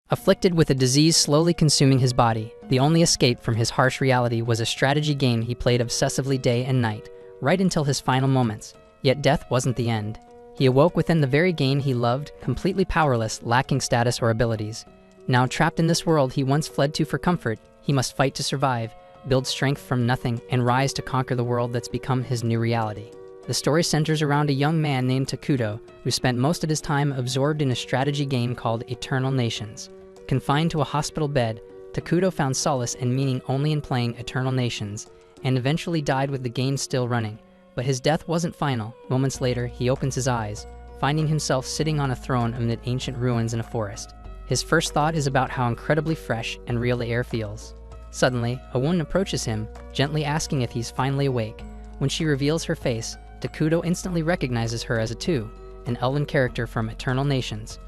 Afflicted with a disease slowly consuming his body, the only escape from his harsh reality was a strategy game he played obsessively day and night, right until his final moments. Yet death wasn't the end. He awoke within the very game he loved, completely powerless, lacking status or abilities. Now trapped in this world he once fled to for comfort, he must fight to survive, build strength from nothing, and rise to conquer the world that's become his new reality. The story centers around a young man named Takuto, who spent most of his time absorbed in a strategy game called Eternal Nations. Confined to a hospital bed, Takuto found solace and meaning only in playing Eternal Nations, and eventually died with the game still running. But his death wasn't final. Moments later, he opens his eyes, finding himself sitting on a throne amid ancient ruins in a forest. His first thought is about how incredibly fresh and real the air feels. Suddenly, a woman approaches him, gently asking if he's finally awake. When she reveals her face, Takuto instantly recognizes her as Atu, an elven character from Eternal Nations.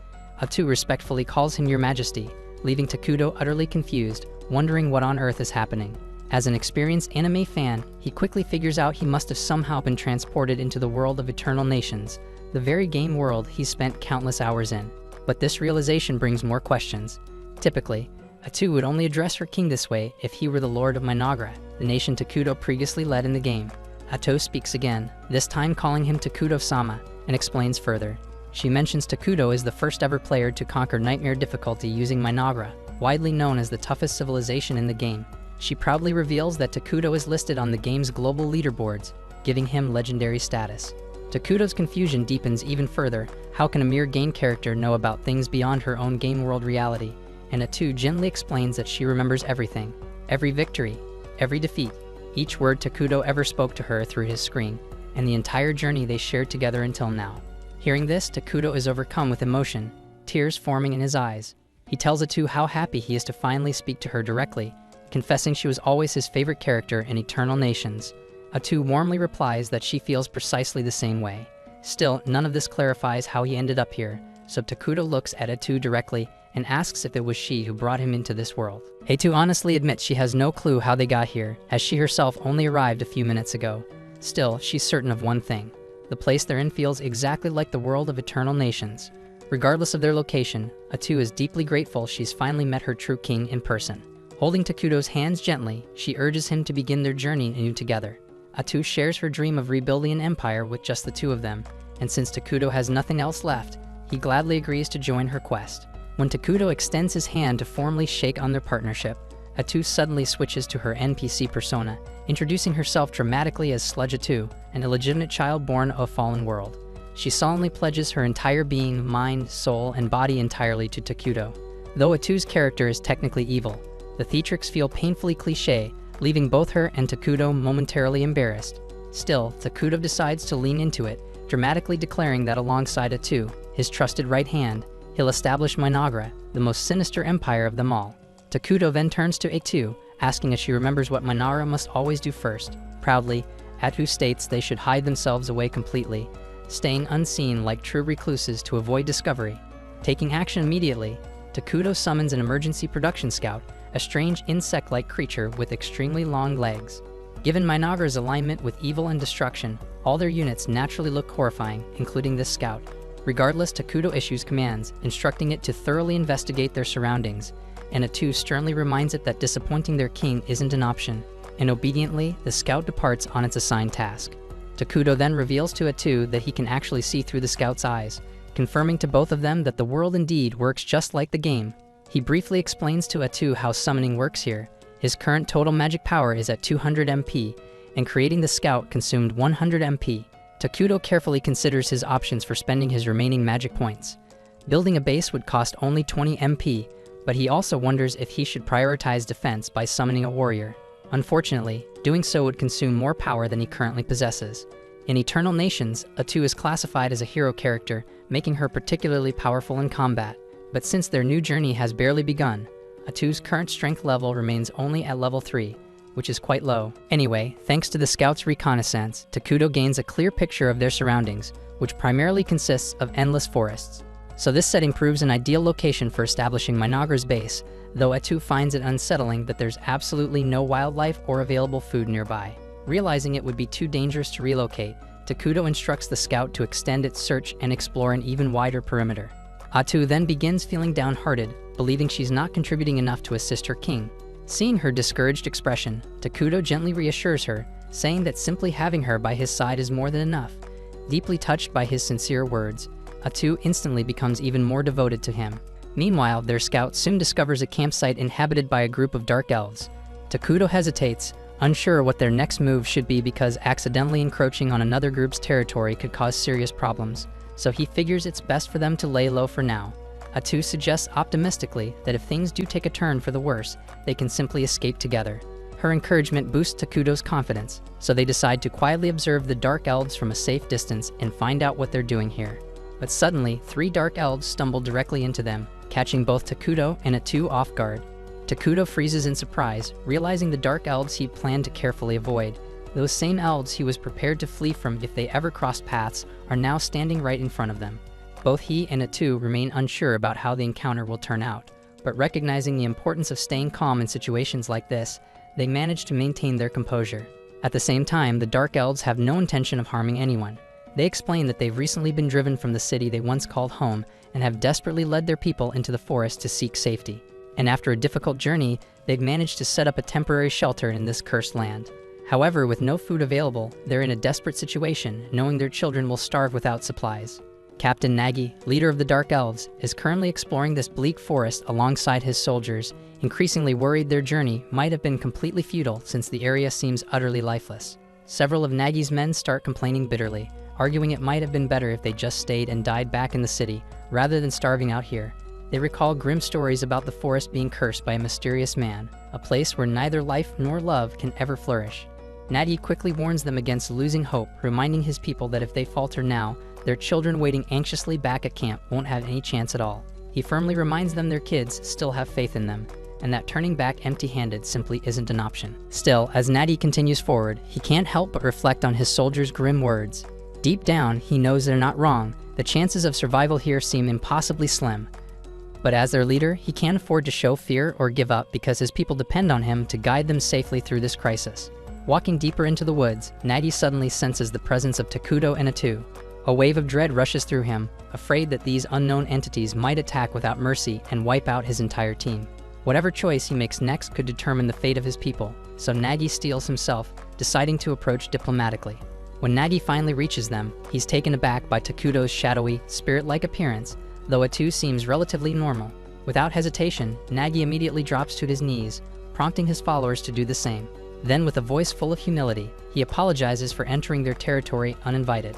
Atu respectfully calls him Your Majesty, leaving Takuto utterly confused, wondering what on earth is happening. As an experienced anime fan, he quickly figures out he must have somehow been transported into the world of Eternal Nations, the very game world he spent countless hours in. But this realization brings more questions. Typically, Atu would only address her king this way if he were the Lord of Mynoghra, the nation Takuto previously led in the game. Atu speaks again, this time calling him Takuto-sama, and explains further. She mentions Takuto is the first ever player to conquer nightmare difficulty using Mynoghra, widely known as the toughest civilization in the game. She proudly reveals that Takuto is listed on the game's global leaderboards, giving him legendary status. Takuto's confusion deepens even further. How can a mere game character know about things beyond her own game world reality? And Atu gently explains that she remembers everything, every victory, every defeat, each word Takuto ever spoke to her through his screen, and the entire journey they shared together until now. Hearing this, Takuto is overcome with emotion, tears forming in his eyes. He tells Atu how happy he is to finally speak to her directly, confessing she was always his favorite character in Eternal Nations. Atu warmly replies that she feels precisely the same way. Still, none of this clarifies how he ended up here, so Takuto looks at Atu directly and asks if it was she who brought him into this world. Atu honestly admits she has no clue how they got here, as she herself only arrived a few minutes ago. Still, she's certain of one thing. The place they're in feels exactly like the world of Eternal Nations. Regardless of their location, Atu is deeply grateful she's finally met her true king in person. Holding Takuto's hands gently, she urges him to begin their journey anew together. Atu shares her dream of rebuilding an empire with just the two of them, and since Takuto has nothing else left, he gladly agrees to join her quest. When Takuto extends his hand to formally shake on their partnership, Atu suddenly switches to her NPC persona, introducing herself dramatically as Sludge Atu, an illegitimate child born of a fallen world. She solemnly pledges her entire being, mind, soul, and body entirely to Takuto. Though Atu's character is technically evil, the theatrics feel painfully cliché, leaving both her and Takuto momentarily embarrassed. Still, Takuto decides to lean into it, dramatically declaring that alongside Atu, his trusted right hand, he'll establish Mynoghra, the most sinister empire of them all. Takuto then turns to Atu, asking if she remembers what Mynoghra must always do first. Proudly, Atu states they should hide themselves away completely, staying unseen like true recluses to avoid discovery. Taking action immediately, Takuto summons an emergency production scout, a strange insect-like creature with extremely long legs. Given Mynoghra's alignment with evil and destruction, all their units naturally look horrifying, including this scout. Regardless, Takuto issues commands, instructing it to thoroughly investigate their surroundings, and Atu sternly reminds it that disappointing their king isn't an option, and obediently, the scout departs on its assigned task. Takuto then reveals to Atu that he can actually see through the scout's eyes, confirming to both of them that the world indeed works just like the game. He briefly explains to Atu how summoning works here. His current total magic power is at 200 MP, and creating the scout consumed 100 MP. Takuto carefully considers his options for spending his remaining magic points. Building a base would cost only 20 MP, but he also wonders if he should prioritize defense by summoning a warrior. Unfortunately, doing so would consume more power than he currently possesses. In Eternal Nations, Atu is classified as a hero character, making her particularly powerful in combat. But since their new journey has barely begun, Atu's current strength level remains only at level 3, which is quite low. Anyway, thanks to the scout's reconnaissance, Takuto gains a clear picture of their surroundings, which primarily consists of endless forests. So this setting proves an ideal location for establishing Mynoghra's base, though Atu finds it unsettling that there's absolutely no wildlife or available food nearby. Realizing it would be too dangerous to relocate, Takuto instructs the scout to extend its search and explore an even wider perimeter. Atu then begins feeling downhearted, believing she's not contributing enough to assist her king. Seeing her discouraged expression, Takuto gently reassures her, saying that simply having her by his side is more than enough. Deeply touched by his sincere words, Atu instantly becomes even more devoted to him. Meanwhile, their scout soon discovers a campsite inhabited by a group of dark elves. Takuto hesitates, unsure what their next move should be because accidentally encroaching on another group's territory could cause serious problems, so he figures it's best for them to lay low for now. Atu suggests optimistically that if things do take a turn for the worse, they can simply escape together. Her encouragement boosts Takuto's confidence, so they decide to quietly observe the dark elves from a safe distance and find out what they're doing here. But suddenly, 3 dark elves stumble directly into them, catching both Takuto and Atu off guard. Takuto freezes in surprise, realizing the dark elves he'd planned to carefully avoid. Those same elves he was prepared to flee from if they ever crossed paths are now standing right in front of them. Both he and Atu remain unsure about how the encounter will turn out, but recognizing the importance of staying calm in situations like this, they manage to maintain their composure. At the same time, the dark elves have no intention of harming anyone. They explain that they've recently been driven from the city they once called home and have desperately led their people into the forest to seek safety. And after a difficult journey, they've managed to set up a temporary shelter in this cursed land. However, with no food available, they're in a desperate situation, knowing their children will starve without supplies. Captain Nagi, leader of the Dark Elves, is currently exploring this bleak forest alongside his soldiers, increasingly worried their journey might have been completely futile since the area seems utterly lifeless. Several of Nagi's men start complaining bitterly, arguing it might have been better if they just stayed and died back in the city, rather than starving out here. They recall grim stories about the forest being cursed by a mysterious man, a place where neither life nor love can ever flourish. Nagi quickly warns them against losing hope, reminding his people that if they falter now, their children waiting anxiously back at camp won't have any chance at all. He firmly reminds them their kids still have faith in them, and that turning back empty-handed simply isn't an option. Still, as Nagi continues forward, he can't help but reflect on his soldiers' grim words. Deep down, he knows they're not wrong. The chances of survival here seem impossibly slim. But as their leader, he can't afford to show fear or give up because his people depend on him to guide them safely through this crisis. Walking deeper into the woods, Nagi suddenly senses the presence of Takuto and Atu. A wave of dread rushes through him, afraid that these unknown entities might attack without mercy and wipe out his entire team. Whatever choice he makes next could determine the fate of his people, so Nagi steels himself, deciding to approach diplomatically. When Nagi finally reaches them, he's taken aback by Takuto's shadowy, spirit-like appearance, though Atu seems relatively normal. Without hesitation, Nagi immediately drops to his knees, prompting his followers to do the same. Then, with a voice full of humility, he apologizes for entering their territory uninvited.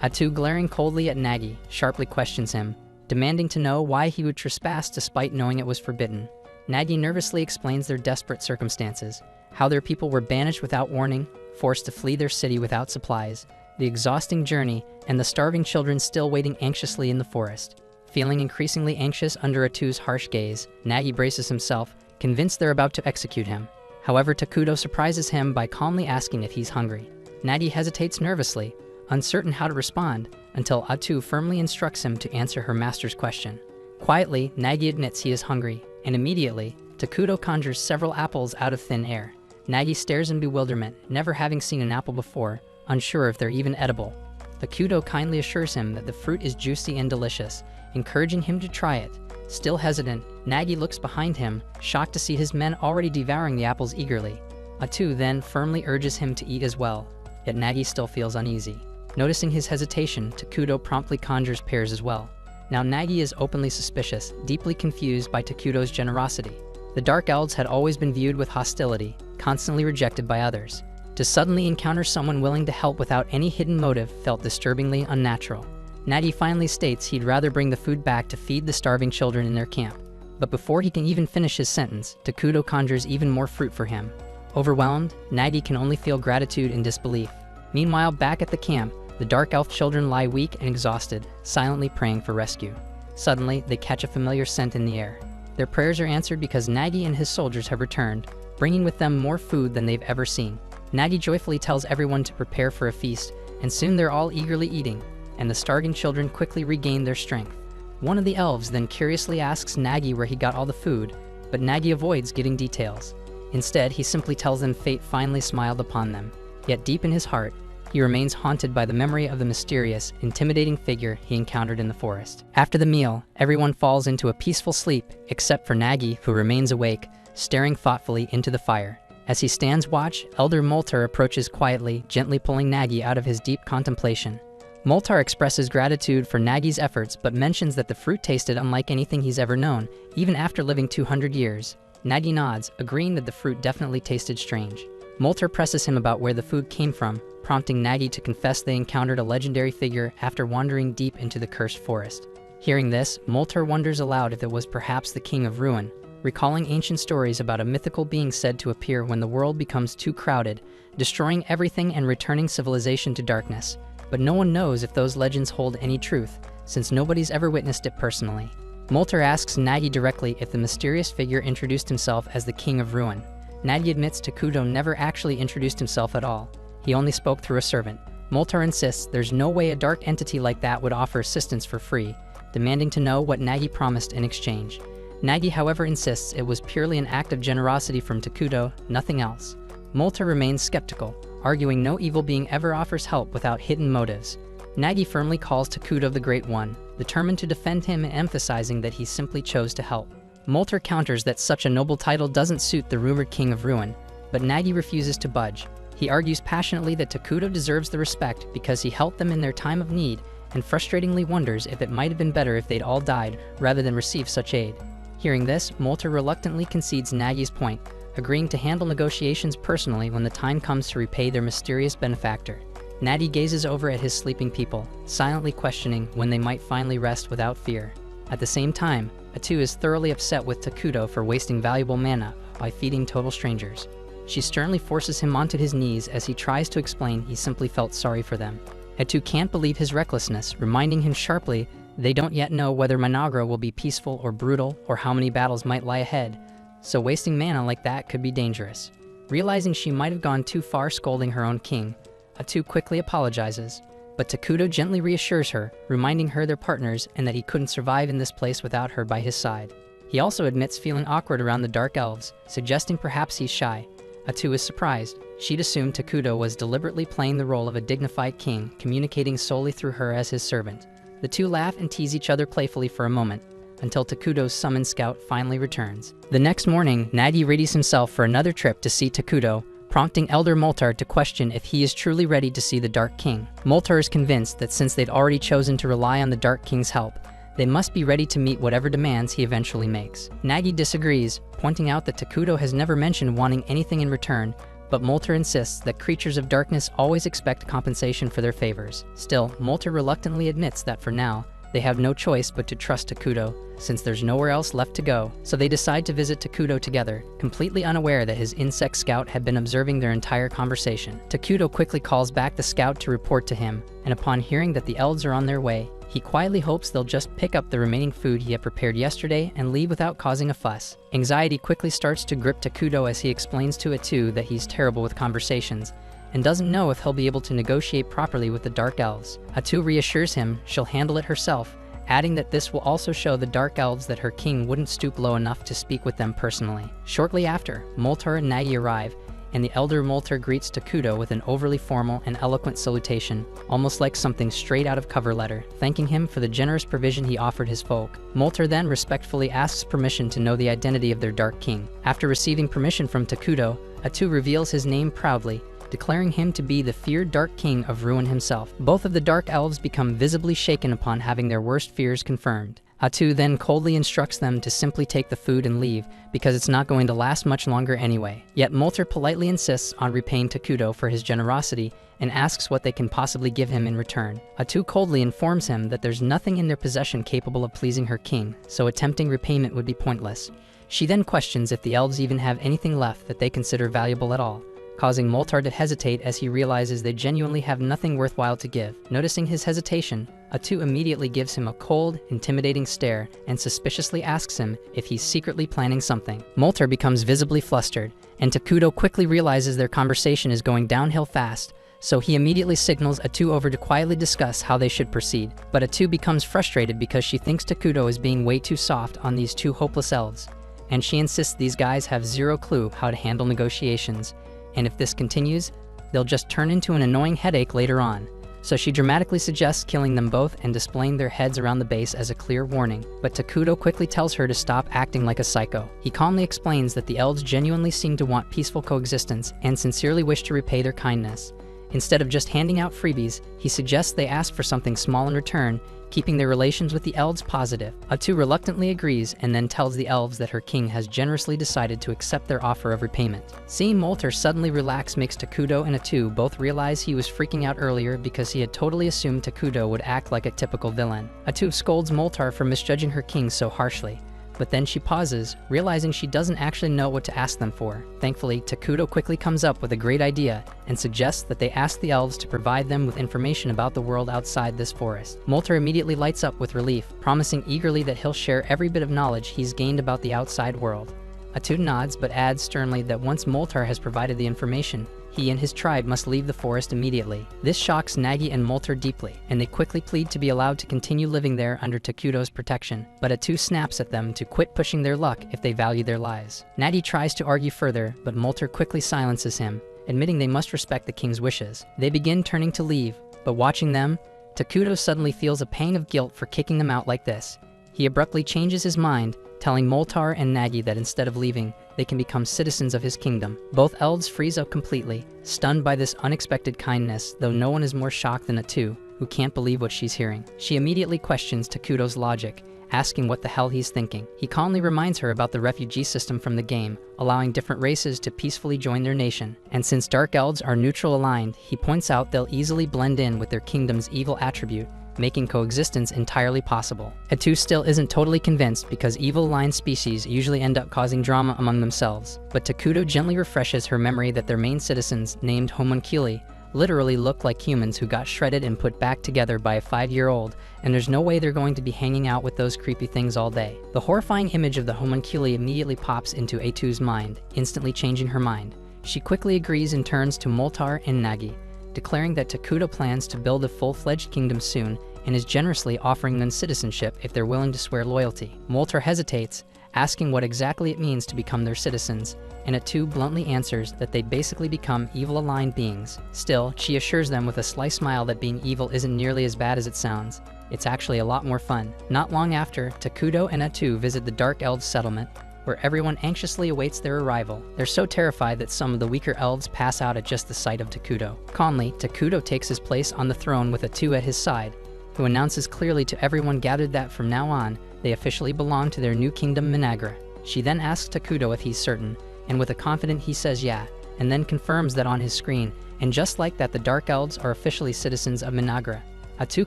Atu, glaring coldly at Nagi, sharply questions him, demanding to know why he would trespass despite knowing it was forbidden. Nagi nervously explains their desperate circumstances, how their people were banished without warning, forced to flee their city without supplies, the exhausting journey, and the starving children still waiting anxiously in the forest. Feeling increasingly anxious under Atu's harsh gaze, Nagi braces himself, convinced they're about to execute him. However, Takuto surprises him by calmly asking if he's hungry. Nagi hesitates nervously, uncertain how to respond, until Atu firmly instructs him to answer her master's question. Quietly, Nagi admits he is hungry, and immediately, Takuto conjures several apples out of thin air. Nagi stares in bewilderment, never having seen an apple before, unsure if they're even edible. Takuto kindly assures him that the fruit is juicy and delicious, encouraging him to try it. Still hesitant, Nagi looks behind him, shocked to see his men already devouring the apples eagerly. Atu then firmly urges him to eat as well, yet Nagi still feels uneasy. Noticing his hesitation, Takuto promptly conjures pears as well. Now Nagi is openly suspicious, deeply confused by Takuto's generosity. The Dark Elves had always been viewed with hostility, constantly rejected by others. To suddenly encounter someone willing to help without any hidden motive felt disturbingly unnatural. Nagi finally states he'd rather bring the food back to feed the starving children in their camp. But before he can even finish his sentence, Takuto conjures even more fruit for him. Overwhelmed, Nagi can only feel gratitude and disbelief. Meanwhile, back at the camp, the Dark Elf children lie weak and exhausted, silently praying for rescue. Suddenly, they catch a familiar scent in the air. Their prayers are answered because Nagi and his soldiers have returned, bringing with them more food than they've ever seen. Nagi joyfully tells everyone to prepare for a feast, and soon they're all eagerly eating, and the starving children quickly regain their strength. One of the elves then curiously asks Nagi where he got all the food, but Nagi avoids giving details. Instead, he simply tells them fate finally smiled upon them. Yet deep in his heart, he remains haunted by the memory of the mysterious, intimidating figure he encountered in the forest. After the meal, everyone falls into a peaceful sleep, except for Nagi, who remains awake, staring thoughtfully into the fire. As he stands watch, Elder Moltar approaches quietly, gently pulling Nagi out of his deep contemplation. Moltar expresses gratitude for Nagi's efforts, but mentions that the fruit tasted unlike anything he's ever known, even after living 200 years. Nagi nods, agreeing that the fruit definitely tasted strange. Moltar presses him about where the food came from, prompting Nagi to confess they encountered a legendary figure after wandering deep into the cursed forest. Hearing this, Moltar wonders aloud if it was perhaps the King of Ruin, recalling ancient stories about a mythical being said to appear when the world becomes too crowded, destroying everything and returning civilization to darkness. But no one knows if those legends hold any truth, since nobody's ever witnessed it personally. Moltar asks Nagi directly if the mysterious figure introduced himself as the King of Ruin. Nagi admits Takuto never actually introduced himself at all. He only spoke through a servant. Moltar insists there's no way a dark entity like that would offer assistance for free, demanding to know what Nagi promised in exchange. Nagi, however, insists it was purely an act of generosity from Takuto, nothing else. Moltar remains skeptical, arguing no evil being ever offers help without hidden motives. Nagi firmly calls Takuto the Great One, determined to defend him and emphasizing that he simply chose to help. Moltar counters that such a noble title doesn't suit the rumored King of Ruin, but Nagi refuses to budge. He argues passionately that Takuto deserves the respect because he helped them in their time of need, and frustratingly wonders if it might have been better if they'd all died rather than receive such aid. Hearing this, Moltar reluctantly concedes Nagi's point, agreeing to handle negotiations personally when the time comes to repay their mysterious benefactor. Nagi gazes over at his sleeping people, silently questioning when they might finally rest without fear. At the same time, Atu is thoroughly upset with Takuto for wasting valuable mana by feeding total strangers. She sternly forces him onto his knees as he tries to explain he simply felt sorry for them. Atu can't believe his recklessness, reminding him sharply they don't yet know whether Mynoghra will be peaceful or brutal, or how many battles might lie ahead, so wasting mana like that could be dangerous. Realizing she might have gone too far scolding her own king, Atu quickly apologizes, but Takuto gently reassures her, reminding her they're partners and that he couldn't survive in this place without her by his side. He also admits feeling awkward around the Dark Elves, suggesting perhaps he's shy. Atu is surprised. She'd assumed Takuto was deliberately playing the role of a dignified king, communicating solely through her as his servant. The two laugh and tease each other playfully for a moment, until Takuto's summoned scout finally returns. The next morning, Nagi readies himself for another trip to see Takuto, prompting Elder Moltar to question if he is truly ready to see the Dark King. Moltar is convinced that since they'd already chosen to rely on the Dark King's help, they must be ready to meet whatever demands he eventually makes. Nagi disagrees, pointing out that Takuto has never mentioned wanting anything in return, but Moltar insists that creatures of darkness always expect compensation for their favors. Still, Moltar reluctantly admits that for now, they have no choice but to trust Takuto, since there's nowhere else left to go. So they decide to visit Takuto together, completely unaware that his insect scout had been observing their entire conversation. Takuto quickly calls back the scout to report to him, and upon hearing that the elves are on their way, he quietly hopes they'll just pick up the remaining food he had prepared yesterday and leave without causing a fuss. Anxiety quickly starts to grip Takuto as he explains to Atu that he's terrible with conversations, and doesn't know if he'll be able to negotiate properly with the Dark Elves. Atu reassures him she'll handle it herself, adding that this will also show the Dark Elves that her king wouldn't stoop low enough to speak with them personally. Shortly after, Moltar and Nagi arrive, and the Elder Moltar greets Takuto with an overly formal and eloquent salutation, almost like something straight out of cover letter, thanking him for the generous provision he offered his folk. Moltar then respectfully asks permission to know the identity of their Dark King. After receiving permission from Takuto, Atu reveals his name proudly, declaring him to be the feared Dark King of Ruin himself. Both of the Dark Elves become visibly shaken upon having their worst fears confirmed. Atu then coldly instructs them to simply take the food and leave, because it's not going to last much longer anyway. Yet Moltar politely insists on repaying Takuto for his generosity and asks what they can possibly give him in return. Atu coldly informs him that there's nothing in their possession capable of pleasing her king, so attempting repayment would be pointless. She then questions if the elves even have anything left that they consider valuable at all, causing Moltar to hesitate as he realizes they genuinely have nothing worthwhile to give. Noticing his hesitation, Atu immediately gives him a cold, intimidating stare and suspiciously asks him if he's secretly planning something. Moltar becomes visibly flustered, and Takuto quickly realizes their conversation is going downhill fast, so he immediately signals Atu over to quietly discuss how they should proceed. But Atu becomes frustrated because she thinks Takuto is being way too soft on these two hopeless elves, and she insists these guys have zero clue how to handle negotiations, and if this continues, they'll just turn into an annoying headache later on. So she dramatically suggests killing them both and displaying their heads around the base as a clear warning, but Takudo quickly tells her to stop acting like a psycho. He calmly explains that the elves genuinely seem to want peaceful coexistence and sincerely wish to repay their kindness. Instead of just handing out freebies, he suggests they ask for something small in return, keeping their relations with the elves positive. Atu reluctantly agrees and then tells the elves that her king has generously decided to accept their offer of repayment. Seeing Moltar suddenly relax makes Takudo and Atu both realize he was freaking out earlier because he had totally assumed Takudo would act like a typical villain. Atu scolds Moltar for misjudging her king so harshly, but then she pauses, realizing she doesn't actually know what to ask them for. Thankfully, Takudo quickly comes up with a great idea and suggests that they ask the elves to provide them with information about the world outside this forest. Moltar immediately lights up with relief, promising eagerly that he'll share every bit of knowledge he's gained about the outside world. Atu nods but adds sternly that once Moltar has provided the information, he and his tribe must leave the forest immediately. This shocks Nagi and Moltar deeply, and they quickly plead to be allowed to continue living there under Takudo's protection. But Atu snaps at them to quit pushing their luck if they value their lives. Nagi tries to argue further, but Moltar quickly silences him, admitting they must respect the king's wishes. They begin turning to leave, but watching them, Takudo suddenly feels a pang of guilt for kicking them out like this. He abruptly changes his mind, telling Moltar and Nagi that instead of leaving, they can become citizens of his kingdom. Both elves freeze up completely, stunned by this unexpected kindness, though no one is more shocked than Atu, who can't believe what she's hearing. She immediately questions Takudo's logic, asking what the hell he's thinking. He calmly reminds her about the refugee system from the game, allowing different races to peacefully join their nation. And since dark elves are neutral aligned, he points out they'll easily blend in with their kingdom's evil attribute, making coexistence entirely possible. Atu still isn't totally convinced because evil-aligned species usually end up causing drama among themselves, but Takudo gently refreshes her memory that their main citizens, named homunculi, literally look like humans who got shredded and put back together by a 5-year-old, and there's no way they're going to be hanging out with those creepy things all day. The horrifying image of the homunculi immediately pops into Atu's mind, instantly changing her mind. She quickly agrees and turns to Moltar and Nagi, declaring that Takudo plans to build a full-fledged kingdom soon and is generously offering them citizenship if they're willing to swear loyalty. Moltar hesitates, asking what exactly it means to become their citizens, and Atu bluntly answers that they basically become evil-aligned beings. Still, she assures them with a sly smile that being evil isn't nearly as bad as it sounds. It's actually a lot more fun. Not long after, Takudo and Atu visit the Dark Elves settlement, where everyone anxiously awaits their arrival. They're so terrified that some of the weaker elves pass out at just the sight of Takudo. Calmly, Takudo takes his place on the throne with Atu at his side, who announces clearly to everyone gathered that from now on, they officially belong to their new kingdom Mynoghra. She then asks Takudo if he's certain, and with a confident he says yeah, and then confirms that on his screen, and just like that the Dark Elves are officially citizens of Mynoghra. Atu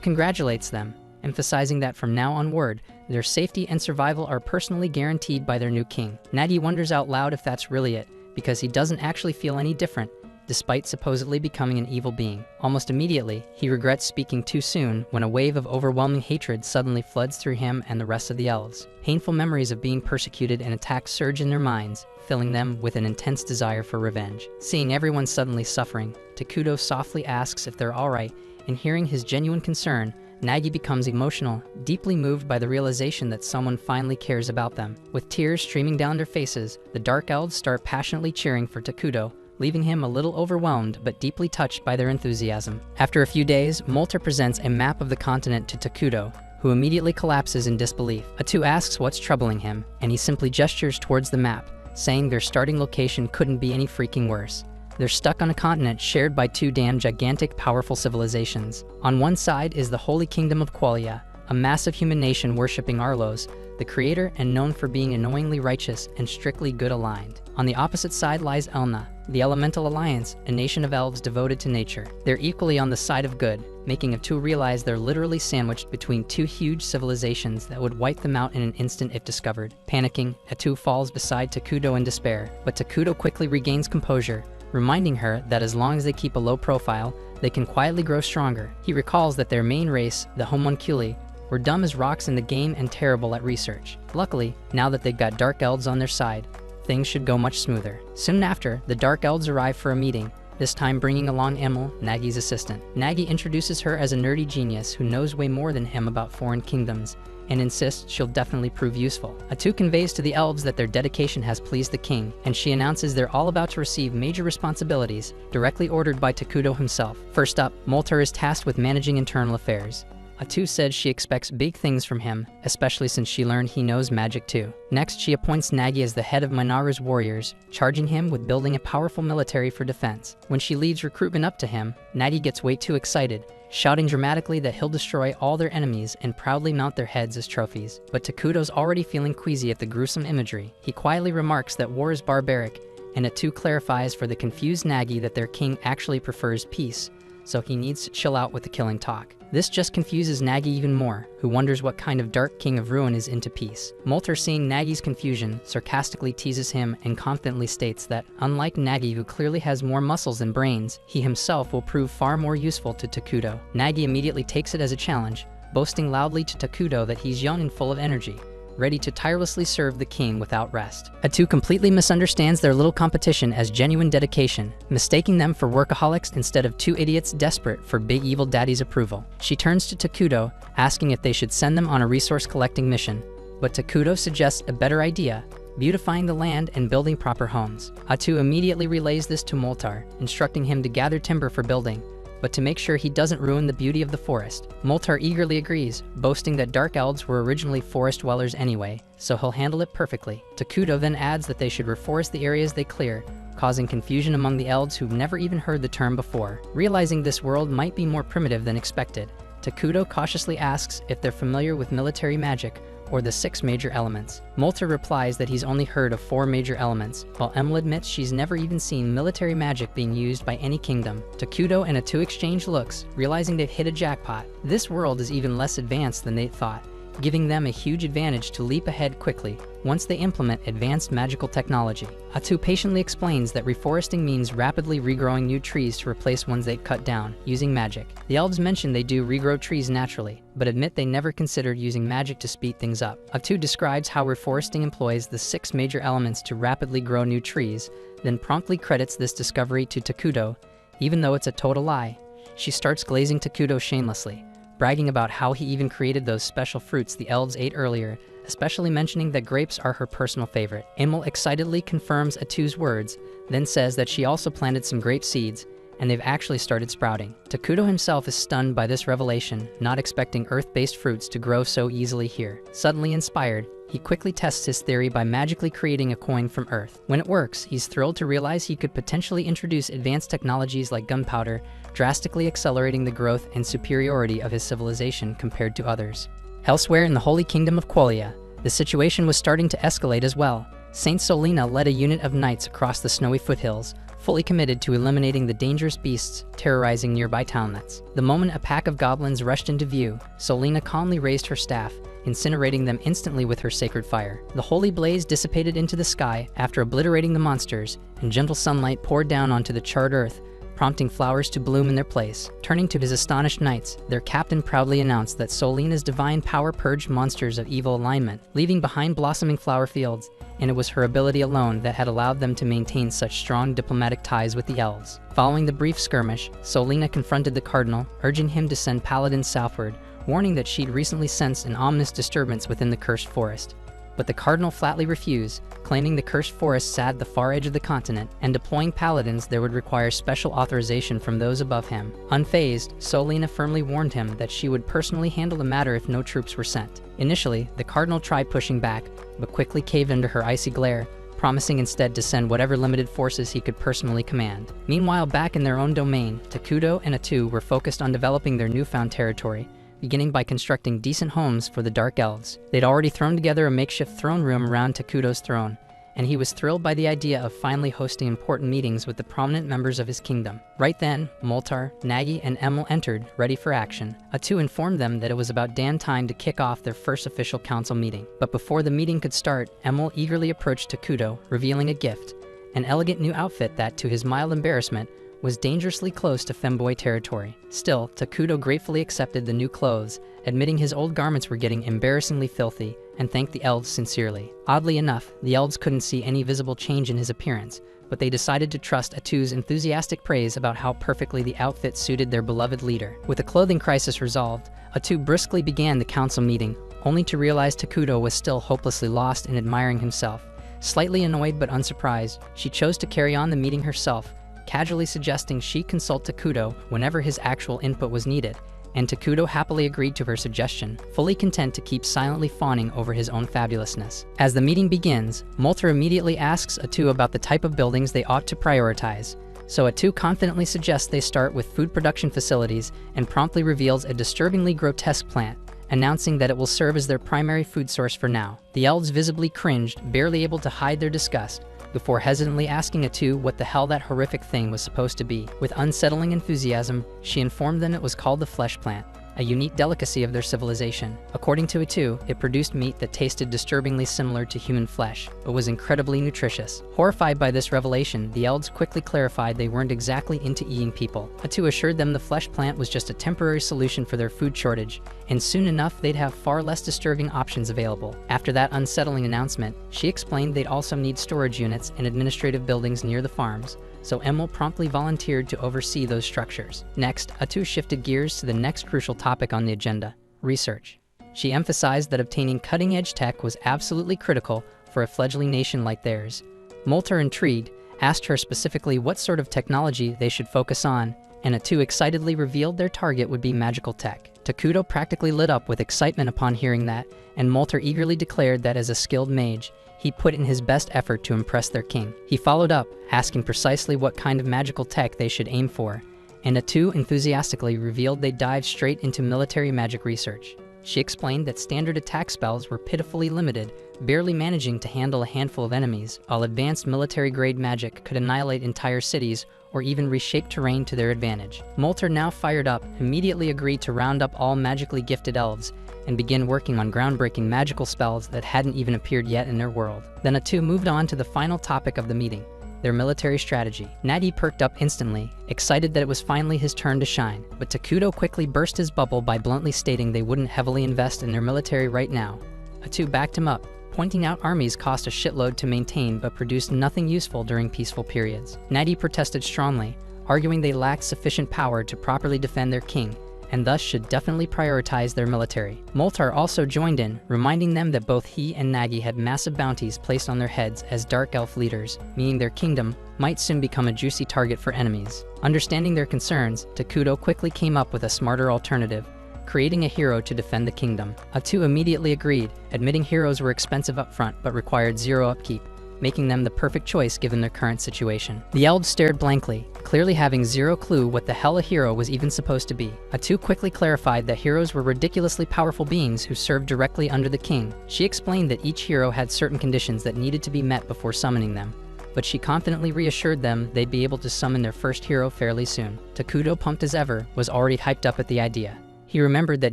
congratulates them, emphasizing that from now onward, their safety and survival are personally guaranteed by their new king. Nagi wonders out loud if that's really it, because he doesn't actually feel any different, despite supposedly becoming an evil being. Almost immediately, he regrets speaking too soon when a wave of overwhelming hatred suddenly floods through him and the rest of the elves. Painful memories of being persecuted and attacked surge in their minds, filling them with an intense desire for revenge. Seeing everyone suddenly suffering, Takudo softly asks if they're alright, and hearing his genuine concern, Nagi becomes emotional, deeply moved by the realization that someone finally cares about them. With tears streaming down their faces, the Dark Elves start passionately cheering for Takudo, leaving him a little overwhelmed but deeply touched by their enthusiasm. After a few days, Moltar presents a map of the continent to Takudo, who immediately collapses in disbelief. Atu asks what's troubling him, and he simply gestures towards the map, saying their starting location couldn't be any freaking worse. They're stuck on a continent shared by two damn gigantic, powerful civilizations. On one side is the Holy Kingdom of Qualia, a massive human nation worshipping Arlos, the creator and known for being annoyingly righteous and strictly good aligned. On the opposite side lies Elna, the Elemental Alliance, a nation of elves devoted to nature. They're equally on the side of good, making Atu realize they're literally sandwiched between two huge civilizations that would wipe them out in an instant if discovered. Panicking, Atu falls beside Takudo in despair, but Takudo quickly regains composure, reminding her that as long as they keep a low profile, they can quietly grow stronger. He recalls that their main race, the homunculi, were dumb as rocks in the game and terrible at research. Luckily, now that they've got Dark Elves on their side, things should go much smoother. Soon after, the Dark Elves arrive for a meeting, this time bringing along Emil, Nagi's assistant. Nagi introduces her as a nerdy genius who knows way more than him about foreign kingdoms, and insists she'll definitely prove useful. Atu conveys to the elves that their dedication has pleased the king, and she announces they're all about to receive major responsibilities, directly ordered by Takuto himself. First up, Moltar is tasked with managing internal affairs. Atu said she expects big things from him, especially since she learned he knows magic too. Next, she appoints Nagi as the head of Mynoghra's warriors, charging him with building a powerful military for defense. When she leads recruitment up to him, Nagi gets way too excited, shouting dramatically that he'll destroy all their enemies and proudly mount their heads as trophies. But Takuto's already feeling queasy at the gruesome imagery. He quietly remarks that war is barbaric, and Atu clarifies for the confused Nagi that their king actually prefers peace, so he needs to chill out with the killing talk. This just confuses Nagi even more, who wonders what kind of dark king of ruin is into peace. Moltar, seeing Nagi's confusion, sarcastically teases him and confidently states that, unlike Nagi, who clearly has more muscles than brains, he himself will prove far more useful to Takuto. Nagi immediately takes it as a challenge, boasting loudly to Takuto that he's young and full of energy, ready to tirelessly serve the king without rest. Atu completely misunderstands their little competition as genuine dedication, mistaking them for workaholics instead of two idiots desperate for Big Evil Daddy's approval. She turns to Takuto, asking if they should send them on a resource-collecting mission, but Takuto suggests a better idea, beautifying the land and building proper homes. Atu immediately relays this to Moltar, instructing him to gather timber for building, but to make sure he doesn't ruin the beauty of the forest. Moltar eagerly agrees, boasting that dark elves were originally forest dwellers anyway, so he'll handle it perfectly. Takuto then adds that they should reforest the areas they clear, causing confusion among the elves who've never even heard the term before. Realizing this world might be more primitive than expected, Takuto cautiously asks if they're familiar with military magic or the 6 major elements. Moltar replies that he's only heard of 4 major elements, while Emil admits she's never even seen military magic being used by any kingdom. Takuto and Atu exchange looks, realizing they've hit a jackpot. This world is even less advanced than they thought, giving them a huge advantage to leap ahead quickly once they implement advanced magical technology. Atu patiently explains that reforesting means rapidly regrowing new trees to replace ones they'd cut down, using magic. The elves mention they do regrow trees naturally, but admit they never considered using magic to speed things up. Atu describes how reforesting employs the 6 major elements to rapidly grow new trees, then promptly credits this discovery to Takuto, even though it's a total lie. She starts glazing Takuto shamelessly, bragging about how he even created those special fruits the elves ate earlier, especially mentioning that grapes are her personal favorite. Emil excitedly confirms Atu's words, then says that she also planted some grape seeds, and they've actually started sprouting. Takuto himself is stunned by this revelation, not expecting earth-based fruits to grow so easily here. Suddenly inspired, he quickly tests his theory by magically creating a coin from earth. When it works, he's thrilled to realize he could potentially introduce advanced technologies like gunpowder, drastically accelerating the growth and superiority of his civilization compared to others. Elsewhere in the Holy Kingdom of Qualia, the situation was starting to escalate as well. Saint Solina led a unit of knights across the snowy foothills, fully committed to eliminating the dangerous beasts terrorizing nearby townlets. The moment a pack of goblins rushed into view, Solina calmly raised her staff, incinerating them instantly with her sacred fire. The holy blaze dissipated into the sky after obliterating the monsters, and gentle sunlight poured down onto the charred earth, prompting flowers to bloom in their place. Turning to his astonished knights, their captain proudly announced that Solina's divine power purged monsters of evil alignment, leaving behind blossoming flower fields, and it was her ability alone that had allowed them to maintain such strong diplomatic ties with the elves. Following the brief skirmish, Solina confronted the cardinal, urging him to send paladins southward, warning that she'd recently sensed an ominous disturbance within the cursed forest. But the cardinal flatly refused, claiming the cursed forest sat the far edge of the continent, and deploying paladins there would require special authorization from those above him. Unfazed, Solina firmly warned him that she would personally handle the matter if no troops were sent. Initially, the cardinal tried pushing back, but quickly caved under her icy glare, promising instead to send whatever limited forces he could personally command. Meanwhile, back in their own domain, Takuto and Atu were focused on developing their newfound territory, beginning by constructing decent homes for the Dark Elves. They'd already thrown together a makeshift throne room around Takuto's throne, and he was thrilled by the idea of finally hosting important meetings with the prominent members of his kingdom. Right then, Moltar, Nagi, and Emil entered, ready for action. Atu informed them that it was about damn time to kick off their first official council meeting. But before the meeting could start, Emil eagerly approached Takuto, revealing a gift, an elegant new outfit that, to his mild embarrassment, was dangerously close to femboy territory. Still, Takuto gratefully accepted the new clothes, admitting his old garments were getting embarrassingly filthy, and thanked the elves sincerely. Oddly enough, the elves couldn't see any visible change in his appearance, but they decided to trust Atu's enthusiastic praise about how perfectly the outfit suited their beloved leader. With the clothing crisis resolved, Atu briskly began the council meeting, only to realize Takuto was still hopelessly lost in admiring himself. Slightly annoyed but unsurprised, she chose to carry on the meeting herself, casually suggesting she consult Takuto whenever his actual input was needed, and Takuto happily agreed to her suggestion, fully content to keep silently fawning over his own fabulousness. As the meeting begins, Molter immediately asks Atu about the type of buildings they ought to prioritize. So Atu confidently suggests they start with food production facilities and promptly reveals a disturbingly grotesque plant, announcing that it will serve as their primary food source for now. The elves visibly cringed, barely able to hide their disgust, before hesitantly asking Atu what the hell that horrific thing was supposed to be. With unsettling enthusiasm, she informed them it was called the flesh plant, a unique delicacy of their civilization. According to Atu, it produced meat that tasted disturbingly similar to human flesh, but was incredibly nutritious. Horrified by this revelation, the elves quickly clarified they weren't exactly into eating people. Atu assured them the flesh plant was just a temporary solution for their food shortage, and soon enough they'd have far less disturbing options available. After that unsettling announcement, she explained they'd also need storage units and administrative buildings near the farms, so Emil promptly volunteered to oversee those structures. Next, Atu shifted gears to the next crucial topic on the agenda: research. She emphasized that obtaining cutting-edge tech was absolutely critical for a fledgling nation like theirs. Molter, intrigued, asked her specifically what sort of technology they should focus on, and Atu excitedly revealed their target would be magical tech. Takuto practically lit up with excitement upon hearing that, and Molter eagerly declared that as a skilled mage, he put in his best effort to impress their king. He followed up, asking precisely what kind of magical tech they should aim for, and Atu enthusiastically revealed they'd dive straight into military magic research. She explained that standard attack spells were pitifully limited, barely managing to handle a handful of enemies, while advanced military-grade magic could annihilate entire cities or even reshape terrain to their advantage. Molter, now fired up, immediately agreed to round up all magically gifted elves and begin working on groundbreaking magical spells that hadn't even appeared yet in their world. Then Atu moved on to the final topic of the meeting: their military strategy. Nagi perked up instantly, excited that it was finally his turn to shine, but Takuto quickly burst his bubble by bluntly stating they wouldn't heavily invest in their military right now. Atu backed him up, pointing out armies cost a shitload to maintain but produced nothing useful during peaceful periods. Nagi protested strongly, arguing they lacked sufficient power to properly defend their king, and thus should definitely prioritize their military. Moltar also joined in, reminding them that both he and Nagi had massive bounties placed on their heads as dark elf leaders, meaning their kingdom might soon become a juicy target for enemies. Understanding their concerns, Takuto quickly came up with a smarter alternative: creating a hero to defend the kingdom. Atu immediately agreed, admitting heroes were expensive upfront but required zero upkeep, making them the perfect choice given their current situation. The elves stared blankly, clearly having zero clue what the hell a hero was even supposed to be. Atu quickly clarified that heroes were ridiculously powerful beings who served directly under the king. She explained that each hero had certain conditions that needed to be met before summoning them, but she confidently reassured them they'd be able to summon their first hero fairly soon. Takuto, pumped as ever, was already hyped up at the idea. He remembered that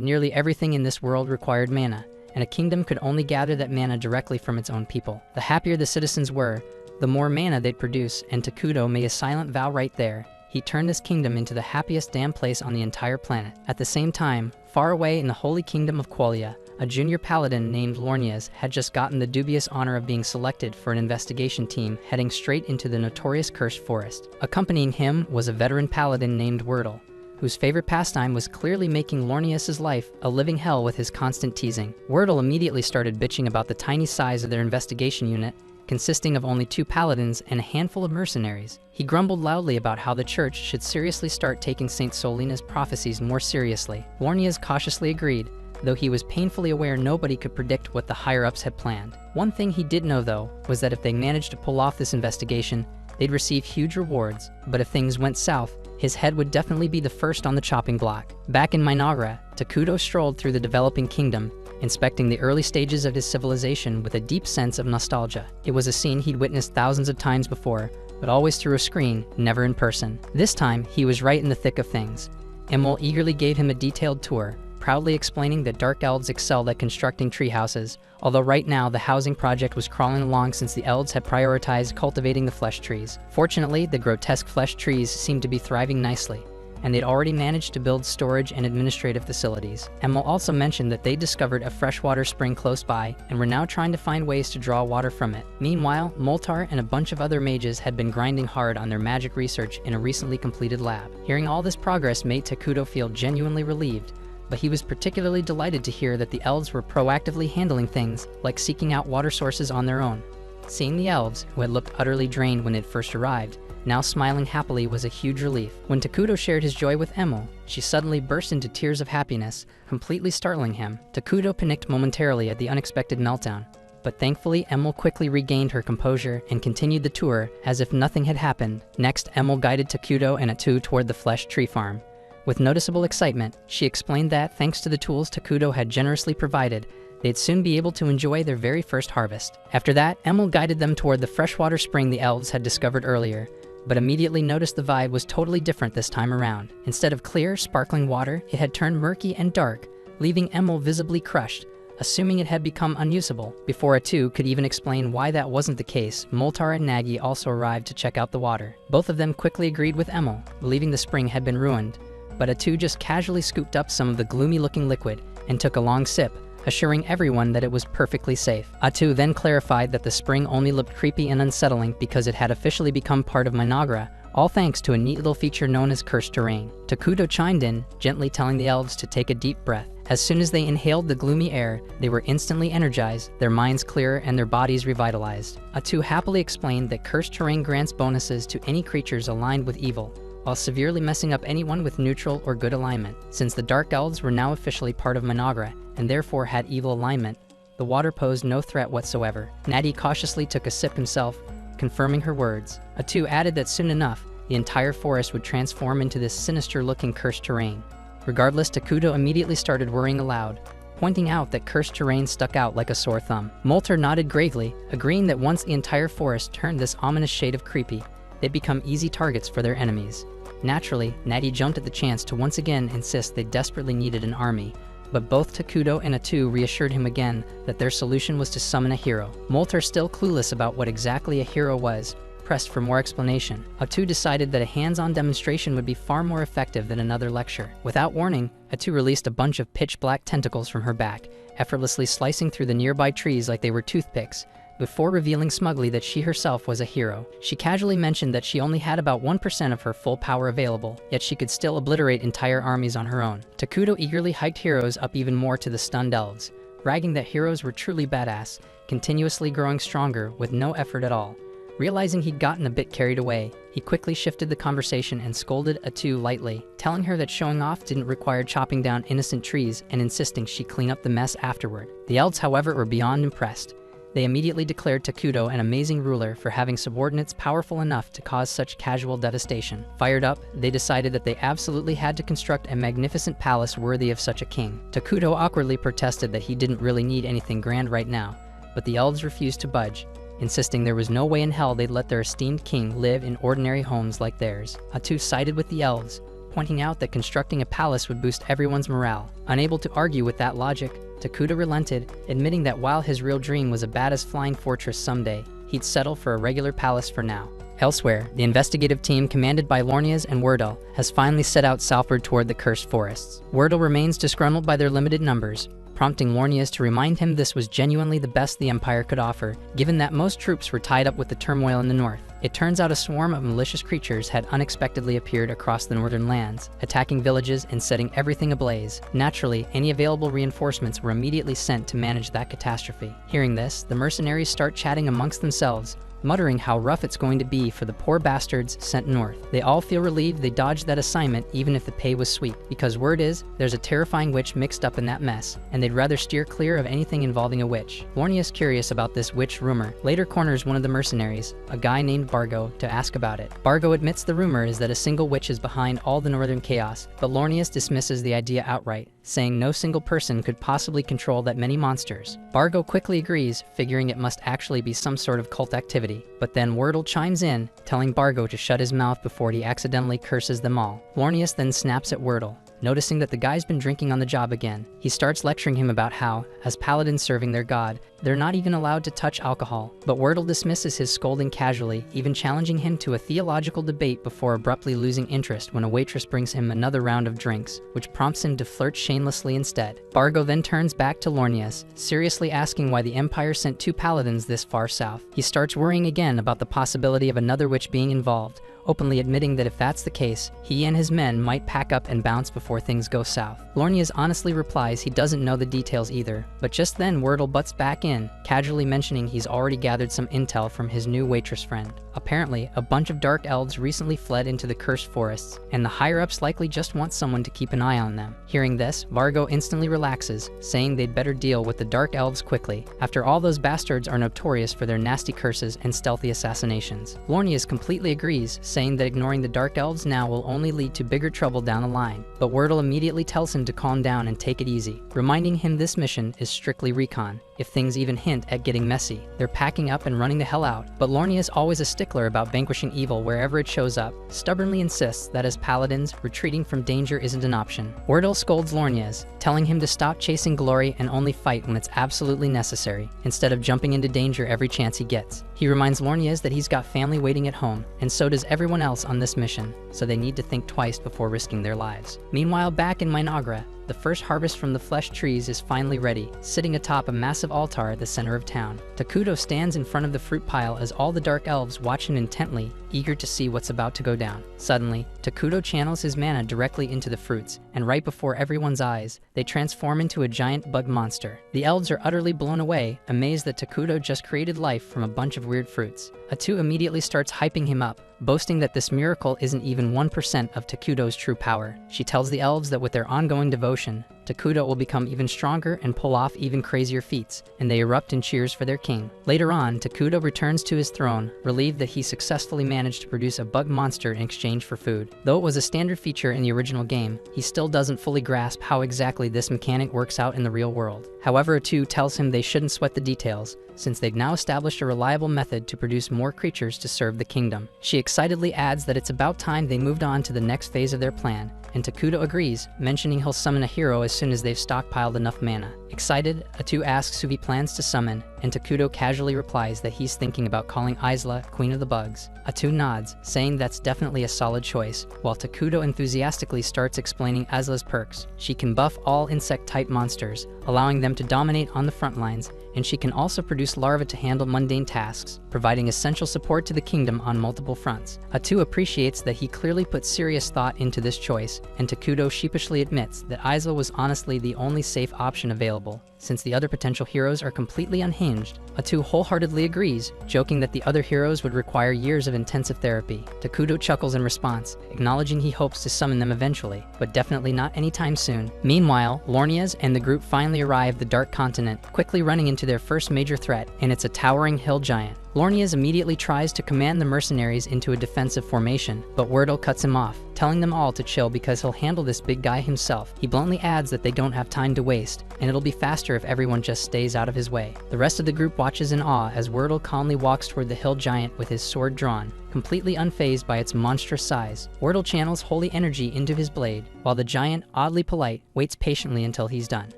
nearly everything in this world required mana, and a kingdom could only gather that mana directly from its own people. The happier the citizens were, the more mana they'd produce, and Takuto made a silent vow right there. He turned this kingdom into the happiest damn place on the entire planet. At the same time, far away in the holy kingdom of Qualia, a junior paladin named Lornias had just gotten the dubious honor of being selected for an investigation team heading straight into the notorious Cursed Forest. Accompanying him was a veteran paladin named Wordle, whose favorite pastime was clearly making Lornias's life a living hell with his constant teasing. Wordle immediately started bitching about the tiny size of their investigation unit, consisting of only 2 paladins and a handful of mercenaries. He grumbled loudly about how the church should seriously start taking Saint Solina's prophecies more seriously. Lornias cautiously agreed, though he was painfully aware nobody could predict what the higher-ups had planned. One thing he did know, though, was that if they managed to pull off this investigation, they'd receive huge rewards, but if things went south, his head would definitely be the first on the chopping block. Back in Mynoghra, Takuto strolled through the developing kingdom, inspecting the early stages of his civilization with a deep sense of nostalgia. It was a scene he'd witnessed thousands of times before, but always through a screen, never in person. This time, he was right in the thick of things. Emil eagerly gave him a detailed tour, proudly explaining that dark elves excelled at constructing treehouses, although right now the housing project was crawling along since the elves had prioritized cultivating the flesh trees. Fortunately, the grotesque flesh trees seemed to be thriving nicely, and they'd already managed to build storage and administrative facilities. Emil also mentioned that they discovered a freshwater spring close by and were now trying to find ways to draw water from it. Meanwhile, Moltar and a bunch of other mages had been grinding hard on their magic research in a recently completed lab. Hearing all this progress made Takuto feel genuinely relieved, but he was particularly delighted to hear that the elves were proactively handling things like seeking out water sources on their own. Seeing the elves, who had looked utterly drained when it first arrived, now smiling happily was a huge relief. When Takuto shared his joy with Emil, she suddenly burst into tears of happiness, completely startling him. Takuto panicked momentarily at the unexpected meltdown, but thankfully Emil quickly regained her composure and continued the tour as if nothing had happened. Next, Emil guided Takuto and Atu toward the Flesh Tree Farm. With noticeable excitement, she explained that, thanks to the tools Takuto had generously provided, they'd soon be able to enjoy their very first harvest. After that, Emil guided them toward the freshwater spring the elves had discovered earlier, but immediately noticed the vibe was totally different this time around. Instead of clear, sparkling water, it had turned murky and dark, leaving Emil visibly crushed, assuming it had become unusable. Before Atu could even explain why that wasn't the case, Moltar and Nagi also arrived to check out the water. Both of them quickly agreed with Emil, believing the spring had been ruined, but Atu just casually scooped up some of the gloomy-looking liquid and took a long sip, assuring everyone that it was perfectly safe. Atu then clarified that the spring only looked creepy and unsettling because it had officially become part of Mynoghra, all thanks to a neat little feature known as cursed terrain. Takuto chimed in, gently telling the elves to take a deep breath. As soon as they inhaled the gloomy air, they were instantly energized, their minds clearer and their bodies revitalized. Atu happily explained that cursed terrain grants bonuses to any creatures aligned with evil, while severely messing up anyone with neutral or good alignment. Since the Dark Elves were now officially part of Mynoghra, and therefore had evil alignment, the water posed no threat whatsoever. Natty cautiously took a sip himself, confirming her words. Atu added that soon enough, the entire forest would transform into this sinister-looking cursed terrain. Regardless, Takuto immediately started worrying aloud, pointing out that cursed terrain stuck out like a sore thumb. Moltar nodded gravely, agreeing that once the entire forest turned this ominous shade of creepy, they'd become easy targets for their enemies. Naturally, Natty jumped at the chance to once again insist they desperately needed an army, but both Takuto and Atu reassured him again that their solution was to summon a hero. Moltar, still clueless about what exactly a hero was, pressed for more explanation. Atu decided that a hands-on demonstration would be far more effective than another lecture. Without warning, Atu released a bunch of pitch-black tentacles from her back, effortlessly slicing through the nearby trees like they were toothpicks, before revealing smugly that she herself was a hero. She casually mentioned that she only had about 1% of her full power available, yet she could still obliterate entire armies on her own. Takuto eagerly hyped heroes up even more to the stunned elves, bragging that heroes were truly badass, continuously growing stronger with no effort at all. Realizing he'd gotten a bit carried away, he quickly shifted the conversation and scolded Atu lightly, telling her that showing off didn't require chopping down innocent trees and insisting she clean up the mess afterward. The elves, however, were beyond impressed. They immediately declared Takuto an amazing ruler for having subordinates powerful enough to cause such casual devastation. Fired up, they decided that they absolutely had to construct a magnificent palace worthy of such a king. Takuto awkwardly protested that he didn't really need anything grand right now, but the elves refused to budge, insisting there was no way in hell they'd let their esteemed king live in ordinary homes like theirs. Atu sided with the elves, pointing out that constructing a palace would boost everyone's morale. Unable to argue with that logic, Takuto relented, admitting that while his real dream was a badass flying fortress someday, he'd settle for a regular palace for now. Elsewhere, the investigative team commanded by Lornias and Wordle has finally set out southward toward the cursed forests. Wordle remains disgruntled by their limited numbers, prompting Lornias to remind him this was genuinely the best the Empire could offer, given that most troops were tied up with the turmoil in the north. It turns out a swarm of malicious creatures had unexpectedly appeared across the northern lands, attacking villages and setting everything ablaze. Naturally, any available reinforcements were immediately sent to manage that catastrophe. Hearing this, the mercenaries start chatting amongst themselves, muttering how rough it's going to be for the poor bastards sent north. They all feel relieved they dodged that assignment even if the pay was sweet, because word is, there's a terrifying witch mixed up in that mess, and they'd rather steer clear of anything involving a witch. Lornias, curious about this witch rumor, later corners one of the mercenaries, a guy named Bargo, to ask about it. Bargo admits the rumor is that a single witch is behind all the northern chaos, but Lornias dismisses the idea outright, saying no single person could possibly control that many monsters. Bargo quickly agrees, figuring it must actually be some sort of cult activity, but then Wordle chimes in, telling Bargo to shut his mouth before he accidentally curses them all. Lornias then snaps at Wordle, noticing that the guy's been drinking on the job again. He starts lecturing him about how, as paladins serving their god, they're not even allowed to touch alcohol, but Wordle dismisses his scolding casually, even challenging him to a theological debate before abruptly losing interest when a waitress brings him another round of drinks, which prompts him to flirt shamelessly instead. Bargo then turns back to Lornias, seriously asking why the Empire sent 2 paladins this far south. He starts worrying again about the possibility of another witch being involved, openly admitting that if that's the case, he and his men might pack up and bounce before things go south. Lornias honestly replies he doesn't know the details either, but just then Wordle butts back in, casually mentioning he's already gathered some intel from his new waitress friend. Apparently, a bunch of dark elves recently fled into the cursed forests, and the higher-ups likely just want someone to keep an eye on them. Hearing this, Vargo instantly relaxes, saying they'd better deal with the dark elves quickly. After all, those bastards are notorious for their nasty curses and stealthy assassinations. Lornias completely agrees, saying that ignoring the dark elves now will only lead to bigger trouble down the line, but Wordle immediately tells him to calm down and take it easy, reminding him this mission is strictly recon. If things even hint at getting messy, they're packing up and running the hell out. But Lornia is always a stickler about vanquishing evil wherever it shows up, stubbornly insists that as paladins, retreating from danger isn't an option. Wordle scolds Lornias, telling him to stop chasing glory and only fight when it's absolutely necessary, instead of jumping into danger every chance he gets. He reminds Lornias that he's got family waiting at home, and so does everyone else on this mission, so they need to think twice before risking their lives. Meanwhile, back in Mynoghra, the first harvest from the flesh trees is finally ready, sitting atop a massive altar at the center of town. Takuto stands in front of the fruit pile as all the dark elves watch him intently, eager to see what's about to go down. Suddenly, Takuto channels his mana directly into the fruits, and right before everyone's eyes, they transform into a giant bug monster. The elves are utterly blown away, amazed that Takuto just created life from a bunch of weird fruits. Atu immediately starts hyping him up, boasting that this miracle isn't even 1% of Takuto's true power. She tells the elves that with their ongoing devotion, Takuto will become even stronger and pull off even crazier feats, and they erupt in cheers for their king. Later on, Takuto returns to his throne, relieved that he successfully managed to produce a bug monster in exchange for food. Though it was a standard feature in the original game, he still doesn't fully grasp how exactly this mechanic works out in the real world. However, Atu tells him they shouldn't sweat the details, since they've now established a reliable method to produce more creatures to serve the kingdom. She excitedly adds that it's about time they moved on to the next phase of their plan, and Takuto agrees, mentioning he'll summon a hero as soon as they've stockpiled enough mana. Excited, Atu asks who he plans to summon, and Takuto casually replies that he's thinking about calling Isla Queen of the Bugs. Atu nods, saying that's definitely a solid choice, while Takuto enthusiastically starts explaining Isla's perks. She can buff all insect-type monsters, allowing them to dominate on the front lines, and she can also produce larvae to handle mundane tasks, providing essential support to the kingdom on multiple fronts. Atu appreciates that he clearly put serious thought into this choice, and Takuto sheepishly admits that Isla was honestly the only safe option available, since the other potential heroes are completely unhinged. Atu wholeheartedly agrees, joking that the other heroes would require years of intensive therapy. Takuto chuckles in response, acknowledging he hopes to summon them eventually, but definitely not anytime soon. Meanwhile, Lornias and the group finally arrive the Dark Continent, quickly running into their first major threat, and it's a towering hill giant. Lornias immediately tries to command the mercenaries into a defensive formation, but Wordle cuts him off, telling them all to chill because he'll handle this big guy himself. He bluntly adds that they don't have time to waste, and it'll be faster if everyone just stays out of his way. The rest of the group watches in awe as Wordle calmly walks toward the hill giant with his sword drawn, completely unfazed by its monstrous size. Wordle channels holy energy into his blade, while the giant, oddly polite, waits patiently until he's done.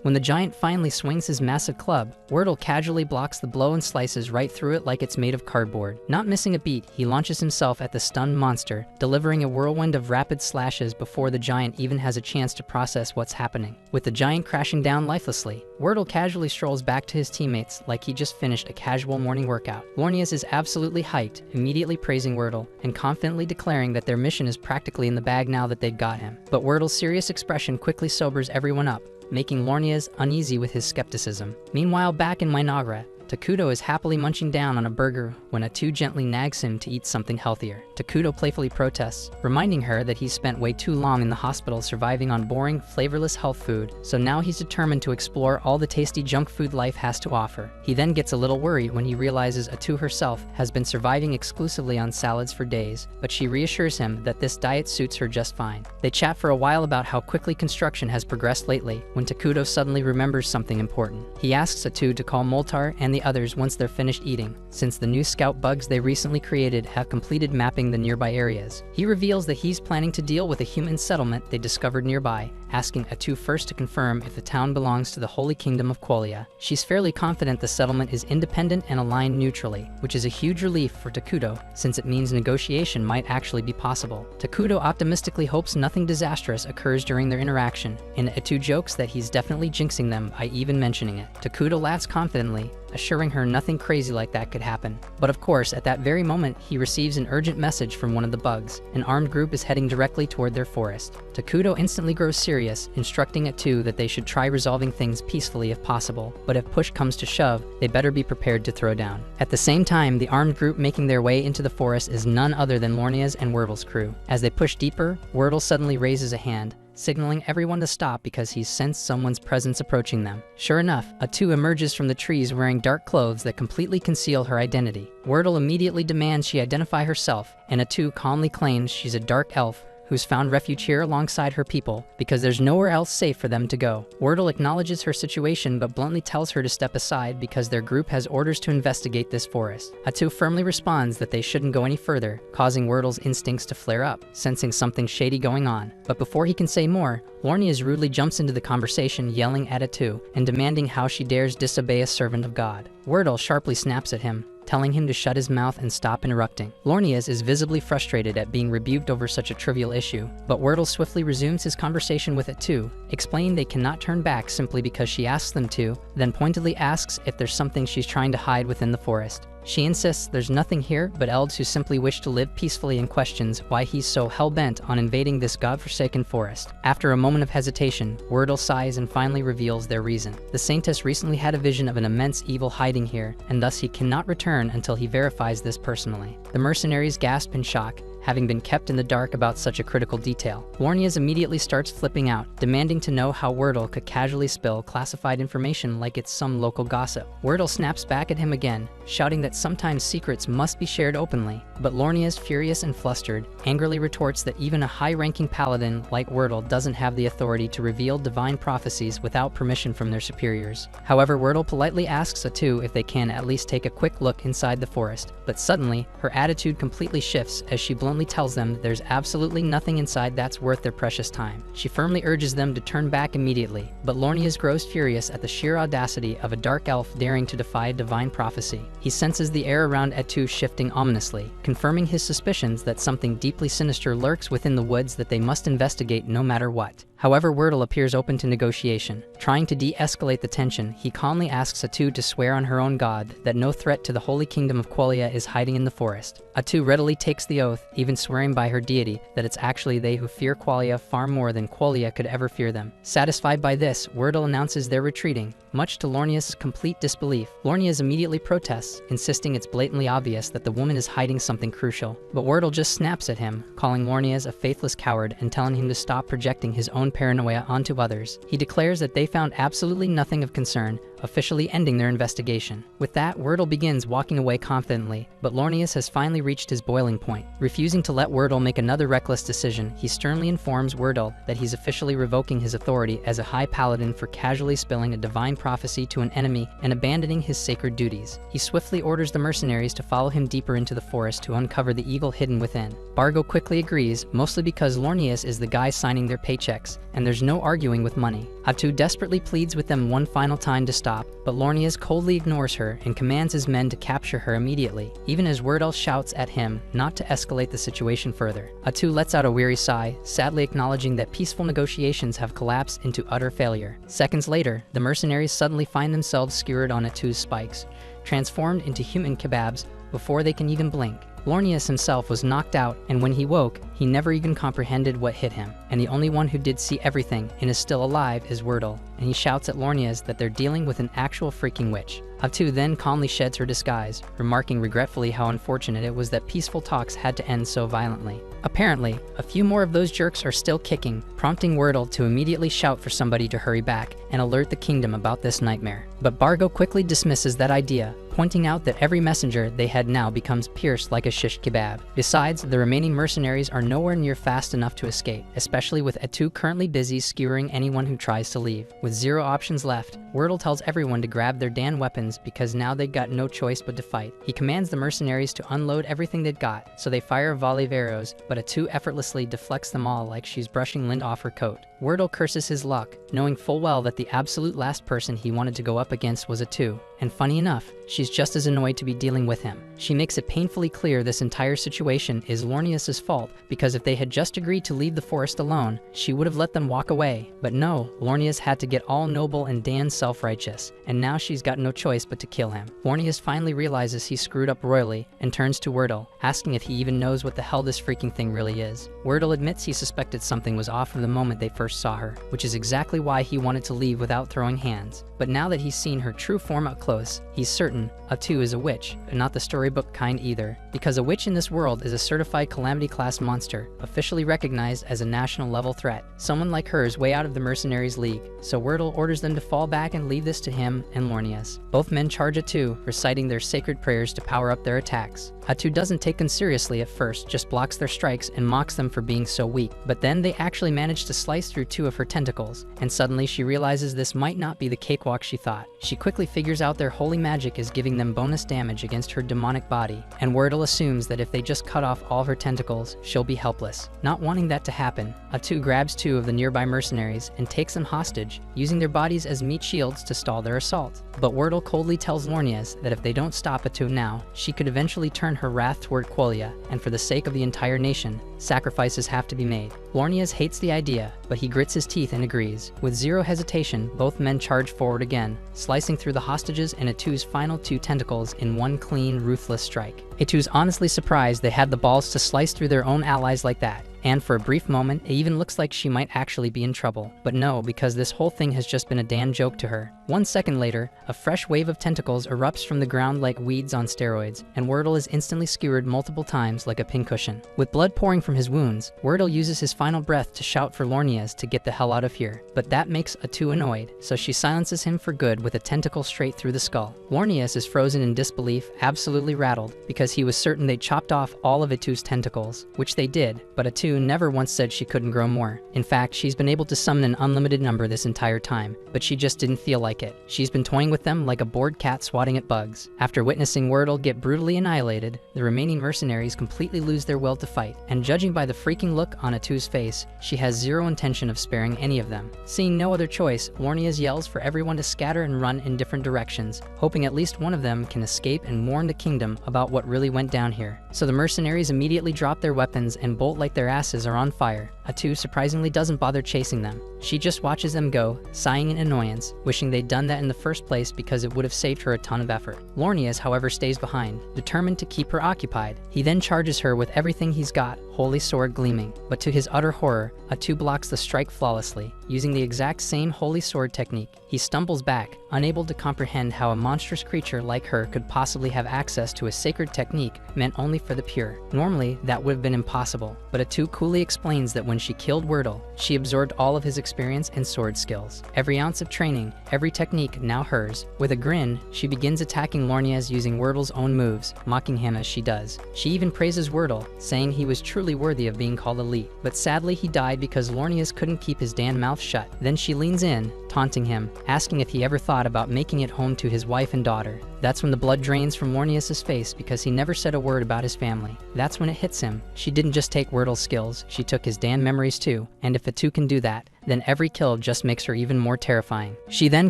When the giant finally swings his massive club, Wordle casually blocks the blow and slices right through it like it's made of cardboard. Not missing a beat, he launches himself at the stunned monster, delivering a whirlwind of rapid slashes before the giant even has a chance to process what's happening. With the giant crashing down lifelessly, Wordle casually strolls back to his teammates like he just finished a casual morning workout. Lornias is absolutely hyped, immediately praising Wordle and confidently declaring that their mission is practically in the bag now that they've got him. But Wordle's serious expression quickly sobers everyone up, making Lornias uneasy with his skepticism. Meanwhile, back in Mynoghra, Takuto is happily munching down on a burger when Atu gently nags him to eat something healthier. Takuto playfully protests, reminding her that he's spent way too long in the hospital surviving on boring, flavorless health food, so now he's determined to explore all the tasty junk food life has to offer. He then gets a little worried when he realizes Atu herself has been surviving exclusively on salads for days, but she reassures him that this diet suits her just fine. They chat for a while about how quickly construction has progressed lately, when Takuto suddenly remembers something important. He asks Atu to call Moltar and the others once they're finished eating, since the new scout bugs they recently created have completed mapping the nearby areas. He reveals that he's planning to deal with a human settlement they discovered nearby, asking Atu first to confirm if the town belongs to the Holy Kingdom of Qualia. She's fairly confident the settlement is independent and aligned neutrally, which is a huge relief for Takuto, since it means negotiation might actually be possible. Takuto optimistically hopes nothing disastrous occurs during their interaction, and Atu jokes that he's definitely jinxing them by even mentioning it. Takuto laughs confidently, assuring her nothing crazy like that could happen. But of course, at that very moment, he receives an urgent message from one of the bugs. An armed group is heading directly toward their forest. Takuto instantly grows serious, instructing Atu that they should try resolving things peacefully if possible, but if push comes to shove, they better be prepared to throw down. At the same time, the armed group making their way into the forest is none other than Lornia's and Wordle's crew. As they push deeper, Wordle suddenly raises a hand, signaling everyone to stop because he's sensed someone's presence approaching them. Sure enough, Atu emerges from the trees wearing dark clothes that completely conceal her identity. Wordle immediately demands she identify herself, and Atu calmly claims she's a dark elf who's found refuge here alongside her people because there's nowhere else safe for them to go. Wordle acknowledges her situation but bluntly tells her to step aside because their group has orders to investigate this forest. Atu firmly responds that they shouldn't go any further, causing Wordle's instincts to flare up, sensing something shady going on. But before he can say more, Lornias rudely jumps into the conversation, yelling at Atu and demanding how she dares disobey a servant of God. Wordle sharply snaps at him, telling him to shut his mouth and stop interrupting. Lornias is visibly frustrated at being rebuked over such a trivial issue, but Wordle swiftly resumes his conversation with Atu, explaining they cannot turn back simply because she asks them to, then pointedly asks if there's something she's trying to hide within the forest. She insists there's nothing here but elves who simply wish to live peacefully and questions why he's so hell-bent on invading this godforsaken forest. After a moment of hesitation, Wordle sighs and finally reveals their reason. The Saintess recently had a vision of an immense evil hiding here, and thus he cannot return until he verifies this personally. The mercenaries gasp in shock, having been kept in the dark about such a critical detail. Lornias immediately starts flipping out, demanding to know how Wordle could casually spill classified information like it's some local gossip. Wordle snaps back at him again, shouting that sometimes secrets must be shared openly, but Lornias, furious and flustered, angrily retorts that even a high-ranking paladin like Wordle doesn't have the authority to reveal divine prophecies without permission from their superiors. However, Wordle politely asks Atu if they can at least take a quick look inside the forest, but suddenly, her attitude completely shifts as she bluntly tells them there's absolutely nothing inside that's worth their precious time. She firmly urges them to turn back immediately, but Lornias grows furious at the sheer audacity of a dark elf daring to defy divine prophecy. He senses the air around Atu shifting ominously, confirming his suspicions that something deeply sinister lurks within the woods that they must investigate no matter what. However, Wordle appears open to negotiation. Trying to de-escalate the tension, he calmly asks Atu to swear on her own god that no threat to the holy kingdom of Qualia is hiding in the forest. Atu readily takes the oath, even swearing by her deity that it's actually they who fear Qualia far more than Qualia could ever fear them. Satisfied by this, Wordle announces they're retreating, much to Lornias' complete disbelief. Lornias immediately protests, insisting it's blatantly obvious that the woman is hiding something crucial. But Wordle just snaps at him, calling Lornias a faithless coward and telling him to stop projecting his own paranoia onto others. He declares that they found absolutely nothing of concern, officially ending their investigation. With that, Wordle begins walking away confidently, but Lornias has finally reached his boiling point. Refusing to let Wordle make another reckless decision, he sternly informs Wordle that he's officially revoking his authority as a high paladin for casually spilling a divine prophecy to an enemy and abandoning his sacred duties. He swiftly orders the mercenaries to follow him deeper into the forest to uncover the evil hidden within. Bargo quickly agrees, mostly because Lornias is the guy signing their paychecks, and there's no arguing with money. Atu desperately pleads with them one final time to stop, but Lornias coldly ignores her and commands his men to capture her immediately, even as Wordle shouts at him not to escalate the situation further. Atu lets out a weary sigh, sadly acknowledging that peaceful negotiations have collapsed into utter failure. Seconds later, the mercenaries suddenly find themselves skewered on Atu's spikes, transformed into human kebabs before they can even blink. Lornias himself was knocked out, and when he woke, he never even comprehended what hit him. And the only one who did see everything and is still alive is Wordle, and he shouts at Lornias that they're dealing with an actual freaking witch. Atu then calmly sheds her disguise, remarking regretfully how unfortunate it was that peaceful talks had to end so violently. Apparently, a few more of those jerks are still kicking, prompting Wordle to immediately shout for somebody to hurry back and alert the kingdom about this nightmare. But Bargo quickly dismisses that idea, pointing out that every messenger they had now becomes pierced like a shish kebab. Besides, the remaining mercenaries are nowhere near fast enough to escape, especially with Atu currently busy skewering anyone who tries to leave. With zero options left, Wordle tells everyone to grab their damn weapons because now they've got no choice but to fight. He commands the mercenaries to unload everything they've got, so they fire a volley of arrows, but Atu effortlessly deflects them all like she's brushing lint off her coat. Wordle curses his luck, knowing full well that the absolute last person he wanted to go up against was Atu. And funny enough, she's just as annoyed to be dealing with him. She makes it painfully clear this entire situation is Lornias' fault, because if they had just agreed to leave the forest alone, she would have let them walk away. But no, Lornias had to get all noble and Dan self-righteous, and now she's got no choice but to kill him. Lornias finally realizes he screwed up royally and turns to Wordle, asking if he even knows what the hell this freaking thing really is. Wordle admits he suspected something was off from the moment they first saw her, which is exactly why he wanted to leave without throwing hands. But now that he's seen her true form up close, he's certain Atu is a witch, but not the storybook kind either, because a witch in this world is a certified Calamity class monster, officially recognized as a national level threat. Someone like her is way out of the mercenaries league, so Wordle orders them to fall back and leave this to him and Lornias. Both men charge Atu, reciting their sacred prayers to power up their attacks. Atu doesn't take them seriously at first, just blocks their strikes and mocks them for being so weak, but then they actually manage to slice through 2 of her tentacles, and suddenly she realizes this might not be the cakewalk she thought. She quickly figures out their holy magic is giving them bonus damage against her demonic body, and Wordle assumes that if they just cut off all of her tentacles, she'll be helpless. Not wanting that to happen, Atu grabs 2 of the nearby mercenaries and takes them hostage, using their bodies as meat shields to stall their assault. But Wordle coldly tells Lornias that if they don't stop Atu now, she could eventually turn her wrath toward Qualia, and for the sake of the entire nation, sacrifices have to be made. Lornias hates the idea, but he grits his teeth and agrees. With zero hesitation, both men charge forward again, slicing through the hostages and Atu's final 2 tentacles in one clean, ruthless strike. Atu's honestly surprised they had the balls to slice through their own allies like that, and for a brief moment, it even looks like she might actually be in trouble. But no, because this whole thing has just been a damn joke to her. 1 second later, a fresh wave of tentacles erupts from the ground like weeds on steroids, and Wordle is instantly skewered multiple times like a pincushion. With blood pouring from his wounds, Wordle uses his final breath to shout for Lornias to get the hell out of here. But that makes Atu annoyed, so she silences him for good with a tentacle straight through the skull. Lornias is frozen in disbelief, absolutely rattled, because he was certain they chopped off all of Atu's tentacles, which they did, but Atu never once said she couldn't grow more. In fact, she's been able to summon an unlimited number this entire time, but she just didn't feel like it. She's been toying with them like a bored cat swatting at bugs. After witnessing Wordle get brutally annihilated, the remaining mercenaries completely lose their will to fight, and judging by the freaking look on Atu's face, she has zero intention of sparing any of them. Seeing no other choice, Lornias yells for everyone to scatter and run in different directions, hoping at least one of them can escape and warn the kingdom about what really went down here. So the mercenaries immediately drop their weapons and bolt like their asses are on fire. Atu surprisingly doesn't bother chasing them. She just watches them go, sighing in annoyance, wishing they'd done that in the first place because it would have saved her a ton of effort. Lornias, however, stays behind, determined to keep her occupied. He then charges her with everything he's got, holy sword gleaming. But to his utter horror, Atu blocks the strike flawlessly, using the exact same holy sword technique. He stumbles back, unable to comprehend how a monstrous creature like her could possibly have access to a sacred technique meant only for the pure. Normally, that would have been impossible, but Atu coolly explains that when she killed Wordle, she absorbed all of his experience and sword skills. Every ounce of training, every technique now hers. With a grin, she begins attacking Lornias using Wordle's own moves, mocking him as she does. She even praises Wordle, saying he was truly worthy of being called elite. But sadly, he died because Lornias couldn't keep his damn mouth shut. Then she leans in, taunting him, asking if he ever thought about making it home to his wife and daughter. That's when the blood drains from Lornias' face because he never said a word about his family. That's when it hits him. She didn't just take Wordle's skills, she took his damn memories too, and if Atu can do that, then every kill just makes her even more terrifying. She then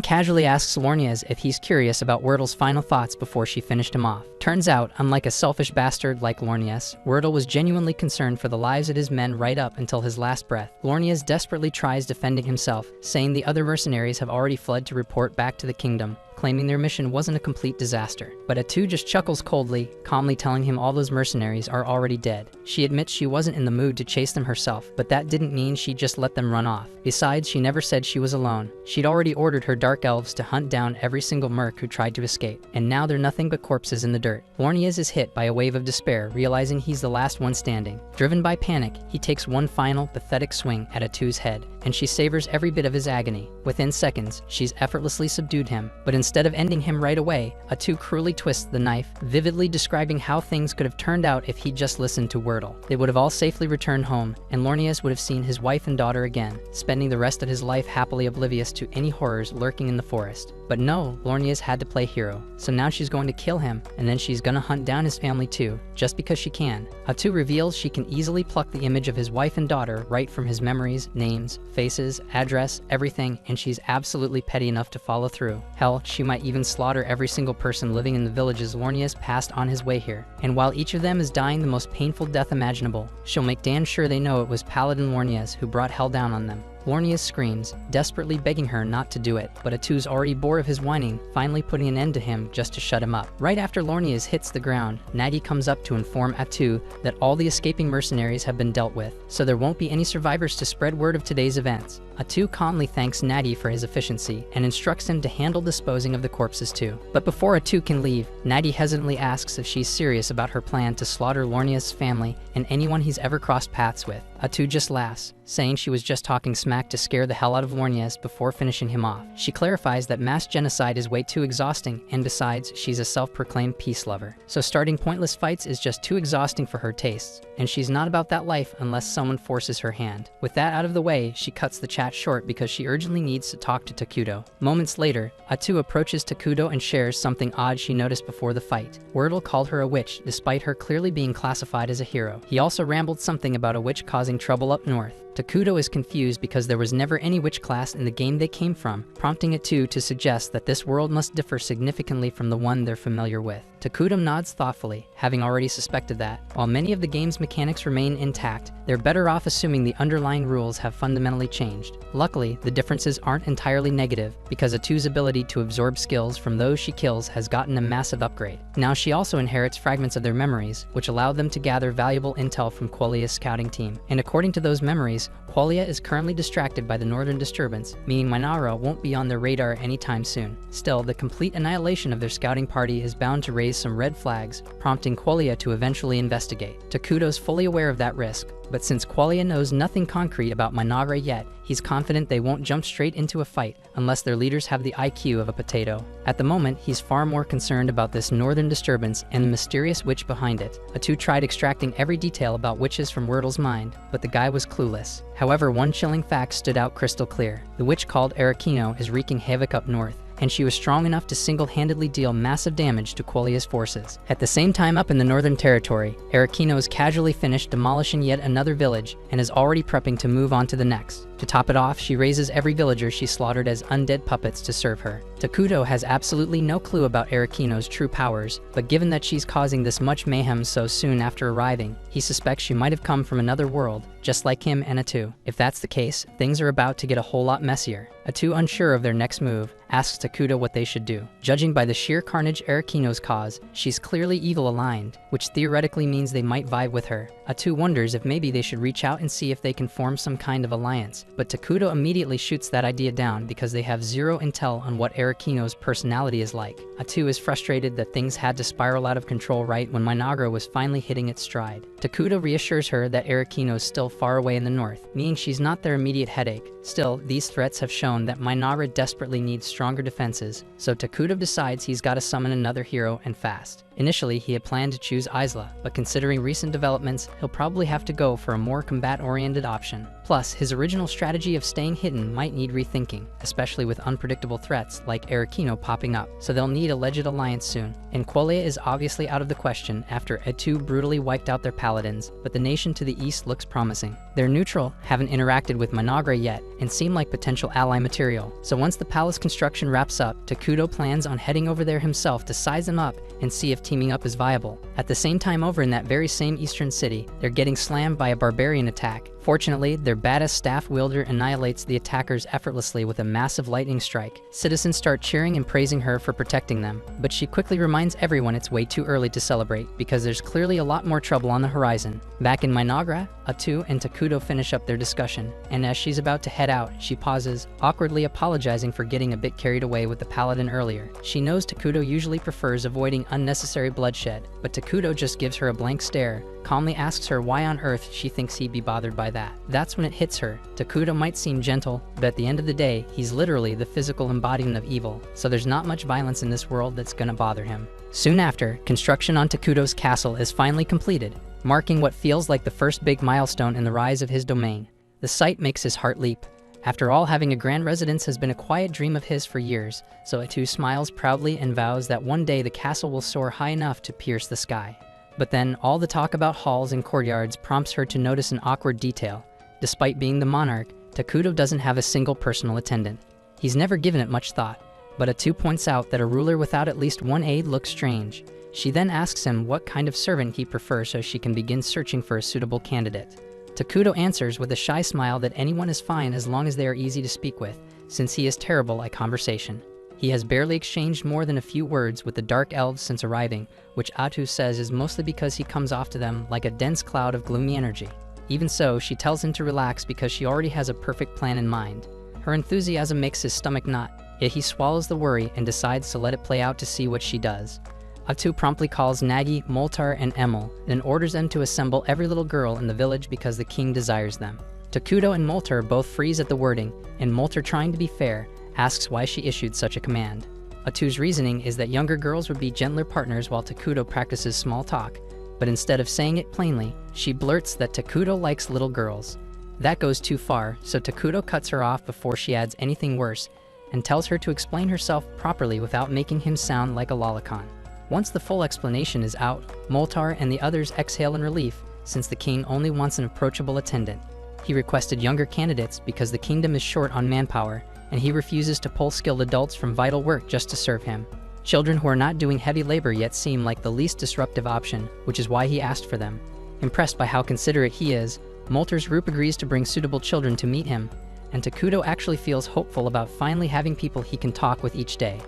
casually asks Lornias if he's curious about Wordle's final thoughts before she finished him off. Turns out, unlike a selfish bastard like Lornias, Wordle was genuinely concerned for the lives of his men right up until his last breath. Lornias desperately tries defending himself, saying the other mercenaries have already fled to report back to the kingdom, claiming their mission wasn't a complete disaster. But Atu just chuckles coldly, calmly telling him all those mercenaries are already dead. She admits she wasn't in the mood to chase them herself, but that didn't mean she just let them run off. Besides, she never said she was alone. She'd already ordered her dark elves to hunt down every single merc who tried to escape, and now they're nothing but corpses in the dirt. Lornias is hit by a wave of despair, realizing he's the last one standing. Driven by panic, he takes one final, pathetic swing at Atu's head, and she savors every bit of his agony. Within seconds, she's effortlessly subdued him, but instead of ending him right away, Atu cruelly twists the knife, vividly describing how things could have turned out if he'd just listened to Wordle. They would have all safely returned home, and Lornias would have seen his wife and daughter again, spending the rest of his life happily oblivious to any horrors lurking in the forest. But no, Lornias had to play hero, so now she's going to kill him, and then she's gonna hunt down his family too, just because she can. Atu reveals she can easily pluck the image of his wife and daughter right from his memories, names, faces, address, everything, and she's absolutely petty enough to follow through. Hell, she might even slaughter every single person living in the villages Lornias passed on his way here. And while each of them is dying the most painful death imaginable, she'll make damn sure they know it was Paladin Lornias who brought hell down on them. Lornia screams, desperately begging her not to do it, but Atu's already bored of his whining, finally putting an end to him just to shut him up. Right after Lornia's hits the ground, Natty comes up to inform Atu that all the escaping mercenaries have been dealt with, so there won't be any survivors to spread word of today's events. Atu calmly thanks Natty for his efficiency and instructs him to handle disposing of the corpses too. But before Atu can leave, Natty hesitantly asks if she's serious about her plan to slaughter Lornia's family and anyone he's ever crossed paths with. Atu just laughs, saying she was just talking smack to scare the hell out of Lornia's before finishing him off. She clarifies that mass genocide is way too exhausting, and besides, she's a self-proclaimed peace lover. So starting pointless fights is just too exhausting for her tastes, and she's not about that life unless someone forces her hand. With that out of the way, she cuts the chat short because she urgently needs to talk to Takudo. Moments later, Atu approaches Takudo and shares something odd she noticed before the fight. Wordle called her a witch despite her clearly being classified as a hero. He also rambled something about a witch causing trouble up north. Takudo is confused because there was never any witch class in the game they came from, prompting Atu to suggest that this world must differ significantly from the one they're familiar with. Takudo nods thoughtfully, having already suspected that. While many of the game's mechanics remain intact, they're better off assuming the underlying rules have fundamentally changed. Luckily, the differences aren't entirely negative, because Atu's ability to absorb skills from those she kills has gotten a massive upgrade. Now she also inherits fragments of their memories, which allow them to gather valuable intel from Qualia's scouting team. And according to those memories, Qualia is currently distracted by the northern disturbance, meaning Mynoghra won't be on their radar anytime soon. Still, the complete annihilation of their scouting party is bound to raise some red flags, prompting Qualia to eventually investigate. Takudo's fully aware of that risk, but since Qualia knows nothing concrete about Mynoghra yet, he's confident they won't jump straight into a fight unless their leaders have the IQ of a potato. At the moment, he's far more concerned about this northern disturbance and the mysterious witch behind it. Atu tried extracting every detail about witches from Wordle's mind, but the guy was clueless. However, one chilling fact stood out crystal clear. The witch called Arakino is wreaking havoc up north, and she was strong enough to single-handedly deal massive damage to Qualia's forces. At the same time up in the Northern Territory, Arakino has casually finished demolishing yet another village and is already prepping to move on to the next. To top it off, she raises every villager she slaughtered as undead puppets to serve her. Takudo has absolutely no clue about Arakino's true powers, but given that she's causing this much mayhem so soon after arriving, he suspects she might have come from another world, just like him and Atu. If that's the case, things are about to get a whole lot messier. Atu, unsure of their next move, asks Takudo what they should do. Judging by the sheer carnage Arakino's cause, she's clearly evil-aligned, which theoretically means they might vibe with her. Atu wonders if maybe they should reach out and see if they can form some kind of alliance, but Takudo immediately shoots that idea down because they have zero intel on what Arakino's personality is like. Atu is frustrated that things had to spiral out of control right when Mynoghra was finally hitting its stride. Takudo reassures her that Arakino is still far away in the north, meaning she's not their immediate headache. Still, these threats have shown that Mynoghra desperately needs stronger defenses, so Takudo decides he's got to summon another hero and fast. Initially, he had planned to choose Isla, but considering recent developments, he'll probably have to go for a more combat-oriented option. Plus, his original strategy of staying hidden might need rethinking, especially with unpredictable threats like Arakino popping up, so they'll need a legit alliance soon. And Qualia is obviously out of the question after Atu brutally wiped out their paladins, but the nation to the east looks promising. They're neutral, haven't interacted with Mynoghra yet, and seem like potential ally material. So once the palace construction wraps up, Takudo plans on heading over there himself to size them up and see if teaming up is viable. At the same time, over in that very same eastern city, they're getting slammed by a barbarian attack. Fortunately, their badass staff wielder annihilates the attackers effortlessly with a massive lightning strike. Citizens start cheering and praising her for protecting them, but she quickly reminds everyone it's way too early to celebrate because there's clearly a lot more trouble on the horizon. Back in Mynoghra, Atu and Takudo finish up their discussion, and as she's about to head out, she pauses, awkwardly apologizing for getting a bit carried away with the paladin earlier. She knows Takudo usually prefers avoiding unnecessary bloodshed, but Takudo just gives her a blank stare, calmly asks her why on earth she thinks he'd be bothered by that. That's when it hits her. Takudo might seem gentle, but at the end of the day, he's literally the physical embodiment of evil, so there's not much violence in this world that's gonna bother him. Soon after, construction on Takudo's castle is finally completed, marking what feels like the first big milestone in the rise of his domain. The sight makes his heart leap. After all, having a grand residence has been a quiet dream of his for years, so Atu smiles proudly and vows that one day the castle will soar high enough to pierce the sky. But then, all the talk about halls and courtyards prompts her to notice an awkward detail. Despite being the monarch, Takudo doesn't have a single personal attendant. He's never given it much thought, but Atu points out that a ruler without at least one aide looks strange. She then asks him what kind of servant he prefers so she can begin searching for a suitable candidate. Takudo answers with a shy smile that anyone is fine as long as they are easy to speak with, since he is terrible at conversation. He has barely exchanged more than a few words with the Dark Elves since arriving, which Atu says is mostly because he comes off to them like a dense cloud of gloomy energy. Even so, she tells him to relax because she already has a perfect plan in mind. Her enthusiasm makes his stomach knot, yet he swallows the worry and decides to let it play out to see what she does. Atu promptly calls Nagi, Moltar, and Emil, and orders them to assemble every little girl in the village because the king desires them. Takudo and Moltar both freeze at the wording, and Moltar, trying to be fair, asks why she issued such a command. Atu's reasoning is that younger girls would be gentler partners while Takudo practices small talk, but instead of saying it plainly, she blurts that Takudo likes little girls. That goes too far, so Takudo cuts her off before she adds anything worse, and tells her to explain herself properly without making him sound like a lolicon. Once the full explanation is out, Moltar and the others exhale in relief, since the king only wants an approachable attendant. He requested younger candidates because the kingdom is short on manpower, and he refuses to pull skilled adults from vital work just to serve him. Children who are not doing heavy labor yet seem like the least disruptive option, which is why he asked for them. Impressed by how considerate he is, Moltar's group agrees to bring suitable children to meet him, and Takudo actually feels hopeful about finally having people he can talk with each day.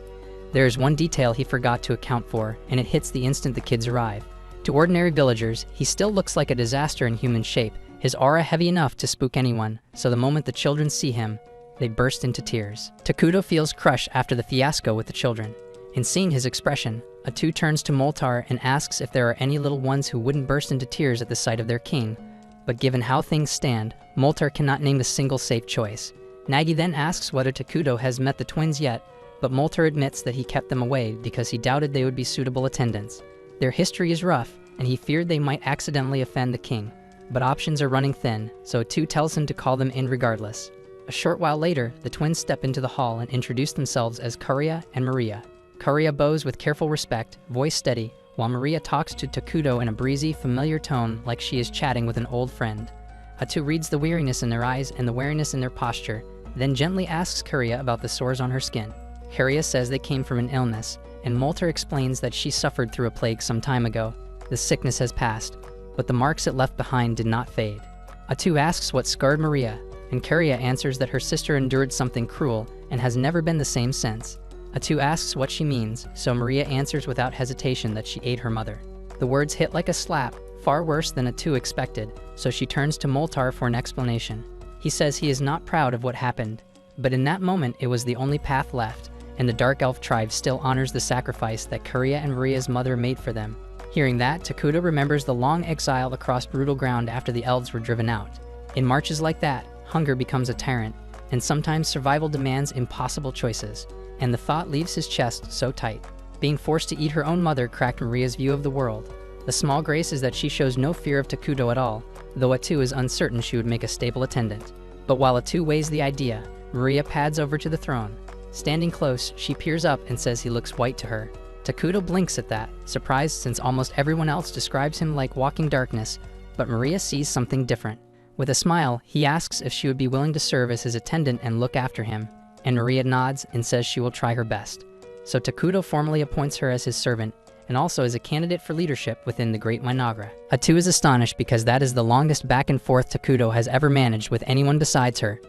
There is one detail he forgot to account for, and it hits the instant the kids arrive. To ordinary villagers, he still looks like a disaster in human shape, his aura heavy enough to spook anyone, so the moment the children see him, they burst into tears. Takudo feels crushed after the fiasco with the children. In seeing his expression, Atu turns to Moltar and asks if there are any little ones who wouldn't burst into tears at the sight of their king. But given how things stand, Moltar cannot name a single safe choice. Nagi then asks whether Takudo has met the twins yet, but Moltar admits that he kept them away because he doubted they would be suitable attendants. Their history is rough, and he feared they might accidentally offend the king. But options are running thin, so Atu tells him to call them in regardless. A short while later, the twins step into the hall and introduce themselves as Karia and Maria. Karia bows with careful respect, voice steady, while Maria talks to Takudo in a breezy, familiar tone like she is chatting with an old friend. Atu reads the weariness in their eyes and the wariness in their posture, then gently asks Karia about the sores on her skin. Karia says they came from an illness, and Moltar explains that she suffered through a plague some time ago. The sickness has passed, but the marks it left behind did not fade. Atu asks what scarred Maria, and Karia answers that her sister endured something cruel and has never been the same since. Atu asks what she means, so Maria answers without hesitation that she ate her mother. The words hit like a slap, far worse than Atu expected, so she turns to Moltar for an explanation. He says he is not proud of what happened, but in that moment it was the only path left, and the Dark Elf tribe still honors the sacrifice that Karia and Maria's mother made for them. Hearing that, Takudo remembers the long exile across brutal ground after the elves were driven out. In marches like that, hunger becomes a tyrant, and sometimes survival demands impossible choices, and the thought leaves his chest so tight. Being forced to eat her own mother cracked Maria's view of the world. The small grace is that she shows no fear of Takudo at all, though Atu is uncertain she would make a stable attendant. But while Atu weighs the idea, Maria pads over to the throne. Standing close, she peers up and says he looks white to her. Takudo blinks at that, surprised since almost everyone else describes him like walking darkness, but Maria sees something different. With a smile, he asks if she would be willing to serve as his attendant and look after him, and Maria nods and says she will try her best. So Takudo formally appoints her as his servant, and also as a candidate for leadership within the Great Mynoghra. Atu is astonished because that is the longest back and forth Takudo has ever managed with anyone besides her.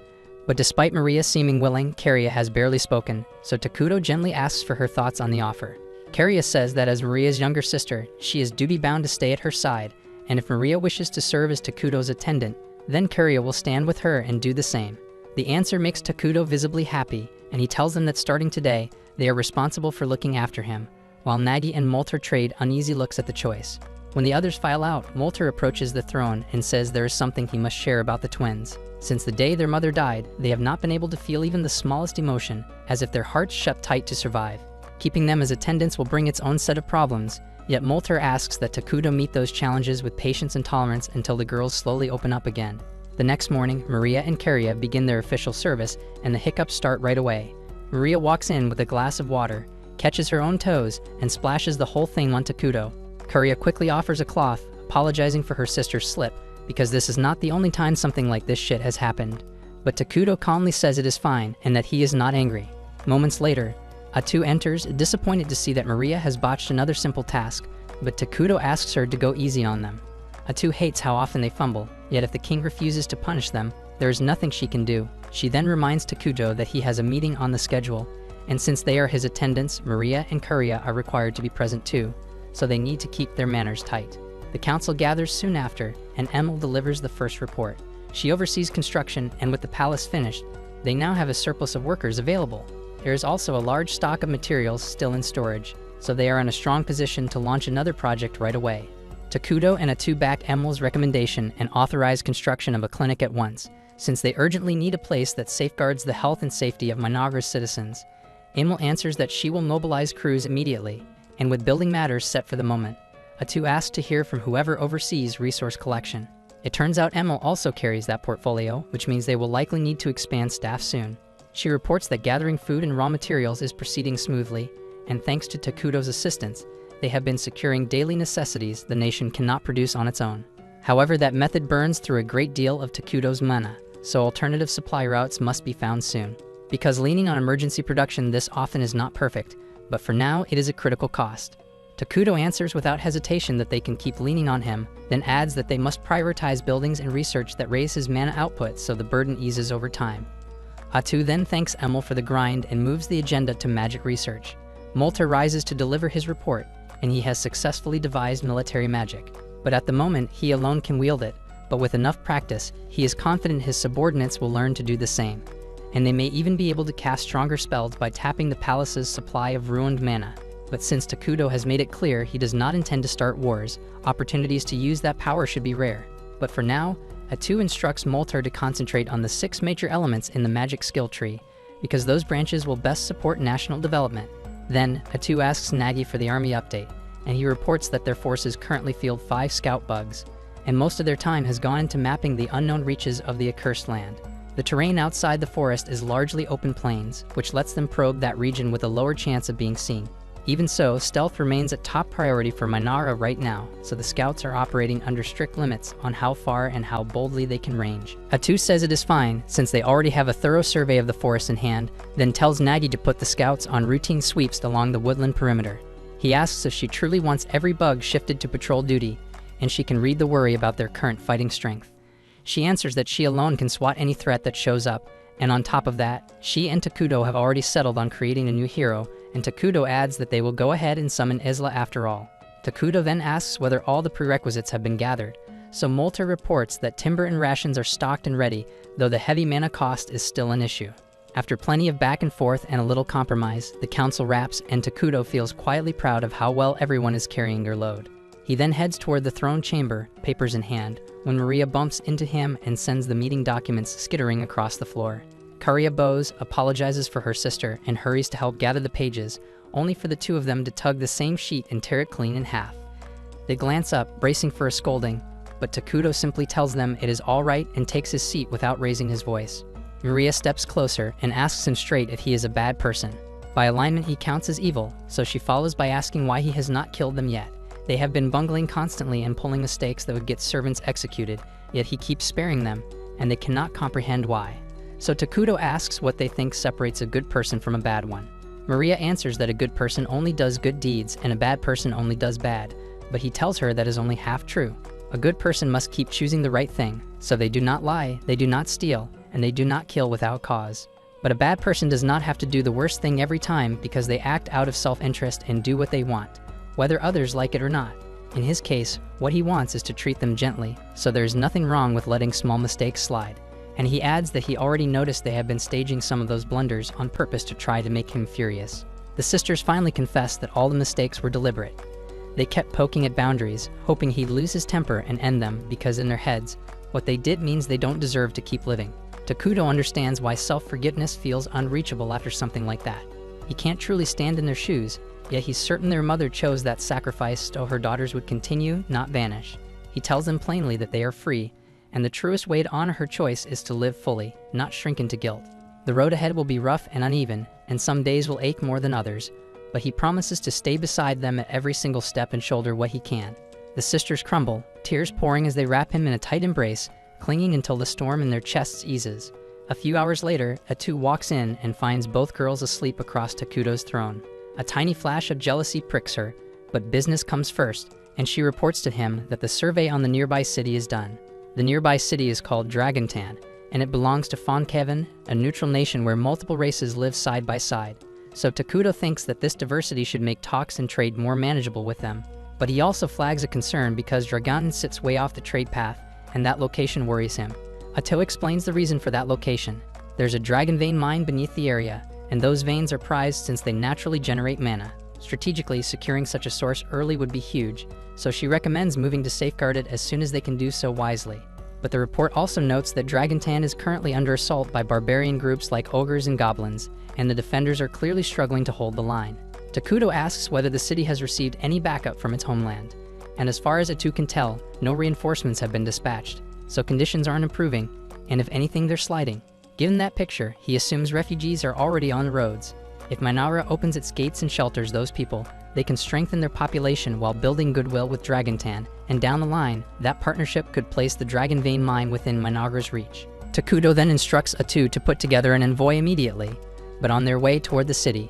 But despite Maria seeming willing, Karia has barely spoken, so Takudo gently asks for her thoughts on the offer. Karia says that as Maria's younger sister, she is duty-bound to stay at her side, and if Maria wishes to serve as Takudo's attendant, then Karia will stand with her and do the same. The answer makes Takudo visibly happy, and he tells them that starting today, they are responsible for looking after him, while Nagi and Moltar trade uneasy looks at the choice. When the others file out, Moltar approaches the throne and says there is something he must share about the twins. Since the day their mother died, they have not been able to feel even the smallest emotion, as if their hearts shut tight to survive. Keeping them as attendants will bring its own set of problems, yet Moltar asks that Takudo meet those challenges with patience and tolerance until the girls slowly open up again. The next morning, Maria and Karia begin their official service, and the hiccups start right away. Maria walks in with a glass of water, catches her own toes, and splashes the whole thing on Takudo. Karia quickly offers a cloth, apologizing for her sister's slip, because this is not the only time something like this shit has happened. But Takudo calmly says it is fine, and that he is not angry. Moments later, Atu enters, disappointed to see that Maria has botched another simple task, but Takudo asks her to go easy on them. Atu hates how often they fumble, Yet if the king refuses to punish them, there is nothing she can do. She then reminds Takudo that he has a meeting on the schedule, and since they are his attendants, Maria and Kuria are required to be present too, so they need to keep their manners tight. The council gathers soon after, and Emil delivers the first report. She oversees construction, and with the palace finished, they now have a surplus of workers available. There is also a large stock of materials still in storage, so they are in a strong position to launch another project right away. Takudo and Atu back Emil's recommendation and authorize construction of a clinic at once, since they urgently need a place that safeguards the health and safety of Mynoghra's citizens. Emil answers that she will mobilize crews immediately, and with building matters set for the moment, Atu asks to hear from whoever oversees resource collection. It turns out Emil also carries that portfolio, which means they will likely need to expand staff soon. She reports that gathering food and raw materials is proceeding smoothly, and thanks to Takudo's assistance, they have been securing daily necessities the nation cannot produce on its own. However, that method burns through a great deal of Takudo's mana, so alternative supply routes must be found soon. Because leaning on emergency production this often is not perfect, but for now it is a critical cost. Takudo answers without hesitation that they can keep leaning on him, then adds that they must prioritize buildings and research that raise his mana output so the burden eases over time. Atu then thanks Emil for the grind and moves the agenda to magic research. Molter rises to deliver his report, and he has successfully devised military magic. But at the moment, he alone can wield it, but with enough practice, he is confident his subordinates will learn to do the same. And they may even be able to cast stronger spells by tapping the palace's supply of ruined mana. But since Takudo has made it clear he does not intend to start wars, opportunities to use that power should be rare. But for now, Atu instructs Molter to concentrate on the 6 major elements in the magic skill tree, because those branches will best support national development. Then, Atu asks Nagi for the army update, and he reports that their forces currently field 5 scout bugs, and most of their time has gone into mapping the unknown reaches of the accursed land. The terrain outside the forest is largely open plains, which lets them probe that region with a lower chance of being seen. Even so, stealth remains a top priority for Mynoghra right now, so the scouts are operating under strict limits on how far and how boldly they can range. Atu says it is fine, since they already have a thorough survey of the forest in hand, then tells Nagi to put the scouts on routine sweeps along the woodland perimeter. He asks if she truly wants every bug shifted to patrol duty, and she can read the worry about their current fighting strength. She answers that she alone can swat any threat that shows up, and on top of that, she and Takudo have already settled on creating a new hero, and Takudo adds that they will go ahead and summon Isla after all. Takudo then asks whether all the prerequisites have been gathered, so Molter reports that timber and rations are stocked and ready, though the heavy mana cost is still an issue. After plenty of back and forth and a little compromise, the council wraps, and Takudo feels quietly proud of how well everyone is carrying their load. He then heads toward the throne chamber, papers in hand, when Maria bumps into him and sends the meeting documents skittering across the floor. Kuria bows, apologizes for her sister, and hurries to help gather the pages, only for the two of them to tug the same sheet and tear it clean in half. They glance up, bracing for a scolding, but Takudo simply tells them it is all right and takes his seat without raising his voice. Maria steps closer and asks him straight if he is a bad person. By alignment, he counts as evil, so she follows by asking why he has not killed them yet. They have been bungling constantly and pulling mistakes that would get servants executed, yet he keeps sparing them, and they cannot comprehend why. So Takudo asks what they think separates a good person from a bad one. Maria answers that a good person only does good deeds and a bad person only does bad, but he tells her that is only half true. A good person must keep choosing the right thing, so they do not lie, they do not steal, and they do not kill without cause. But a bad person does not have to do the worst thing every time because they act out of self-interest and do what they want, whether others like it or not. In his case, what he wants is to treat them gently, so there's nothing wrong with letting small mistakes slide. And he adds that he already noticed they have been staging some of those blunders on purpose to try to make him furious. The sisters finally confess that all the mistakes were deliberate. They kept poking at boundaries, hoping he'd lose his temper and end them because in their heads, what they did means they don't deserve to keep living. Takudo understands why self-forgiveness feels unreachable after something like that. He can't truly stand in their shoes, yet he's certain their mother chose that sacrifice so her daughters would continue, not vanish. He tells them plainly that they are free, and the truest way to honor her choice is to live fully, not shrink into guilt. The road ahead will be rough and uneven, and some days will ache more than others, but he promises to stay beside them at every single step and shoulder what he can. The sisters crumble, tears pouring as they wrap him in a tight embrace, clinging until the storm in their chests eases. A few hours later, Atu walks in and finds both girls asleep across Takudo's throne. A tiny flash of jealousy pricks her, but business comes first, and she reports to him that the survey on the nearby city is done. The nearby city is called Dragontan, and it belongs to Fonkeven, a neutral nation where multiple races live side by side. So Takudo thinks that this diversity should make talks and trade more manageable with them. But he also flags a concern because Dragontan sits way off the trade path, and that location worries him. Ato explains the reason for that location. There's a dragon vein mine beneath the area, and those veins are prized since they naturally generate mana. Strategically, securing such a source early would be huge, so she recommends moving to safeguard it as soon as they can do so wisely. But the report also notes that Dragontan is currently under assault by barbarian groups like ogres and goblins, and the defenders are clearly struggling to hold the line. Takudo asks whether the city has received any backup from its homeland, and as far as Atu can tell, no reinforcements have been dispatched, so conditions aren't improving, and if anything they're sliding. Given that picture, he assumes refugees are already on the roads. If Mynoghra opens its gates and shelters those people, they can strengthen their population while building goodwill with Dragontan, and down the line, that partnership could place the Dragon Vein mine within Mynoghra's reach. Takudo then instructs Atu to put together an envoy immediately, but on their way toward the city,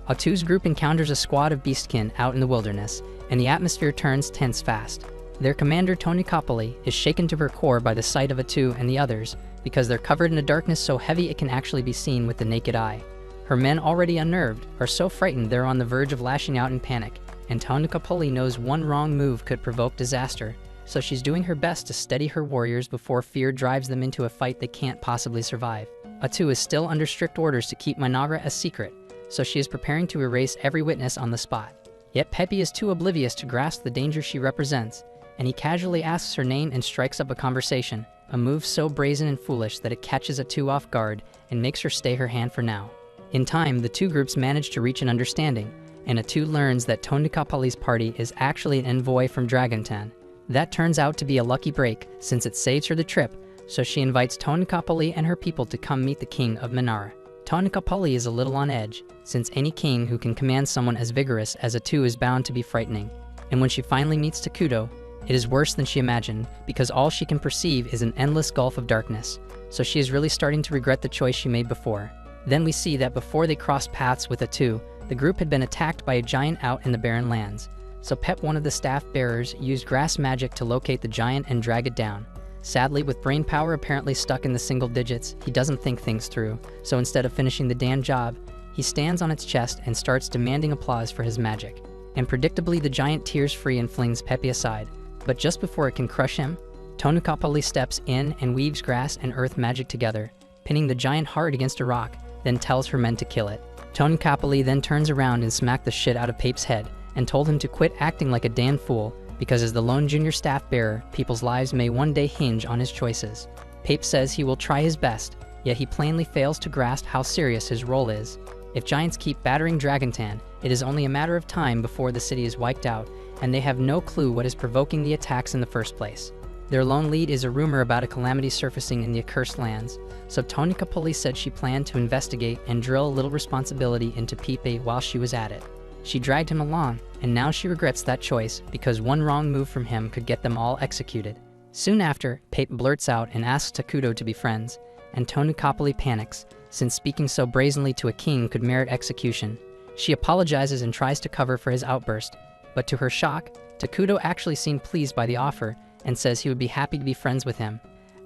Atu's group encounters a squad of beastkin out in the wilderness, and the atmosphere turns tense fast. Their commander Tonikopoli is shaken to her core by the sight of Atu and the others, because they're covered in a darkness so heavy it can actually be seen with the naked eye. Her men, already unnerved, are so frightened they're on the verge of lashing out in panic, and Tonikopoli knows one wrong move could provoke disaster, so she's doing her best to steady her warriors before fear drives them into a fight they can't possibly survive. Atu is still under strict orders to keep Mynoghra a secret, so she is preparing to erase every witness on the spot. Yet Peppy is too oblivious to grasp the danger she represents, and he casually asks her name and strikes up a conversation, a move so brazen and foolish that it catches Atu off guard and makes her stay her hand for now. In time, the two groups manage to reach an understanding, and Atu learns that Tonikapoli's party is actually an envoy from Dragontan. That turns out to be a lucky break, since it saves her the trip, so she invites Tonikopoli and her people to come meet the king of Mynoghra. Tonikopoli is a little on edge, since any king who can command someone as vigorous as Atu is bound to be frightening. And when she finally meets Takudo, it is worse than she imagined, because all she can perceive is an endless gulf of darkness, so she is really starting to regret the choice she made before. Then we see that before they crossed paths with Atu, the group had been attacked by a giant out in the barren lands. So Pep, one of the staff bearers, used grass magic to locate the giant and drag it down. Sadly, with brain power apparently stuck in the single digits, he doesn't think things through, so instead of finishing the damn job, he stands on its chest and starts demanding applause for his magic. And predictably, the giant tears free and flings Peppy aside. But just before it can crush him, Tonikopoli steps in and weaves grass and earth magic together, pinning the giant hard against a rock, then tells her men to kill it. Tonikopoli then turns around and smacked the shit out of Pape's head, and told him to quit acting like a damn fool, because as the lone junior staff bearer, people's lives may one day hinge on his choices. Pape says he will try his best, yet he plainly fails to grasp how serious his role is. If giants keep battering Dragontan, it is only a matter of time before the city is wiped out, and they have no clue what is provoking the attacks in the first place. Their lone lead is a rumor about a calamity surfacing in the accursed lands, so Tonikopoli said she planned to investigate and drill a little responsibility into Pipe while she was at it. She dragged him along, and now she regrets that choice because one wrong move from him could get them all executed. Soon after, Pape blurts out and asks Takudo to be friends, and Tonikopoli panics, since speaking so brazenly to a king could merit execution. She apologizes and tries to cover for his outburst, but to her shock, Takudo actually seemed pleased by the offer and says he would be happy to be friends with him.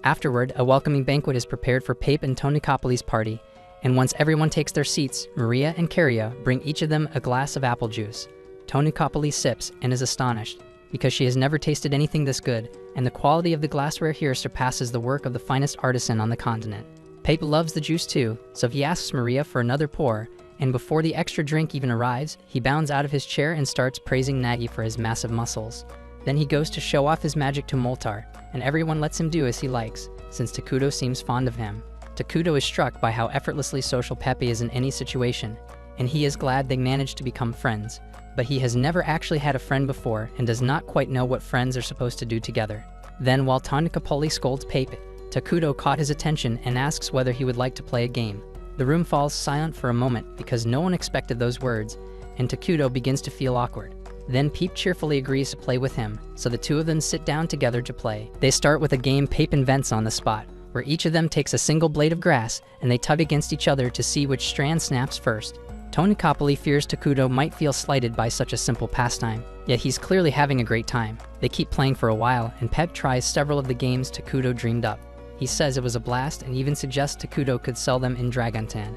Afterward, a welcoming banquet is prepared for Pape and Tonikopoli's party, and once everyone takes their seats, Maria and Caria bring each of them a glass of apple juice. Tonikopoli sips and is astonished, because she has never tasted anything this good, and the quality of the glassware here surpasses the work of the finest artisan on the continent. Pape loves the juice too, so he asks Maria for another pour, and before the extra drink even arrives, he bounds out of his chair and starts praising Nagi for his massive muscles. Then he goes to show off his magic to Moltar, and everyone lets him do as he likes, since Takudo seems fond of him. Takudo is struck by how effortlessly social Pepe is in any situation, and he is glad they managed to become friends, but he has never actually had a friend before and does not quite know what friends are supposed to do together. Then, while Tonikopoli scolds Pepe, Takudo caught his attention and asks whether he would like to play a game. The room falls silent for a moment because no one expected those words, and Takudo begins to feel awkward. Then Peep cheerfully agrees to play with him, so the two of them sit down together to play. They start with a game Pepe invents on the spot, where each of them takes a single blade of grass and they tug against each other to see which strand snaps first. Tonikappoli fears Takudo might feel slighted by such a simple pastime, yet he's clearly having a great time. They keep playing for a while, and Pep tries several of the games Takudo dreamed up. He says it was a blast and even suggests Takudo could sell them in Dragontan.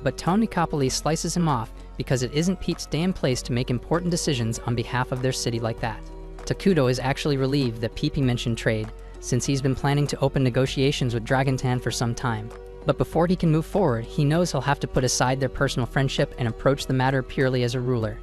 But Tonikappoli slices him off because it isn't Pete's damn place to make important decisions on behalf of their city like that. Takudo is actually relieved that Pepe mentioned trade, since he's been planning to open negotiations with Dragontan for some time. But before he can move forward, he knows he'll have to put aside their personal friendship and approach the matter purely as a ruler.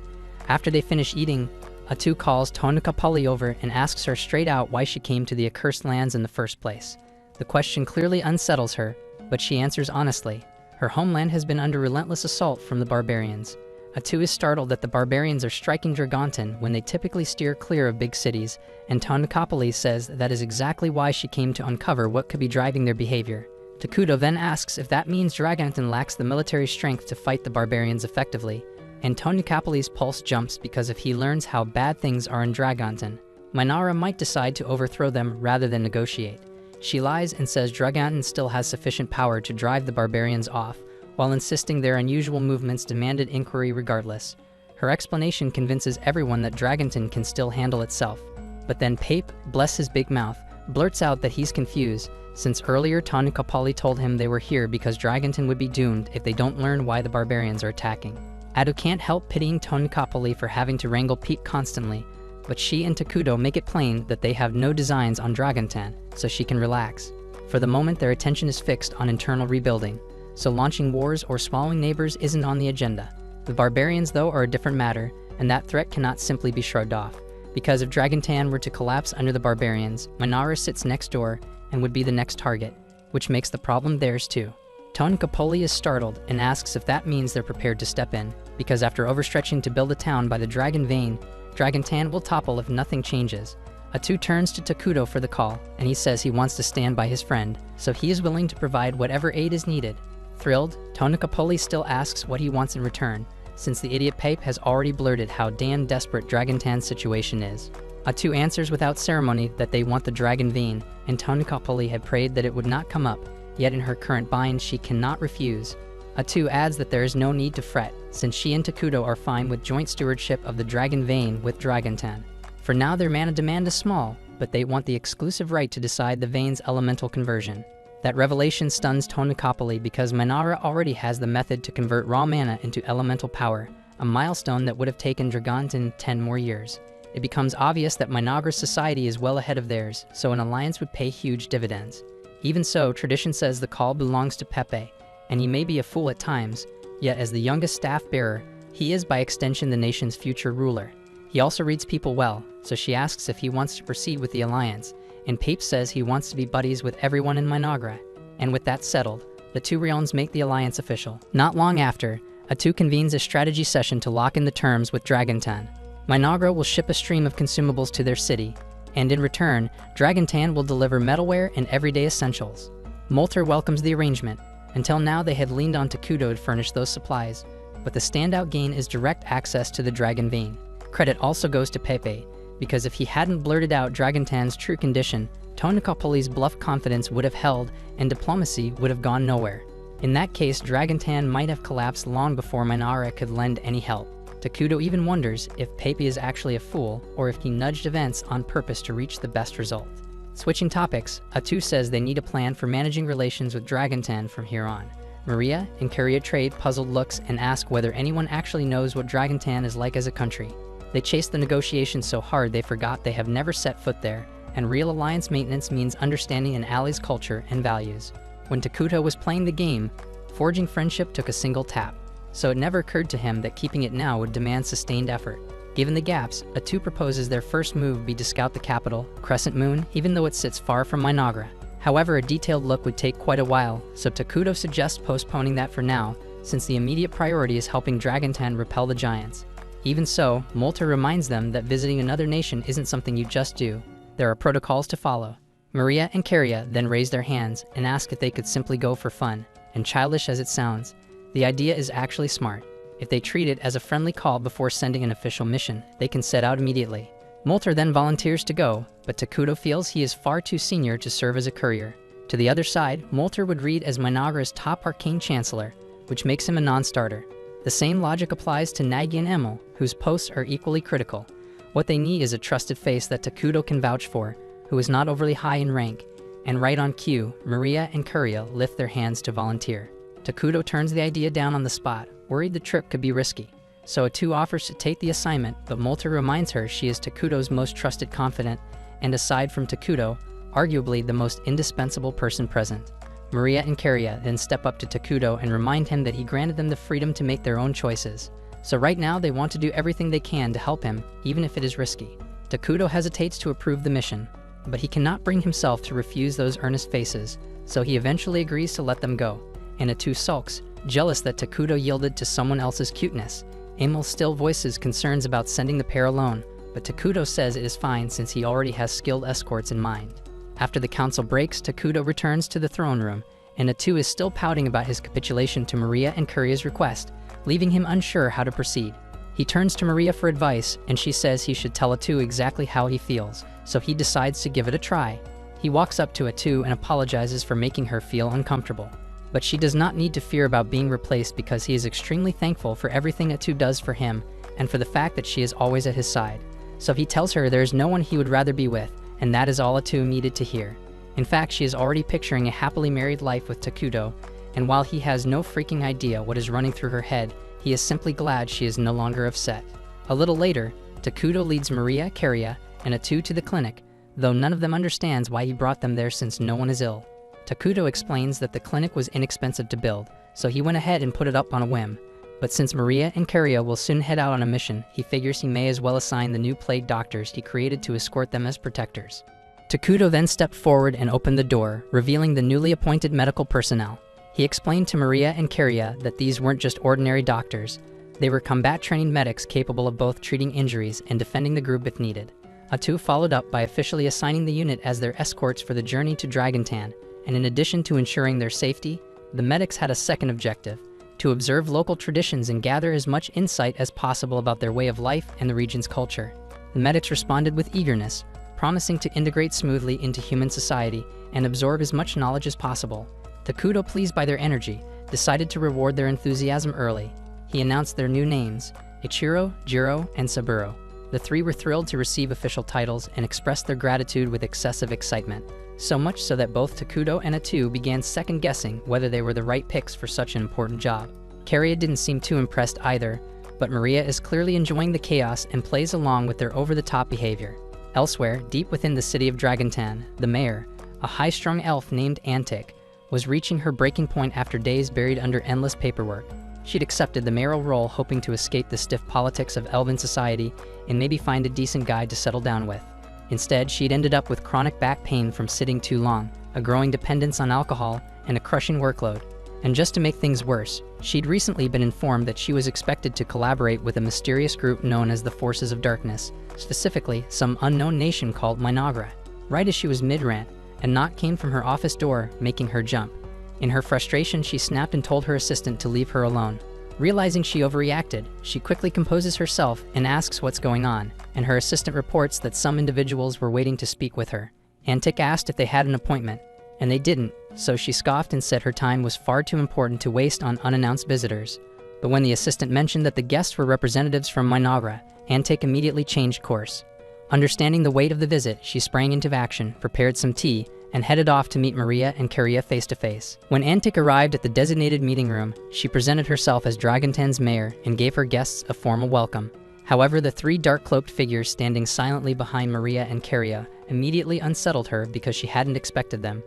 After they finish eating, Atu calls Tonikappoli over and asks her straight out why she came to the accursed lands in the first place. The question clearly unsettles her, but she answers honestly. Her homeland has been under relentless assault from the barbarians. Atu is startled that the barbarians are striking Dragontan when they typically steer clear of big cities, and Tonikappoli says that is exactly why she came to uncover what could be driving their behavior. Takudo then asks if that means Dragontan lacks the military strength to fight the barbarians effectively, and Tonikappoli's pulse jumps because if he learns how bad things are in Dragontan, Mynoghra might decide to overthrow them rather than negotiate. She lies and says Dragontan still has sufficient power to drive the barbarians off, while insisting their unusual movements demanded inquiry regardless. Her explanation convinces everyone that Dragontan can still handle itself. But then Pape, bless his big mouth, blurts out that he's confused, since earlier Tonikappoli told him they were here because Dragontan would be doomed if they don't learn why the barbarians are attacking. Adu can't help pitying Tonikappoli for having to wrangle Pepe constantly, but she and Takudo make it plain that they have no designs on Dragontan, so she can relax. For the moment, their attention is fixed on internal rebuilding, so launching wars or swallowing neighbors isn't on the agenda. The barbarians, though, are a different matter, and that threat cannot simply be shrugged off. Because if Dragontan were to collapse under the barbarians, Mynoghra sits next door and would be the next target, which makes the problem theirs too. Tonikappoli is startled and asks if that means they're prepared to step in, because after overstretching to build a town by the Dragon Vein, Dragontan will topple if nothing changes. Atu turns to Takudo for the call, and he says he wants to stand by his friend, so he is willing to provide whatever aid is needed. Thrilled, Tonikappoli still asks what he wants in return, since the idiot Pape has already blurted how damn desperate Dragontan's situation is. Atu answers without ceremony that they want the Dragon Vein, and Tonikappoli had prayed that it would not come up, yet in her current bind she cannot refuse. Atu adds that there is no need to fret, since she and Takudo are fine with joint stewardship of the Dragon Vein with Dragontan. For now their mana demand is small, but they want the exclusive right to decide the Vein's elemental conversion. That revelation stuns Tonikappoli because Mynoghra already has the method to convert raw mana into elemental power, a milestone that would have taken Dragontan 10 more years. It becomes obvious that Mynoghra's society is well ahead of theirs, so an alliance would pay huge dividends. Even so, tradition says the call belongs to Pepe, and he may be a fool at times, yet as the youngest staff-bearer, he is by extension the nation's future ruler. He also reads people well, so she asks if he wants to proceed with the alliance, and Pape says he wants to be buddies with everyone in Mynoghra. And with that settled, the two realms make the alliance official. Not long after, Atu convenes a strategy session to lock in the terms with Dragontan. Mynoghra will ship a stream of consumables to their city, and in return, Dragontan will deliver metalware and everyday essentials. Molter welcomes the arrangement. Until now they had leaned on Takudo to furnish those supplies, but the standout gain is direct access to the Dragon Vein. Credit also goes to Pepe, because if he hadn't blurted out Dragontan's true condition, Tonikappoli's bluff confidence would have held and diplomacy would have gone nowhere. In that case, Dragontan might have collapsed long before Mynoghra could lend any help. Takudo even wonders if Pepe is actually a fool or if he nudged events on purpose to reach the best result. Switching topics, Atu says they need a plan for managing relations with Dragontan from here on. Maria and Carrier trade puzzled looks and ask whether anyone actually knows what Dragontan is like as a country. They chased the negotiations so hard they forgot they have never set foot there, and real alliance maintenance means understanding an ally's culture and values. When Takudo was playing the game, forging friendship took a single tap, so it never occurred to him that keeping it now would demand sustained effort. Given the gaps, Atu proposes their first move be to scout the capital, Crescent Moon, even though it sits far from Mynoghra. However, a detailed look would take quite a while, so Takudo suggests postponing that for now, since the immediate priority is helping Dragontan repel the giants. Even so, Molter reminds them that visiting another nation isn't something you just do. There are protocols to follow. Maria and Carria then raise their hands and ask if they could simply go for fun, and childish as it sounds, the idea is actually smart. If they treat it as a friendly call before sending an official mission, they can set out immediately. Molter then volunteers to go, but Takudo feels he is far too senior to serve as a courier. To the other side, Molter would read as Mynoghra's top arcane chancellor, which makes him a non-starter. The same logic applies to Nagi and Emil, whose posts are equally critical. What they need is a trusted face that Takuto can vouch for, who is not overly high in rank, and right on cue, Maria and Kuria lift their hands to volunteer. Takuto turns the idea down on the spot, worried the trip could be risky. So Atu offers to take the assignment, but Molta reminds her she is Takuto's most trusted confidant, and aside from Takuto, arguably the most indispensable person present. Maria and Kuria then step up to Takuto and remind him that he granted them the freedom to make their own choices. So right now they want to do everything they can to help him, even if it is risky. Takuto hesitates to approve the mission, but he cannot bring himself to refuse those earnest faces, so he eventually agrees to let them go. And Atu sulks, jealous that Takuto yielded to someone else's cuteness. Emil still voices concerns about sending the pair alone, but Takuto says it is fine since he already has skilled escorts in mind. After the council breaks, Takuto returns to the throne room, and Atu is still pouting about his capitulation to Maria and Kuria's request, leaving him unsure how to proceed. He turns to Maria for advice, and she says he should tell Atu exactly how he feels, so he decides to give it a try. He walks up to Atu and apologizes for making her feel uncomfortable. But she does not need to fear about being replaced because he is extremely thankful for everything Atu does for him and for the fact that she is always at his side. So he tells her there is no one he would rather be with, and that is all Atu needed to hear. In fact, she is already picturing a happily married life with Takuto, and while he has no freaking idea what is running through her head, he is simply glad she is no longer upset. A little later, Takuto leads Maria, Kuria, and Atu to the clinic, though none of them understands why he brought them there since no one is ill. Takuto explains that the clinic was inexpensive to build, so he went ahead and put it up on a whim. But since Maria and Kuria will soon head out on a mission, he figures he may as well assign the new plague doctors he created to escort them as protectors. Takuto then stepped forward and opened the door, revealing the newly appointed medical personnel. He explained to Maria and Kuria that these weren't just ordinary doctors. They were combat-trained medics capable of both treating injuries and defending the group if needed. Atu followed up by officially assigning the unit as their escorts for the journey to Dragontan, and in addition to ensuring their safety, the medics had a second objective: to observe local traditions and gather as much insight as possible about their way of life and the region's culture. The medics responded with eagerness, promising to integrate smoothly into human society and absorb as much knowledge as possible. Takuto, pleased by their energy, decided to reward their enthusiasm early. He announced their new names: Ichiro, Jiro, and Saburo. The three were thrilled to receive official titles and expressed their gratitude with excessive excitement. So much so that both Takuto and Atu began second-guessing whether they were the right picks for such an important job. Kuria didn't seem too impressed either, but Maria is clearly enjoying the chaos and plays along with their over-the-top behavior. Elsewhere, deep within the city of Dragontan, the mayor, a high-strung elf named Antic, was reaching her breaking point after days buried under endless paperwork. She'd accepted the mayoral role hoping to escape the stiff politics of elven society and maybe find a decent guy to settle down with. Instead, she'd ended up with chronic back pain from sitting too long, a growing dependence on alcohol, and a crushing workload. And just to make things worse, she'd recently been informed that she was expected to collaborate with a mysterious group known as the Forces of Darkness, specifically some unknown nation called Mynoghra. Right as she was mid-rant, a knock came from her office door, making her jump. In her frustration, she snapped and told her assistant to leave her alone. Realizing she overreacted, she quickly composes herself and asks what's going on, and her assistant reports that some individuals were waiting to speak with her. Antic asked if they had an appointment, and they didn't, so she scoffed and said her time was far too important to waste on unannounced visitors. But when the assistant mentioned that the guests were representatives from Mynoghra, Antic immediately changed course. Understanding the weight of the visit, she sprang into action, prepared some tea, and headed off to meet Maria and Kuria face-to-face. When Antic arrived at the designated meeting room, she presented herself as Dragontan's mayor and gave her guests a formal welcome. However, the three dark-cloaked figures standing silently behind Maria and Kuria immediately unsettled her because she hadn't expected them.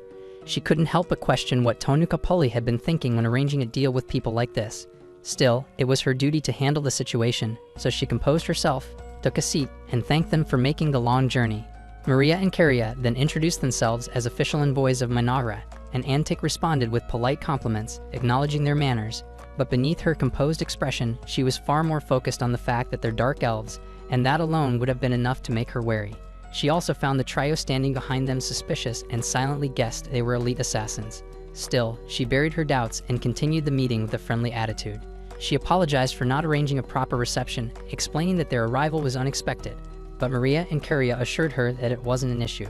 She couldn't help but question what Tonuka Poli had been thinking when arranging a deal with people like this. Still, it was her duty to handle the situation, so she composed herself, took a seat, and thanked them for making the long journey. Maria and Kuria then introduced themselves as official envoys of Mynoghra, and Antic responded with polite compliments, acknowledging their manners. But beneath her composed expression, she was far more focused on the fact that they're dark elves, and that alone would have been enough to make her wary. She also found the trio standing behind them suspicious and silently guessed they were elite assassins. Still, she buried her doubts and continued the meeting with a friendly attitude. She apologized for not arranging a proper reception, explaining that their arrival was unexpected, but Maria and Kuria assured her that it wasn't an issue.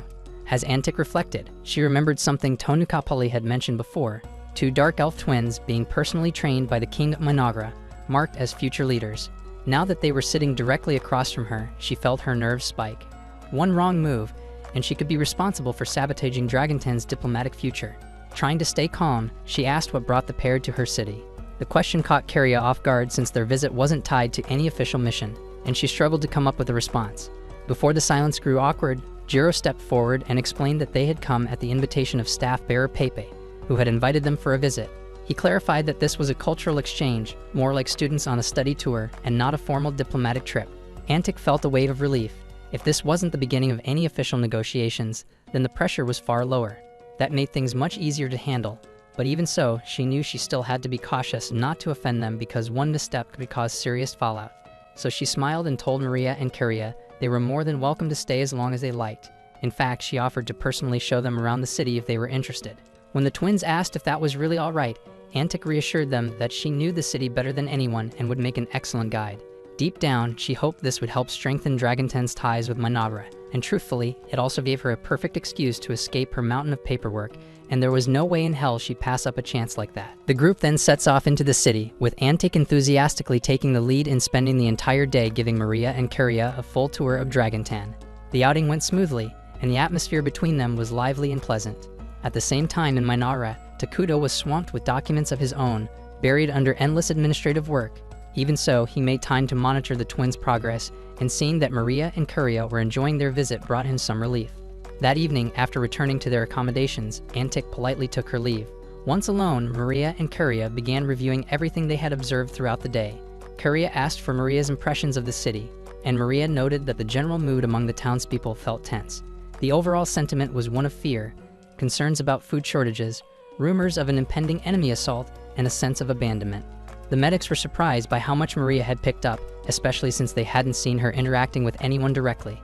As Antic reflected, she remembered something Tonuka Poli had mentioned before: two dark elf twins being personally trained by the king of Mynoghra, marked as future leaders. Now that they were sitting directly across from her, she felt her nerves spike. One wrong move, and she could be responsible for sabotaging Dragonten's diplomatic future. Trying to stay calm, she asked what brought the pair to her city. The question caught Karia off guard since their visit wasn't tied to any official mission, and she struggled to come up with a response. Before the silence grew awkward, Jiro stepped forward and explained that they had come at the invitation of staff bearer Pepe, who had invited them for a visit. He clarified that this was a cultural exchange, more like students on a study tour, and not a formal diplomatic trip. Antic felt a wave of relief. If this wasn't the beginning of any official negotiations, then the pressure was far lower. That made things much easier to handle, but even so, she knew she still had to be cautious not to offend them because one misstep could cause serious fallout. So she smiled and told Maria and Karia they were more than welcome to stay as long as they liked. In fact, she offered to personally show them around the city if they were interested. When the twins asked if that was really all right, Antic reassured them that she knew the city better than anyone and would make an excellent guide. Deep down, she hoped this would help strengthen Dragonten's ties with Mynoghra, and truthfully, it also gave her a perfect excuse to escape her mountain of paperwork, and there was no way in hell she'd pass up a chance like that. The group then sets off into the city, with Antic enthusiastically taking the lead in spending the entire day giving Maria and Karia a full tour of Dragonten. The outing went smoothly, and the atmosphere between them was lively and pleasant. At the same time in Mynoghra, Takuto was swamped with documents of his own, buried under endless administrative work. Even so, he made time to monitor the twins' progress, and seeing that Maria and Karia were enjoying their visit brought him some relief. That evening, after returning to their accommodations, Antic politely took her leave. Once alone, Maria and Karia began reviewing everything they had observed throughout the day. Karia asked for Maria's impressions of the city, and Maria noted that the general mood among the townspeople felt tense. The overall sentiment was one of fear, concerns about food shortages, rumors of an impending enemy assault, and a sense of abandonment. The medics were surprised by how much Maria had picked up, especially since they hadn't seen her interacting with anyone directly.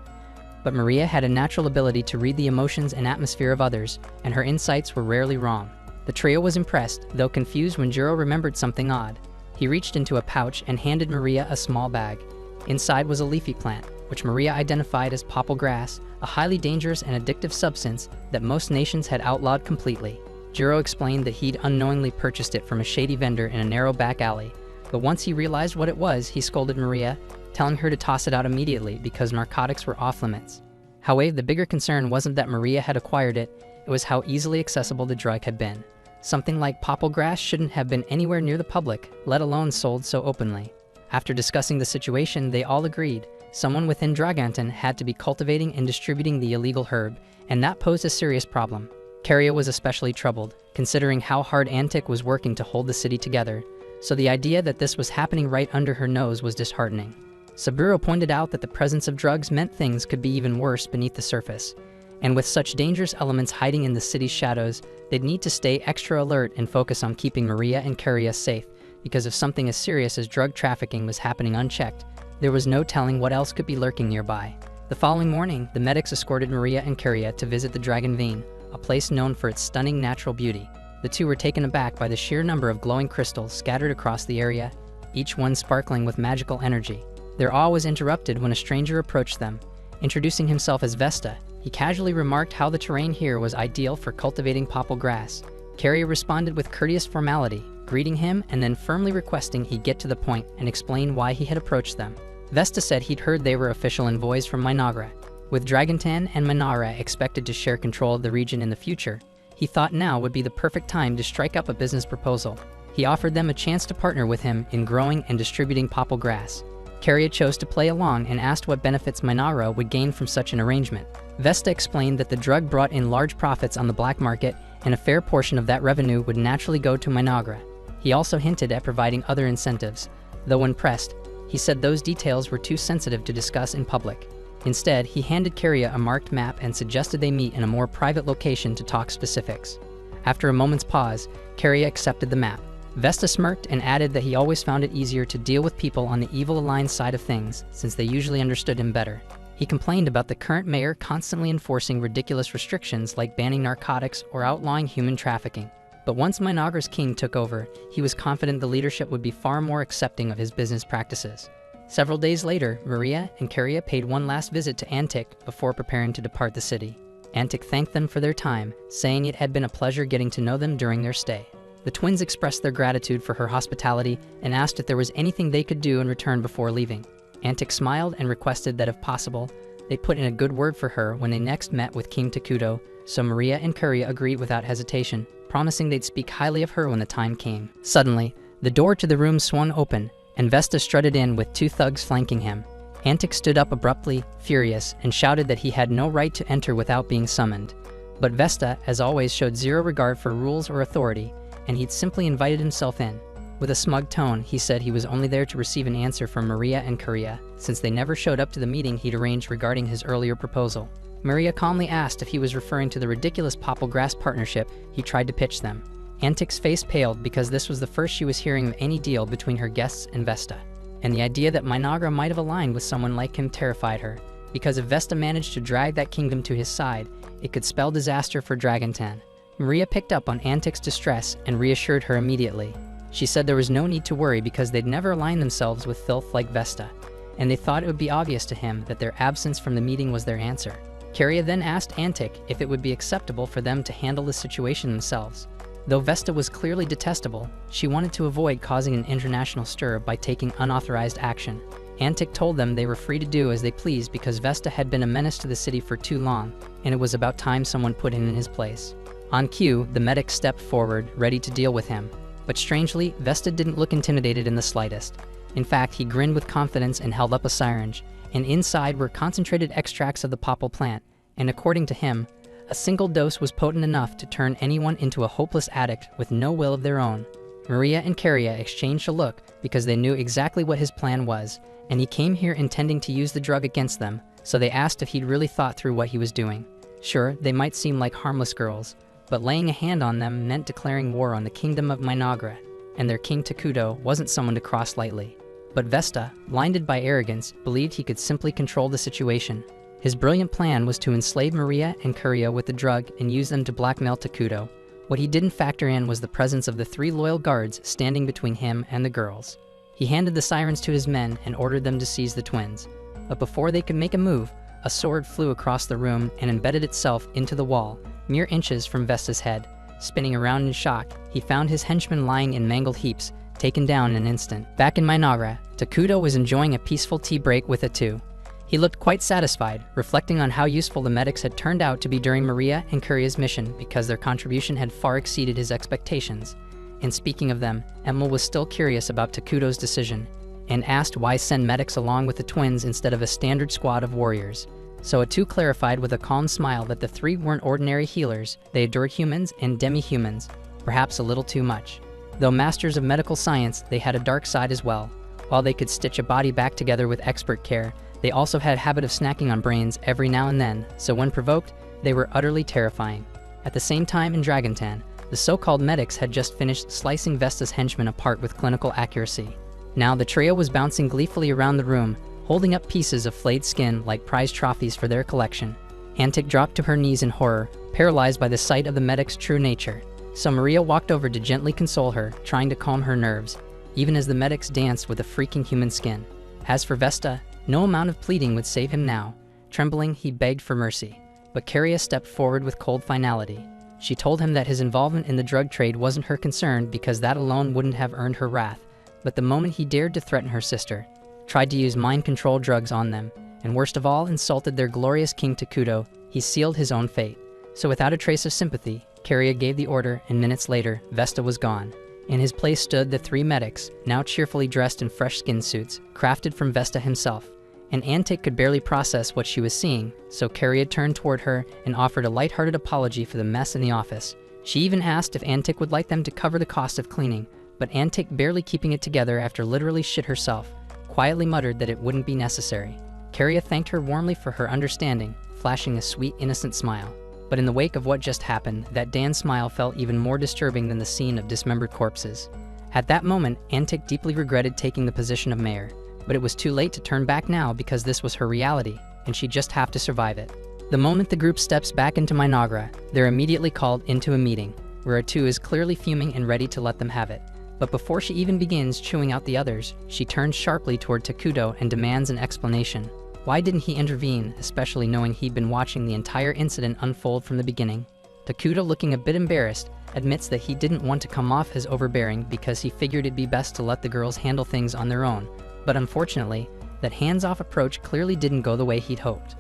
But Maria had a natural ability to read the emotions and atmosphere of others, and her insights were rarely wrong. The trio was impressed, though confused when Jiro remembered something odd. He reached into a pouch and handed Maria a small bag. Inside was a leafy plant, which Maria identified as popple grass, a highly dangerous and addictive substance that most nations had outlawed completely. Jiro explained that he'd unknowingly purchased it from a shady vendor in a narrow back alley, but once he realized what it was, he scolded Maria, telling her to toss it out immediately because narcotics were off limits. However, the bigger concern wasn't that Maria had acquired it, it was how easily accessible the drug had been. Something like popple grass shouldn't have been anywhere near the public, let alone sold so openly. After discussing the situation, they all agreed. Someone within Dragonten had to be cultivating and distributing the illegal herb, and that posed a serious problem. Karia was especially troubled, considering how hard Antic was working to hold the city together, so the idea that this was happening right under her nose was disheartening. Saburo pointed out that the presence of drugs meant things could be even worse beneath the surface, and with such dangerous elements hiding in the city's shadows, they'd need to stay extra alert and focus on keeping Maria and Karia safe, because if something as serious as drug trafficking was happening unchecked, there was no telling what else could be lurking nearby. The following morning, the medics escorted Maria and Karia to visit the Dragon Vein, a place known for its stunning natural beauty. The two were taken aback by the sheer number of glowing crystals scattered across the area, each one sparkling with magical energy. Their awe was interrupted when a stranger approached them. Introducing himself as Vesta, he casually remarked how the terrain here was ideal for cultivating popple grass. Karia responded with courteous formality, greeting him and then firmly requesting he get to the point and explain why he had approached them. Vesta said he'd heard they were official envoys from Mynoghra. With Dragonten and Mynoghra expected to share control of the region in the future, he thought now would be the perfect time to strike up a business proposal. He offered them a chance to partner with him in growing and distributing popple grass. Karia chose to play along and asked what benefits Mynoghra would gain from such an arrangement. Vesta explained that the drug brought in large profits on the black market, and a fair portion of that revenue would naturally go to Mynoghra. He also hinted at providing other incentives, though when pressed, he said those details were too sensitive to discuss in public. Instead, he handed Karia a marked map and suggested they meet in a more private location to talk specifics. After a moment's pause, Karia accepted the map. Vesta smirked and added that he always found it easier to deal with people on the evil aligned side of things, since they usually understood him better. He complained about the current mayor constantly enforcing ridiculous restrictions like banning narcotics or outlawing human trafficking. But once Mynoghra's king took over, he was confident the leadership would be far more accepting of his business practices. Several days later, Maria and Karia paid one last visit to Antic before preparing to depart the city. Antic thanked them for their time, saying it had been a pleasure getting to know them during their stay. The twins expressed their gratitude for her hospitality and asked if there was anything they could do in return before leaving. Antic smiled and requested that if possible, they put in a good word for her when they next met with King Takuto, so Maria and Kuria agreed without hesitation, promising they'd speak highly of her when the time came. Suddenly, the door to the room swung open, and Vesta strutted in with 2 thugs flanking him. Antic stood up abruptly, furious, and shouted that he had no right to enter without being summoned. But Vesta, as always, showed zero regard for rules or authority, and he'd simply invited himself in. With a smug tone, he said he was only there to receive an answer from Maria and Kuria, since they never showed up to the meeting he'd arranged regarding his earlier proposal. Maria calmly asked if he was referring to the ridiculous popple-grass partnership he tried to pitch them. Antic's face paled because this was the first she was hearing of any deal between her guests and Vesta, and the idea that Mynoghra might have aligned with someone like him terrified her, because if Vesta managed to drag that kingdom to his side, it could spell disaster for Dragontan. Maria picked up on Antic's distress and reassured her immediately. She said there was no need to worry because they'd never aligned themselves with filth like Vesta, and they thought it would be obvious to him that their absence from the meeting was their answer. Kuria then asked Antic if it would be acceptable for them to handle the situation themselves. Though Vesta was clearly detestable, she wanted to avoid causing an international stir by taking unauthorized action. Antic told them they were free to do as they pleased because Vesta had been a menace to the city for too long, and it was about time someone put him in his place. On cue, the medic stepped forward, ready to deal with him. But strangely, Vesta didn't look intimidated in the slightest. In fact, he grinned with confidence and held up a syringe, and inside were concentrated extracts of the popple plant, and according to him, a single dose was potent enough to turn anyone into a hopeless addict with no will of their own. Maria and Kuria exchanged a look because they knew exactly what his plan was, and he came here intending to use the drug against them, so they asked if he'd really thought through what he was doing. Sure, they might seem like harmless girls, but laying a hand on them meant declaring war on the kingdom of Mynoghra, and their king Takuto wasn't someone to cross lightly. But Vesta, blinded by arrogance, believed he could simply control the situation. His brilliant plan was to enslave Maria and Kuria with the drug and use them to blackmail Takuto. What he didn't factor in was the presence of the 3 loyal guards standing between him and the girls. He handed the sirens to his men and ordered them to seize the twins. But before they could make a move, a sword flew across the room and embedded itself into the wall, mere inches from Vesta's head. Spinning around in shock, he found his henchmen lying in mangled heaps, taken down in an instant. Back in Mynoghra, Takuto was enjoying a peaceful tea break with Atu. He looked quite satisfied, reflecting on how useful the medics had turned out to be during Maria and Kuria's mission because their contribution had far exceeded his expectations. And speaking of them, Emil was still curious about Takuto's decision, and asked why send medics along with the twins instead of a standard squad of warriors. So Atu clarified with a calm smile that the 3 weren't ordinary healers, they adored humans and demi-humans, perhaps a little too much. Though masters of medical science, they had a dark side as well. While they could stitch a body back together with expert care, they also had a habit of snacking on brains every now and then, so when provoked, they were utterly terrifying. At the same time in Dragontan, the so-called medics had just finished slicing Vesta's henchmen apart with clinical accuracy. Now the trio was bouncing gleefully around the room, holding up pieces of flayed skin like prize trophies for their collection. Antic dropped to her knees in horror, paralyzed by the sight of the medic's true nature. So Maria walked over to gently console her, trying to calm her nerves, even as the medics danced with the freaking human skin. As for Vesta, no amount of pleading would save him now. Trembling, he begged for mercy. But Kuria stepped forward with cold finality. She told him that his involvement in the drug trade wasn't her concern because that alone wouldn't have earned her wrath. But the moment he dared to threaten her sister, tried to use mind control drugs on them, and worst of all insulted their glorious king Takuto, he sealed his own fate. So without a trace of sympathy, Kuria gave the order, and minutes later, Vesta was gone. In his place stood the 3 medics, now cheerfully dressed in fresh skin suits, crafted from Vesta himself. And Antic could barely process what she was seeing, so Kuria turned toward her and offered a lighthearted apology for the mess in the office. She even asked if Antic would like them to cover the cost of cleaning, but Antic, barely keeping it together after literally shit herself, quietly muttered that it wouldn't be necessary. Kuria thanked her warmly for her understanding, flashing a sweet, innocent smile. But in the wake of what just happened, that Dan's smile felt even more disturbing than the scene of dismembered corpses. At that moment, Antic deeply regretted taking the position of mayor. But it was too late to turn back now because this was her reality, and she'd just have to survive it. The moment the group steps back into Mynoghra, they're immediately called into a meeting, where Atu is clearly fuming and ready to let them have it. But before she even begins chewing out the others, she turns sharply toward Takuto and demands an explanation. Why didn't he intervene, especially knowing he'd been watching the entire incident unfold from the beginning? Takuto, looking a bit embarrassed, admits that he didn't want to come off as overbearing because he figured it'd be best to let the girls handle things on their own, but unfortunately, that hands-off approach clearly didn't go the way he'd hoped.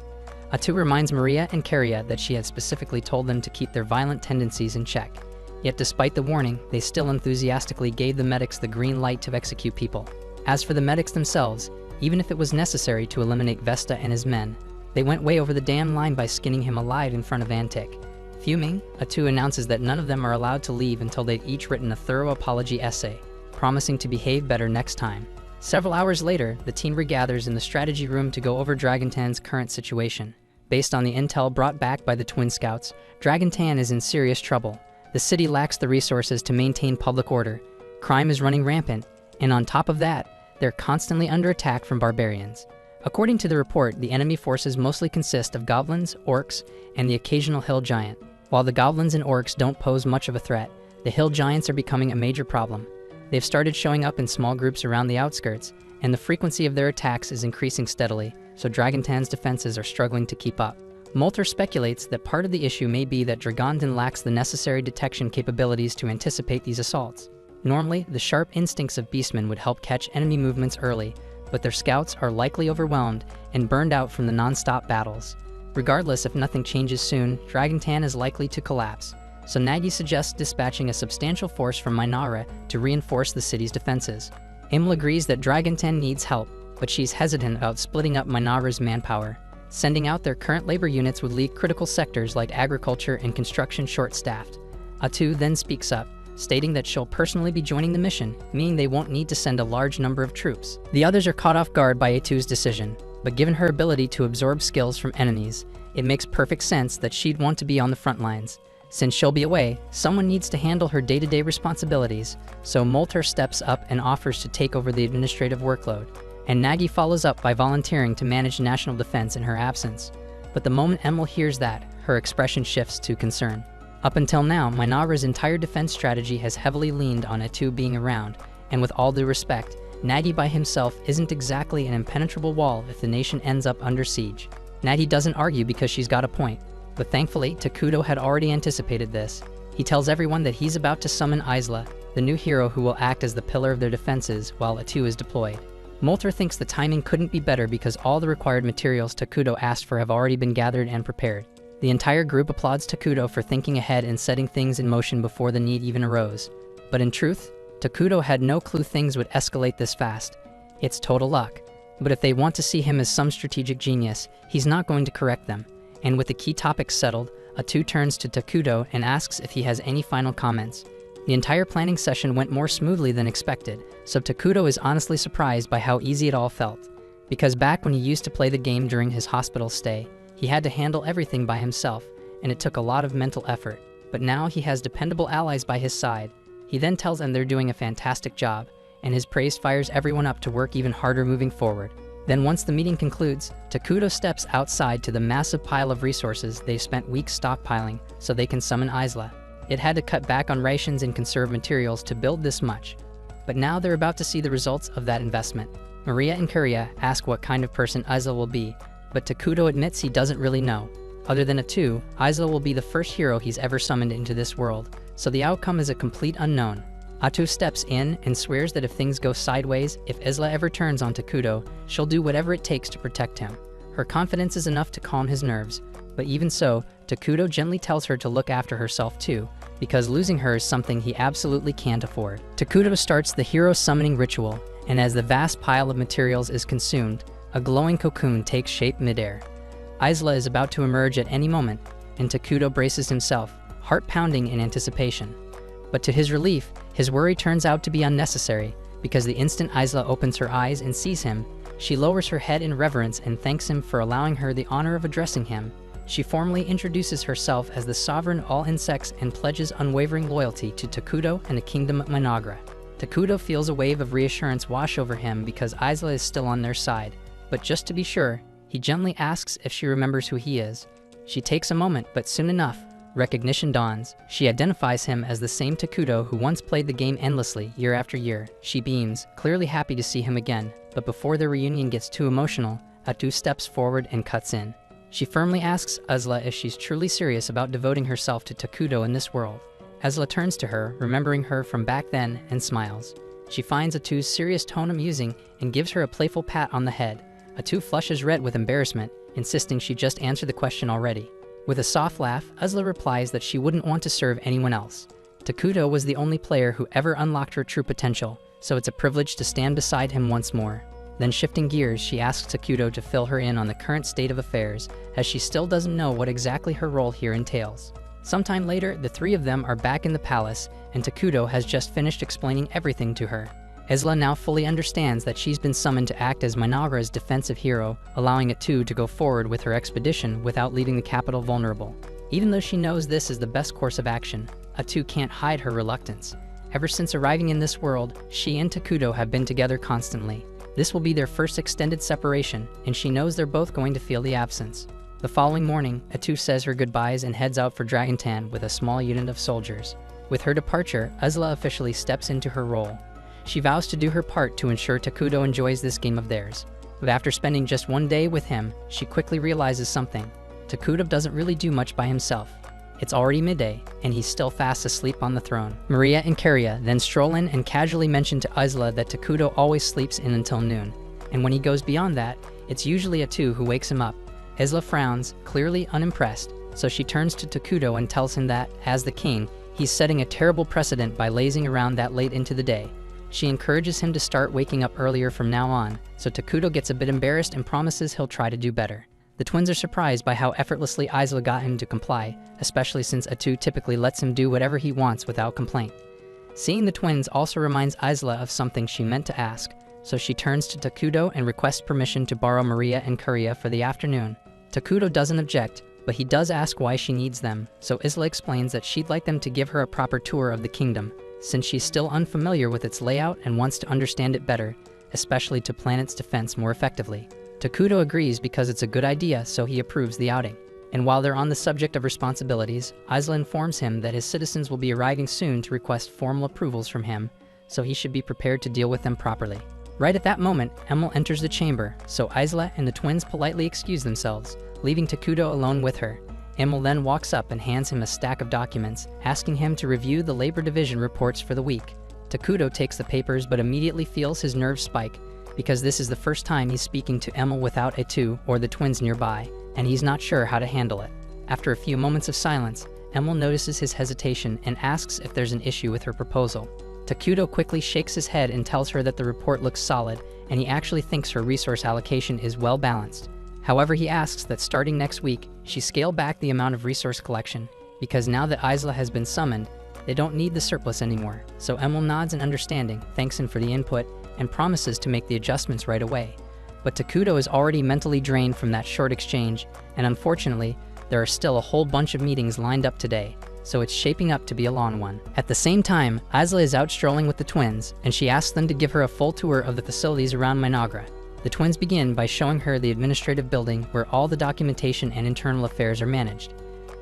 Atu reminds Maria and Karia that she had specifically told them to keep their violent tendencies in check. Yet despite the warning, they still enthusiastically gave the medics the green light to execute people. As for the medics themselves, even if it was necessary to eliminate Vesta and his men, they went way over the damn line by skinning him alive in front of Antic. Fuming, Atu announces that none of them are allowed to leave until they've each written a thorough apology essay, promising to behave better next time. Several hours later, the team regathers in the strategy room to go over Dragontan's current situation. Based on the intel brought back by the Twin Scouts, Dragontan is in serious trouble. The city lacks the resources to maintain public order, crime is running rampant, and on top of that, they're constantly under attack from barbarians. According to the report, the enemy forces mostly consist of goblins, orcs, and the occasional hill giant. While the goblins and orcs don't pose much of a threat, the hill giants are becoming a major problem. They've started showing up in small groups around the outskirts, and the frequency of their attacks is increasing steadily, so Dragontan's defenses are struggling to keep up. Moulter speculates that part of the issue may be that Dragontan lacks the necessary detection capabilities to anticipate these assaults. Normally, the sharp instincts of beastmen would help catch enemy movements early, but their scouts are likely overwhelmed and burned out from the non-stop battles. Regardless, if nothing changes soon, Dragontan is likely to collapse, so Nagi suggests dispatching a substantial force from Mynoghra to reinforce the city's defenses. Emil agrees that Dragontan needs help, but she's hesitant about splitting up Mynoghra's manpower. Sending out their current labor units would leave critical sectors like agriculture and construction short-staffed. Atu then speaks up, stating that she'll personally be joining the mission, meaning they won't need to send a large number of troops. The others are caught off guard by Atu's decision, but given her ability to absorb skills from enemies, it makes perfect sense that she'd want to be on the front lines. Since she'll be away, someone needs to handle her day-to-day responsibilities, so Moulter steps up and offers to take over the administrative workload, and Nagi follows up by volunteering to manage national defense in her absence. But the moment Emil hears that, her expression shifts to concern. Up until now, Mynoghra's entire defense strategy has heavily leaned on Atu being around, and with all due respect, Nagi by himself isn't exactly an impenetrable wall if the nation ends up under siege. Nagi doesn't argue because she's got a point, but thankfully, Takudo had already anticipated this. He tells everyone that he's about to summon Isla, the new hero who will act as the pillar of their defenses while Atu is deployed. Moulter thinks the timing couldn't be better because all the required materials Takudo asked for have already been gathered and prepared. The entire group applauds Takudo for thinking ahead and setting things in motion before the need even arose. But in truth, Takudo had no clue things would escalate this fast. It's total luck. But if they want to see him as some strategic genius, he's not going to correct them. And with the key topics settled, Atu turns to Takudo and asks if he has any final comments. The entire planning session went more smoothly than expected, so Takudo is honestly surprised by how easy it all felt. Because back when he used to play the game during his hospital stay, he had to handle everything by himself, and it took a lot of mental effort. But now he has dependable allies by his side. He then tells them they're doing a fantastic job, and his praise fires everyone up to work even harder moving forward. Then once the meeting concludes, Takudo steps outside to the massive pile of resources they've spent weeks stockpiling so they can summon Isla. It had to cut back on rations and conserve materials to build this much. But now they're about to see the results of that investment. Maria and Kuria ask what kind of person Isla will be, but Takudo admits he doesn't really know. Other than Atu, Isla will be the first hero he's ever summoned into this world, so the outcome is a complete unknown. Atu steps in and swears that if things go sideways, if Isla ever turns on Takudo, she'll do whatever it takes to protect him. Her confidence is enough to calm his nerves, but even so, Takudo gently tells her to look after herself too, because losing her is something he absolutely can't afford. Takudo starts the hero summoning ritual, and as the vast pile of materials is consumed, a glowing cocoon takes shape midair. Isla is about to emerge at any moment, and Takudo braces himself, heart pounding in anticipation. But to his relief, his worry turns out to be unnecessary, because the instant Isla opens her eyes and sees him, she lowers her head in reverence and thanks him for allowing her the honor of addressing him. She formally introduces herself as the sovereign of all insects and pledges unwavering loyalty to Takudo and the kingdom of Mynoghra. Takudo feels a wave of reassurance wash over him because Isla is still on their side, but just to be sure, he gently asks if she remembers who he is. She takes a moment, but soon enough, recognition dawns. She identifies him as the same Takudo who once played the game endlessly, year after year. She beams, clearly happy to see him again, but before their reunion gets too emotional, Atu steps forward and cuts in. She firmly asks Isla if she's truly serious about devoting herself to Takudo in this world. Isla turns to her, remembering her from back then, and smiles. She finds Atu's serious tone amusing and gives her a playful pat on the head. Atu flushes red with embarrassment, insisting she just answered the question already. With a soft laugh, Isla replies that she wouldn't want to serve anyone else. Takuto was the only player who ever unlocked her true potential, so it's a privilege to stand beside him once more. Then shifting gears, she asks Takuto to fill her in on the current state of affairs, as she still doesn't know what exactly her role here entails. Sometime later, the three of them are back in the palace, and Takuto has just finished explaining everything to her. Isla now fully understands that she's been summoned to act as Mynoghra's defensive hero, allowing Atu to go forward with her expedition without leaving the capital vulnerable. Even though she knows this is the best course of action, Atu can't hide her reluctance. Ever since arriving in this world, she and Takuto have been together constantly. This will be their first extended separation, and she knows they're both going to feel the absence. The following morning, Atu says her goodbyes and heads out for Dragontan with a small unit of soldiers. With her departure, Isla officially steps into her role. She vows to do her part to ensure Takuto enjoys this game of theirs. But after spending just one day with him, she quickly realizes something. Takuto doesn't really do much by himself. It's already midday, and he's still fast asleep on the throne. Maria and Karia then stroll in and casually mention to Isla that Takuto always sleeps in until noon, and when he goes beyond that, it's usually Atu who wakes him up. Isla frowns, clearly unimpressed, so she turns to Takuto and tells him that, as the king, he's setting a terrible precedent by lazing around that late into the day. She encourages him to start waking up earlier from now on, so Takuto gets a bit embarrassed and promises he'll try to do better. The twins are surprised by how effortlessly Isla got him to comply, especially since Atu typically lets him do whatever he wants without complaint. Seeing the twins also reminds Isla of something she meant to ask, so she turns to Takuto and requests permission to borrow Maria and Karia for the afternoon. Takuto doesn't object, but he does ask why she needs them, so Isla explains that she'd like them to give her a proper tour of the kingdom, since she's still unfamiliar with its layout and wants to understand it better, especially to plan its defense more effectively. Takuto agrees because it's a good idea, so he approves the outing. And while they're on the subject of responsibilities, Isla informs him that his citizens will be arriving soon to request formal approvals from him, so he should be prepared to deal with them properly. Right at that moment, Emil enters the chamber, so Isla and the twins politely excuse themselves, leaving Takuto alone with her. Emil then walks up and hands him a stack of documents, asking him to review the labor division reports for the week. Takuto takes the papers but immediately feels his nerves spike, because this is the first time he's speaking to Emil without Atu or the twins nearby, and he's not sure how to handle it. After a few moments of silence, Emil notices his hesitation and asks if there's an issue with her proposal. Takuto quickly shakes his head and tells her that the report looks solid, and he actually thinks her resource allocation is well balanced. However, he asks that starting next week, she scale back the amount of resource collection, because now that Isla has been summoned, they don't need the surplus anymore. So Emil nods in understanding, thanks him for the input, and promises to make the adjustments right away. But Takuto is already mentally drained from that short exchange, and unfortunately, there are still a whole bunch of meetings lined up today, so it's shaping up to be a long one. At the same time, Isla is out strolling with the twins, and she asks them to give her a full tour of the facilities around Mynoghra. The twins begin by showing her the administrative building where all the documentation and internal affairs are managed.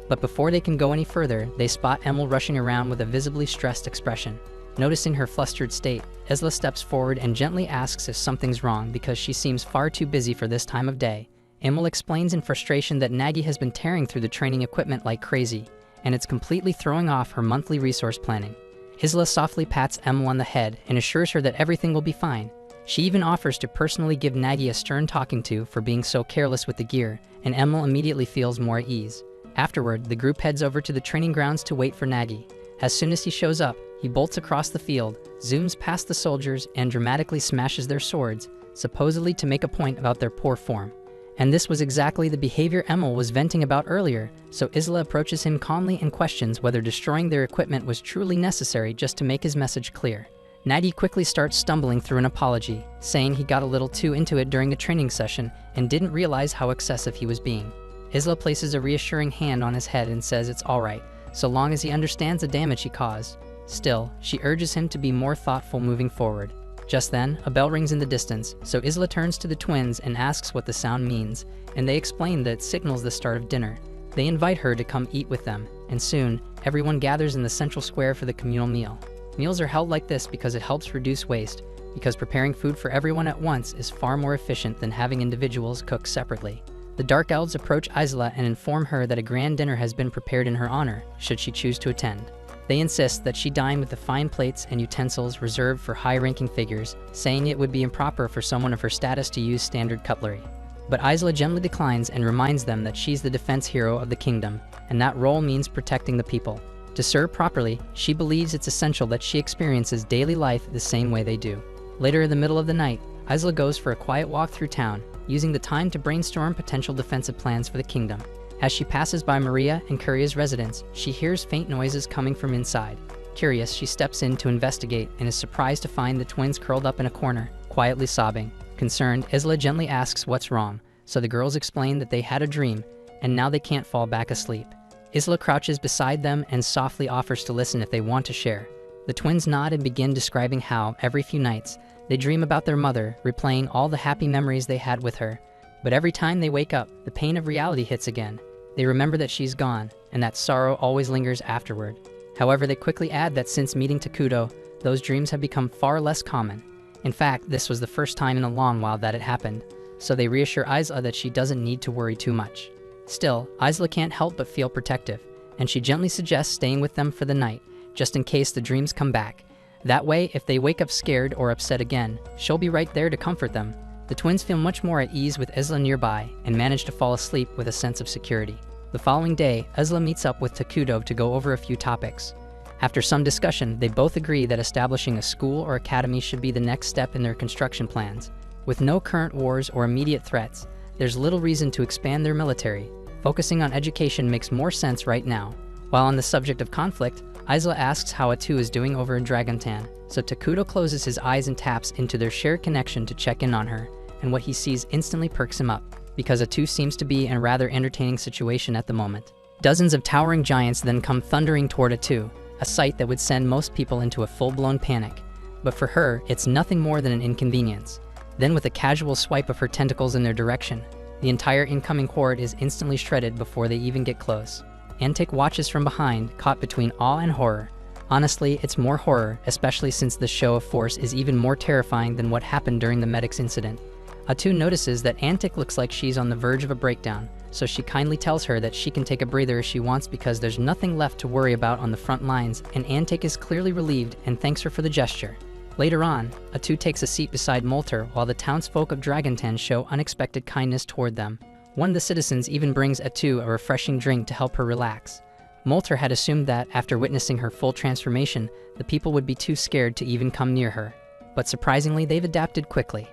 But before they can go any further, they spot Emil rushing around with a visibly stressed expression. Noticing her flustered state, Isla steps forward and gently asks if something's wrong because she seems far too busy for this time of day. Emil explains in frustration that Nagi has been tearing through the training equipment like crazy, and it's completely throwing off her monthly resource planning. Isla softly pats Emil on the head and assures her that everything will be fine. She even offers to personally give Nagi a stern talking to for being so careless with the gear, and Emil immediately feels more at ease. Afterward, the group heads over to the training grounds to wait for Nagi. As soon as he shows up, he bolts across the field, zooms past the soldiers, and dramatically smashes their swords, supposedly to make a point about their poor form. And this was exactly the behavior Emil was venting about earlier, so Isla approaches him calmly and questions whether destroying their equipment was truly necessary just to make his message clear. Nagi quickly starts stumbling through an apology, saying he got a little too into it during the training session and didn't realize how excessive he was being. Isla places a reassuring hand on his head and says it's alright, so long as he understands the damage he caused. Still, she urges him to be more thoughtful moving forward. Just then, a bell rings in the distance, so Isla turns to the twins and asks what the sound means, and they explain that it signals the start of dinner. They invite her to come eat with them, and soon, everyone gathers in the central square for the communal meal. Meals are held like this because it helps reduce waste, because preparing food for everyone at once is far more efficient than having individuals cook separately. The Dark Elves approach Isla and inform her that a grand dinner has been prepared in her honor, should she choose to attend. They insist that she dine with the fine plates and utensils reserved for high-ranking figures, saying it would be improper for someone of her status to use standard cutlery. But Isla gently declines and reminds them that she's the defense hero of the kingdom, and that role means protecting the people. To serve properly, she believes it's essential that she experiences daily life the same way they do. Later in the middle of the night, Isla goes for a quiet walk through town, using the time to brainstorm potential defensive plans for the kingdom. As she passes by Maria and Curia's residence, she hears faint noises coming from inside. Curious, she steps in to investigate and is surprised to find the twins curled up in a corner, quietly sobbing. Concerned, Isla gently asks what's wrong, so the girls explain that they had a dream, and now they can't fall back asleep. Isla crouches beside them and softly offers to listen if they want to share. The twins nod and begin describing how, every few nights, they dream about their mother, replaying all the happy memories they had with her. But every time they wake up, the pain of reality hits again. They remember that she's gone, and that sorrow always lingers afterward. However, they quickly add that since meeting Takuto, those dreams have become far less common. In fact, this was the first time in a long while that it happened, so they reassure Isla that she doesn't need to worry too much. Still, Isla can't help but feel protective, and she gently suggests staying with them for the night, just in case the dreams come back. That way, if they wake up scared or upset again, she'll be right there to comfort them. The twins feel much more at ease with Isla nearby and manage to fall asleep with a sense of security. The following day, Isla meets up with Takuto to go over a few topics. After some discussion, they both agree that establishing a school or academy should be the next step in their construction plans. With no current wars or immediate threats, there's little reason to expand their military. Focusing on education makes more sense right now. While on the subject of conflict, Isla asks how Atu is doing over in Dragontan, so Takuto closes his eyes and taps into their shared connection to check in on her, and what he sees instantly perks him up, because Atu seems to be in a rather entertaining situation at the moment. Dozens of towering giants then come thundering toward Atu, a sight that would send most people into a full-blown panic. But for her, it's nothing more than an inconvenience. Then with a casual swipe of her tentacles in their direction, the entire incoming horde is instantly shredded before they even get close. Antic watches from behind, caught between awe and horror. Honestly, it's more horror, especially since the show of force is even more terrifying than what happened during the medics incident. Atu notices that Antic looks like she's on the verge of a breakdown, so she kindly tells her that she can take a breather if she wants because there's nothing left to worry about on the front lines, and Antic is clearly relieved and thanks her for the gesture. Later on, Atu takes a seat beside Molter while the townsfolk of Dragontan show unexpected kindness toward them. One of the citizens even brings Atu a refreshing drink to help her relax. Molter had assumed that, after witnessing her full transformation, the people would be too scared to even come near her. But surprisingly, they've adapted quickly.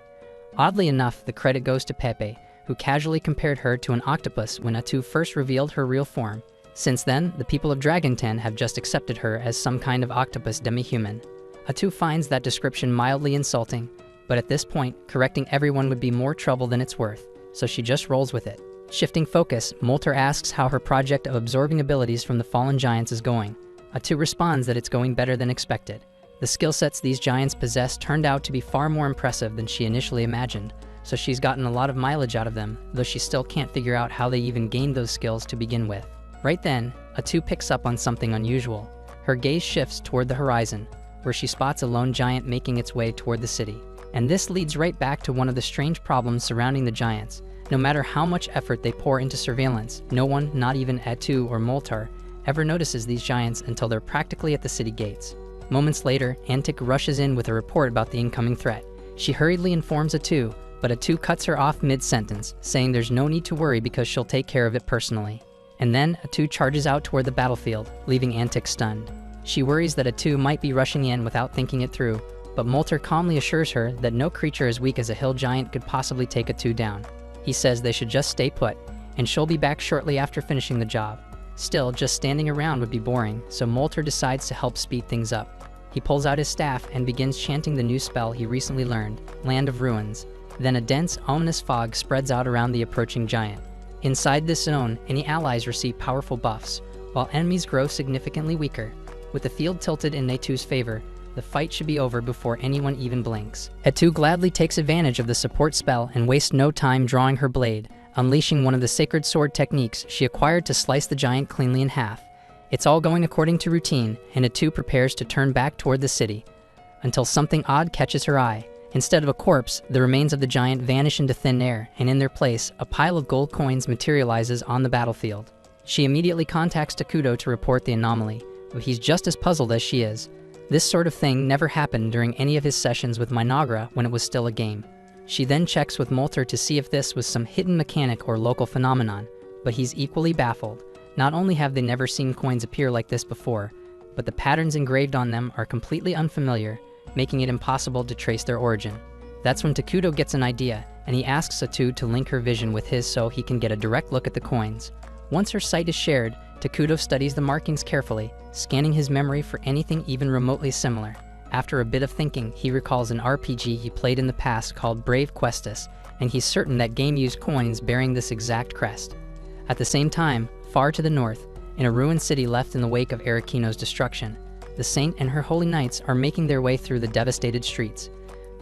Oddly enough, the credit goes to Pepe, who casually compared her to an octopus when Atu first revealed her real form. Since then, the people of Dragontan have just accepted her as some kind of octopus demi-human. Atu finds that description mildly insulting, but at this point, correcting everyone would be more trouble than it's worth, so she just rolls with it. Shifting focus, Molter asks how her project of absorbing abilities from the fallen giants is going. Atu responds that it's going better than expected. The skill sets these giants possess turned out to be far more impressive than she initially imagined, so she's gotten a lot of mileage out of them, though she still can't figure out how they even gained those skills to begin with. Right then, Atu picks up on something unusual. Her gaze shifts toward the horizon, where she spots a lone giant making its way toward the city. And this leads right back to one of the strange problems surrounding the giants. No matter how much effort they pour into surveillance, no one, not even Atu or Moltar, ever notices these giants until they're practically at the city gates. Moments later, Antic rushes in with a report about the incoming threat. She hurriedly informs Atu, but Atu cuts her off mid-sentence, saying there's no need to worry because she'll take care of it personally. And then, Atu charges out toward the battlefield, leaving Antic stunned. She worries that Atu might be rushing in without thinking it through, but Molter calmly assures her that no creature as weak as a hill giant could possibly take Atu down. He says they should just stay put, and she'll be back shortly after finishing the job. Still, just standing around would be boring, so Molter decides to help speed things up. He pulls out his staff and begins chanting the new spell he recently learned, Land of Ruins. Then a dense, ominous fog spreads out around the approaching giant. Inside this zone, any allies receive powerful buffs, while enemies grow significantly weaker. With the field tilted in Atu's favor, the fight should be over before anyone even blinks. Atu gladly takes advantage of the support spell and wastes no time drawing her blade, unleashing one of the sacred sword techniques she acquired to slice the giant cleanly in half. It's all going according to routine, and Atu prepares to turn back toward the city, until something odd catches her eye. Instead of a corpse, the remains of the giant vanish into thin air, and in their place, a pile of gold coins materializes on the battlefield. She immediately contacts Takuto to report the anomaly, but he's just as puzzled as she is. This sort of thing never happened during any of his sessions with Mynoghra when it was still a game. She then checks with Molter to see if this was some hidden mechanic or local phenomenon, but he's equally baffled. Not only have they never seen coins appear like this before, but the patterns engraved on them are completely unfamiliar, making it impossible to trace their origin. That's when Takuto gets an idea, and he asks Satu to link her vision with his so he can get a direct look at the coins. Once her sight is shared, Takuto studies the markings carefully, scanning his memory for anything even remotely similar. After a bit of thinking, he recalls an RPG he played in the past called Brave Questus, and he's certain that game used coins bearing this exact crest. At the same time, far to the north, in a ruined city left in the wake of Arakino's destruction, the saint and her holy knights are making their way through the devastated streets.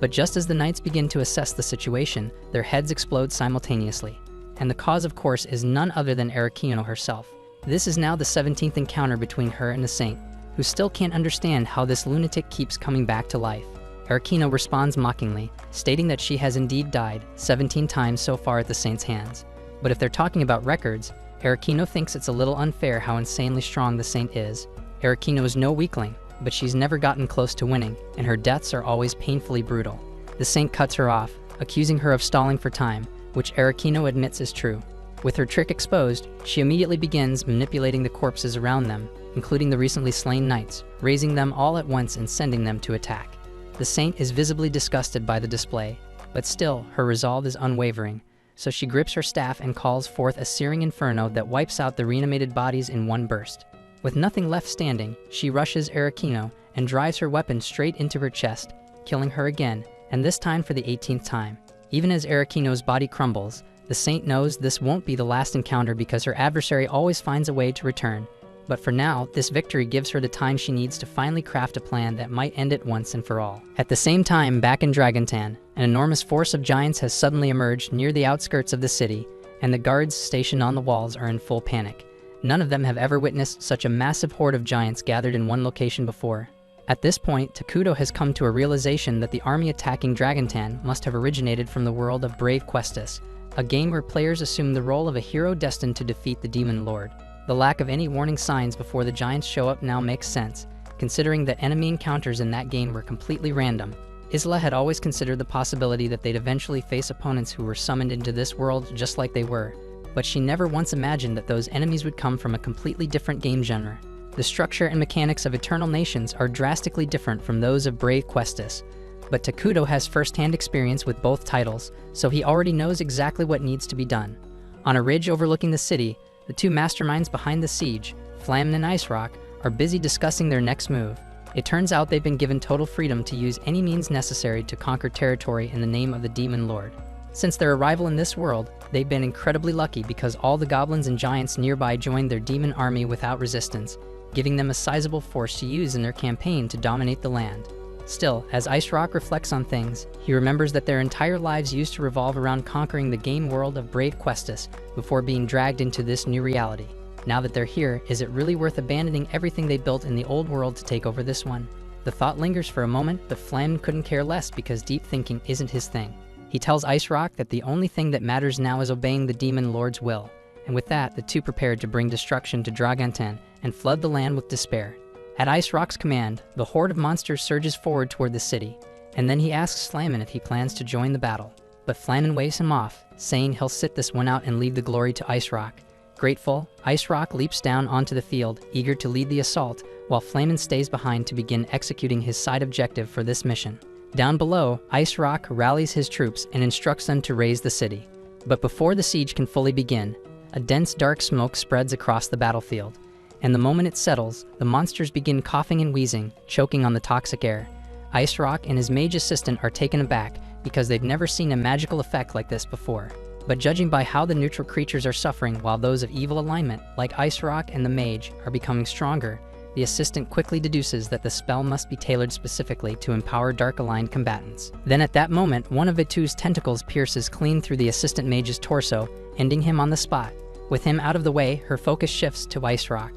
But just as the knights begin to assess the situation, their heads explode simultaneously. And the cause, of course, is none other than Arakino herself. This is now the 17th encounter between her and the saint, who still can't understand how this lunatic keeps coming back to life. Arakino responds mockingly, stating that she has indeed died 17 times so far at the saint's hands. But if they're talking about records, Arakino thinks it's a little unfair how insanely strong the saint is. Arakino is no weakling, but she's never gotten close to winning, and her deaths are always painfully brutal. The saint cuts her off, accusing her of stalling for time, which Arakino admits is true. With her trick exposed, she immediately begins manipulating the corpses around them, including the recently slain knights, raising them all at once and sending them to attack. The saint is visibly disgusted by the display, but still, her resolve is unwavering, so she grips her staff and calls forth a searing inferno that wipes out the reanimated bodies in one burst. With nothing left standing, she rushes Arakino and drives her weapon straight into her chest, killing her again, and this time for the 18th time. Even as Arakino's body crumbles, the saint knows this won't be the last encounter because her adversary always finds a way to return. But for now, this victory gives her the time she needs to finally craft a plan that might end it once and for all. At the same time, back in Dragontan, an enormous force of giants has suddenly emerged near the outskirts of the city, and the guards stationed on the walls are in full panic. None of them have ever witnessed such a massive horde of giants gathered in one location before. At this point, Takuto has come to a realization that the army attacking Dragontan must have originated from the world of Brave Questus, a game where players assume the role of a hero destined to defeat the Demon Lord. The lack of any warning signs before the giants show up now makes sense, considering that enemy encounters in that game were completely random. Isla had always considered the possibility that they'd eventually face opponents who were summoned into this world just like they were, but she never once imagined that those enemies would come from a completely different game genre. The structure and mechanics of Eternal Nations are drastically different from those of Brave Questus, but Takuto has first-hand experience with both titles, so he already knows exactly what needs to be done. On a ridge overlooking the city, the two masterminds behind the siege, Flammen and Ice Rock, are busy discussing their next move. It turns out they've been given total freedom to use any means necessary to conquer territory in the name of the Demon Lord. Since their arrival in this world, they've been incredibly lucky because all the goblins and giants nearby joined their demon army without resistance, giving them a sizable force to use in their campaign to dominate the land. Still, as Ice Rock reflects on things, he remembers that their entire lives used to revolve around conquering the game world of Brave Questus before being dragged into this new reality. Now that they're here, is it really worth abandoning everything they built in the old world to take over this one? The thought lingers for a moment, but Flammen couldn't care less because deep thinking isn't his thing. He tells Ice Rock that the only thing that matters now is obeying the Demon Lord's will, and with that, the two prepared to bring destruction to Dragontan and flood the land with despair. At Ice Rock's command, the horde of monsters surges forward toward the city, and then he asks Flammen if he plans to join the battle. But Flammen waves him off, saying he'll sit this one out and leave the glory to Ice Rock. Grateful, Ice Rock leaps down onto the field, eager to lead the assault, while Flammen stays behind to begin executing his side objective for this mission. Down below, Ice Rock rallies his troops and instructs them to raise the city. But before the siege can fully begin, a dense dark smoke spreads across the battlefield. And the moment it settles, the monsters begin coughing and wheezing, choking on the toxic air. Ice Rock and his mage assistant are taken aback because they've never seen a magical effect like this before. But judging by how the neutral creatures are suffering while those of evil alignment, like Ice Rock and the mage, are becoming stronger, the assistant quickly deduces that the spell must be tailored specifically to empower dark-aligned combatants. Then at that moment, one of Vitu's tentacles pierces clean through the assistant mage's torso, ending him on the spot. With him out of the way, her focus shifts to Ice Rock.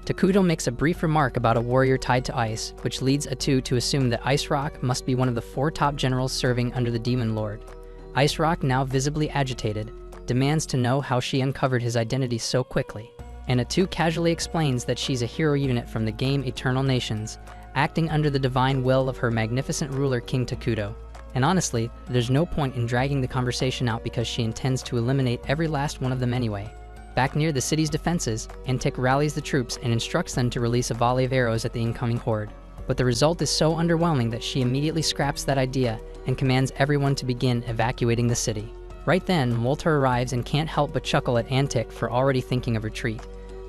Takuto makes a brief remark about a warrior tied to ice, which leads Atu to assume that Ice Rock must be one of the 4 top generals serving under the Demon Lord. Ice Rock, now visibly agitated, demands to know how she uncovered his identity so quickly. and Atu casually explains that she's a hero unit from the game Eternal Nations, acting under the divine will of her magnificent ruler King Takuto. And honestly, there's no point in dragging the conversation out because she intends to eliminate every last one of them anyway. Back near the city's defenses, Antic rallies the troops and instructs them to release a volley of arrows at the incoming horde. But the result is so underwhelming that she immediately scraps that idea and commands everyone to begin evacuating the city. Right then, Moltar arrives and can't help but chuckle at Antic for already thinking of retreat.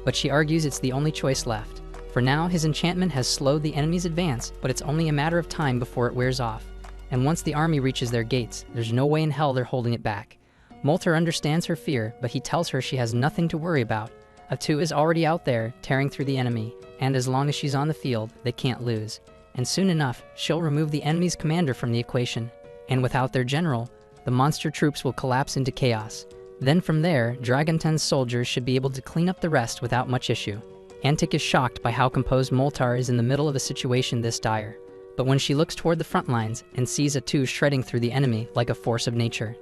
But she argues it's the only choice left. For now, his enchantment has slowed the enemy's advance, but it's only a matter of time before it wears off. And once the army reaches their gates, there's no way in hell they're holding it back. Moltar understands her fear, but he tells her she has nothing to worry about. Atu is already out there, tearing through the enemy, and as long as she's on the field, they can't lose. And soon enough, she'll remove the enemy's commander from the equation. And without their general, the monster troops will collapse into chaos. Then from there, Dragonten's soldiers should be able to clean up the rest without much issue. Antic is shocked by how composed Moltar is in the middle of a situation this dire. But when she looks toward the front lines and sees Atu shredding through the enemy like a force of nature,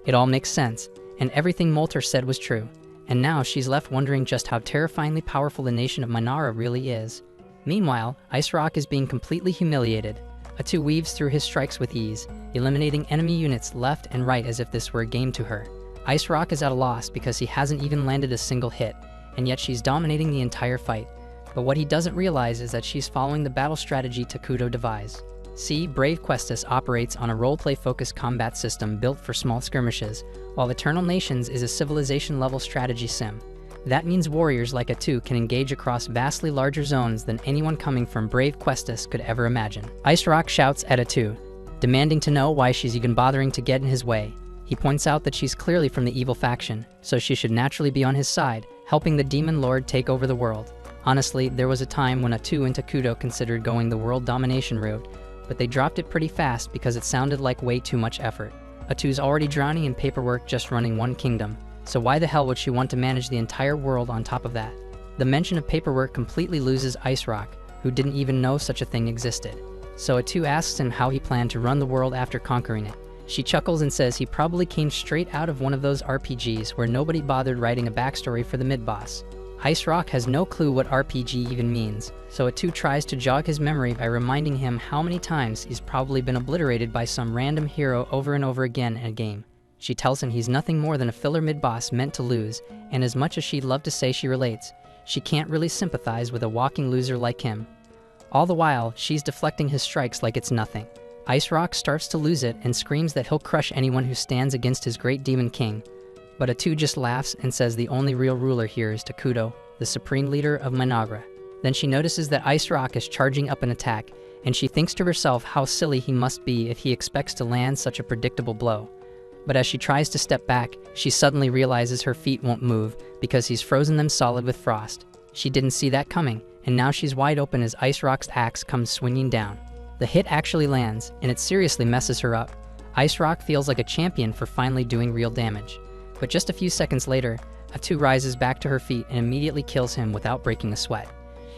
it all makes sense, and everything Moltar said was true. And now she's left wondering just how terrifyingly powerful the nation of Mynoghra really is. Meanwhile, Ice Rock is being completely humiliated. Atu weaves through his strikes with ease, eliminating enemy units left and right as if this were a game to her. Ice Rock is at a loss because he hasn't even landed a single hit, and yet she's dominating the entire fight. But what he doesn't realize is that she's following the battle strategy Takuto devised. See, Brave Questus operates on a roleplay-focused combat system built for small skirmishes, while Eternal Nations is a civilization-level strategy sim. That means warriors like Atu can engage across vastly larger zones than anyone coming from Brave Questus could ever imagine. Ice Rock shouts at Atu, demanding to know why she's even bothering to get in his way. He points out that she's clearly from the evil faction, so she should naturally be on his side, helping the Demon Lord take over the world. Honestly, there was a time when Atu and Takuto considered going the world domination route, but they dropped it pretty fast because it sounded like way too much effort. Atu's already drowning in paperwork just running one kingdom, so why the hell would she want to manage the entire world on top of that? The mention of paperwork completely loses Ice Rock, who didn't even know such a thing existed. So Atu asks him how he planned to run the world after conquering it. She chuckles and says he probably came straight out of one of those RPGs where nobody bothered writing a backstory for the mid-boss. Ice Rock has no clue what RPG even means, so Atu tries to jog his memory by reminding him how many times he's probably been obliterated by some random hero over and over again in a game. She tells him he's nothing more than a filler mid-boss meant to lose, and as much as she'd love to say she relates, she can't really sympathize with a walking loser like him. All the while, she's deflecting his strikes like it's nothing. Ice Rock starts to lose it and screams that he'll crush anyone who stands against his great demon king. But Atu just laughs and says the only real ruler here is Takuto, the supreme leader of Mynoghra. Then she notices that Ice Rock is charging up an attack, and she thinks to herself how silly he must be if he expects to land such a predictable blow. But as she tries to step back, she suddenly realizes her feet won't move because he's frozen them solid with frost. She didn't see that coming, and now she's wide open as Ice Rock's axe comes swinging down. The hit actually lands, and it seriously messes her up. Ice Rock feels like a champion for finally doing real damage. But just a few seconds later, Atu rises back to her feet and immediately kills him without breaking a sweat.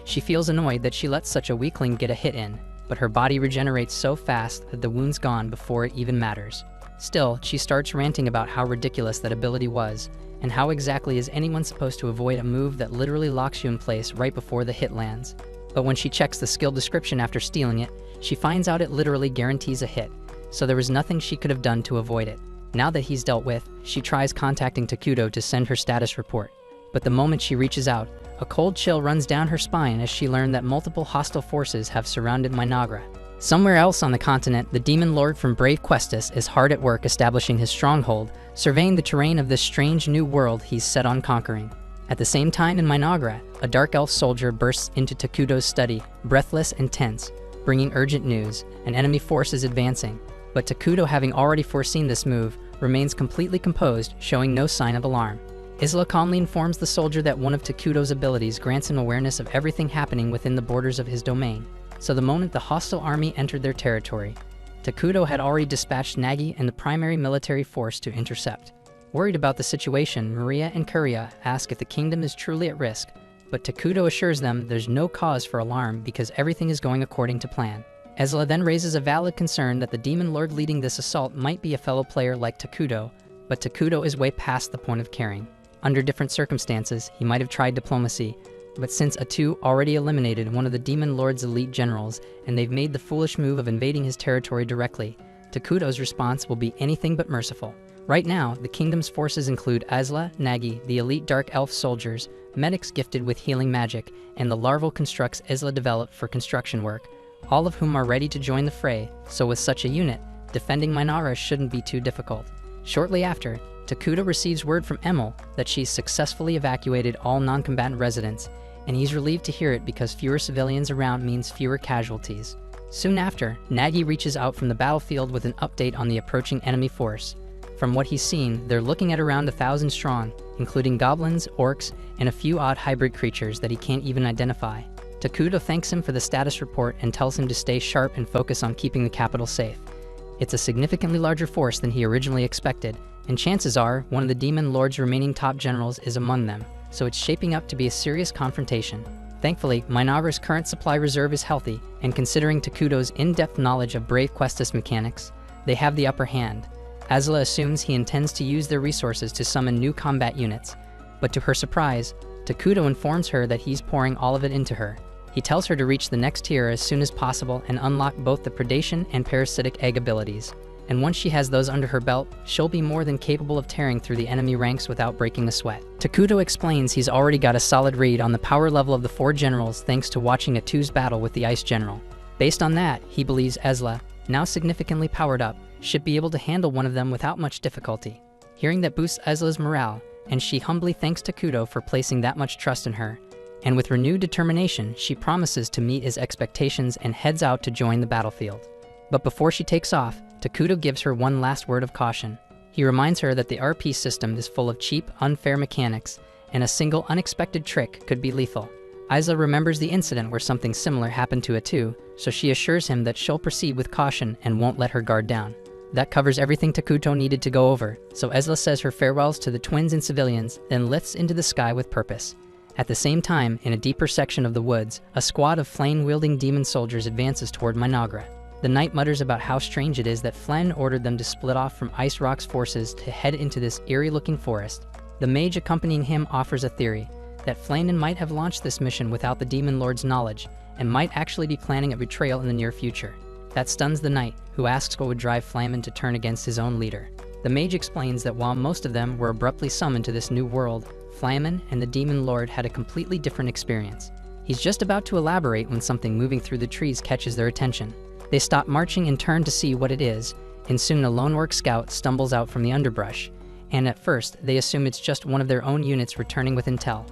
She feels annoyed that she let such a weakling get a hit in, but her body regenerates so fast that the wound's gone before it even matters. Still, she starts ranting about how ridiculous that ability was, and how exactly is anyone supposed to avoid a move that literally locks you in place right before the hit lands. But when she checks the skill description after stealing it, she finds out it literally guarantees a hit, so there was nothing she could have done to avoid it. Now that he's dealt with, she tries contacting Takuto to send her status report. But the moment she reaches out, a cold chill runs down her spine as she learned that multiple hostile forces have surrounded Mynoghra. Somewhere else on the continent, the demon lord from Brave Questus is hard at work establishing his stronghold, surveying the terrain of this strange new world he's set on conquering. At the same time in Mynoghra, a dark elf soldier bursts into Takuto's study, breathless and tense, bringing urgent news. An enemy force is advancing. But Takuto, having already foreseen this move, remains completely composed, showing no sign of alarm. Isla calmly informs the soldier that one of Takuto's abilities grants him awareness of everything happening within the borders of his domain. So the moment the hostile army entered their territory, Takuto had already dispatched Nagi and the primary military force to intercept. Worried about the situation, Maria and Kuria ask if the kingdom is truly at risk, but Takuto assures them there's no cause for alarm because everything is going according to plan. Ezla then raises a valid concern that the demon lord leading this assault might be a fellow player like Takuto, but Takuto is way past the point of caring. Under different circumstances, he might have tried diplomacy, but since Atu already eliminated one of the Demon Lord's elite generals, and they've made the foolish move of invading his territory directly, Takuto's response will be anything but merciful. Right now, the kingdom's forces include Azla, Nagi, the elite dark elf soldiers, medics gifted with healing magic, and the larval constructs Isla developed for construction work, all of whom are ready to join the fray, so with such a unit, defending Mynoghra shouldn't be too difficult. Shortly after, Takuto receives word from Emil that she's successfully evacuated all non-combatant residents, and he's relieved to hear it because fewer civilians around means fewer casualties. Soon after, Nagi reaches out from the battlefield with an update on the approaching enemy force. From what he's seen, they're looking at around 1,000 strong, including goblins, orcs, and a few odd hybrid creatures that he can't even identify. Takuto thanks him for the status report and tells him to stay sharp and focus on keeping the capital safe. It's a significantly larger force than he originally expected, and chances are one of the Demon Lord's remaining top generals is among them, so it's shaping up to be a serious confrontation. Thankfully, Mynoghra's current supply reserve is healthy, and considering Takuto's in-depth knowledge of Brave Questus mechanics, they have the upper hand. Azla assumes he intends to use their resources to summon new combat units, but to her surprise, Takuto informs her that he's pouring all of it into her. He tells her to reach the next tier as soon as possible and unlock both the predation and parasitic egg abilities. And once she has those under her belt, she'll be more than capable of tearing through the enemy ranks without breaking a sweat. Takuto explains he's already got a solid read on the power level of the 4 generals thanks to watching Atu's battle with the Ice General. Based on that, he believes Ezla, now significantly powered up, should be able to handle one of them without much difficulty. Hearing that boosts Ezla's morale, and she humbly thanks Takuto for placing that much trust in her. And with renewed determination, she promises to meet his expectations and heads out to join the battlefield. But before she takes off, Takuto gives her one last word of caution. He reminds her that the RP system is full of cheap, unfair mechanics, and a single unexpected trick could be lethal. Isla remembers the incident where something similar happened to Atu, so she assures him that she'll proceed with caution and won't let her guard down. That covers everything Takuto needed to go over, so Ezla says her farewells to the twins and civilians, then lifts into the sky with purpose. At the same time, in a deeper section of the woods, a squad of flame-wielding demon soldiers advances toward Mynoghra. The knight mutters about how strange it is that Flen ordered them to split off from Ice Rock's forces to head into this eerie-looking forest. The mage accompanying him offers a theory, that Flamen might have launched this mission without the Demon Lord's knowledge, and might actually be planning a betrayal in the near future. That stuns the knight, who asks what would drive Flamen to turn against his own leader. The mage explains that while most of them were abruptly summoned to this new world, Flamen and the Demon Lord had a completely different experience. He's just about to elaborate when something moving through the trees catches their attention. They stop marching and turn to see what it is, and soon a lone orc scout stumbles out from the underbrush, and at first they assume it's just one of their own units returning with intel.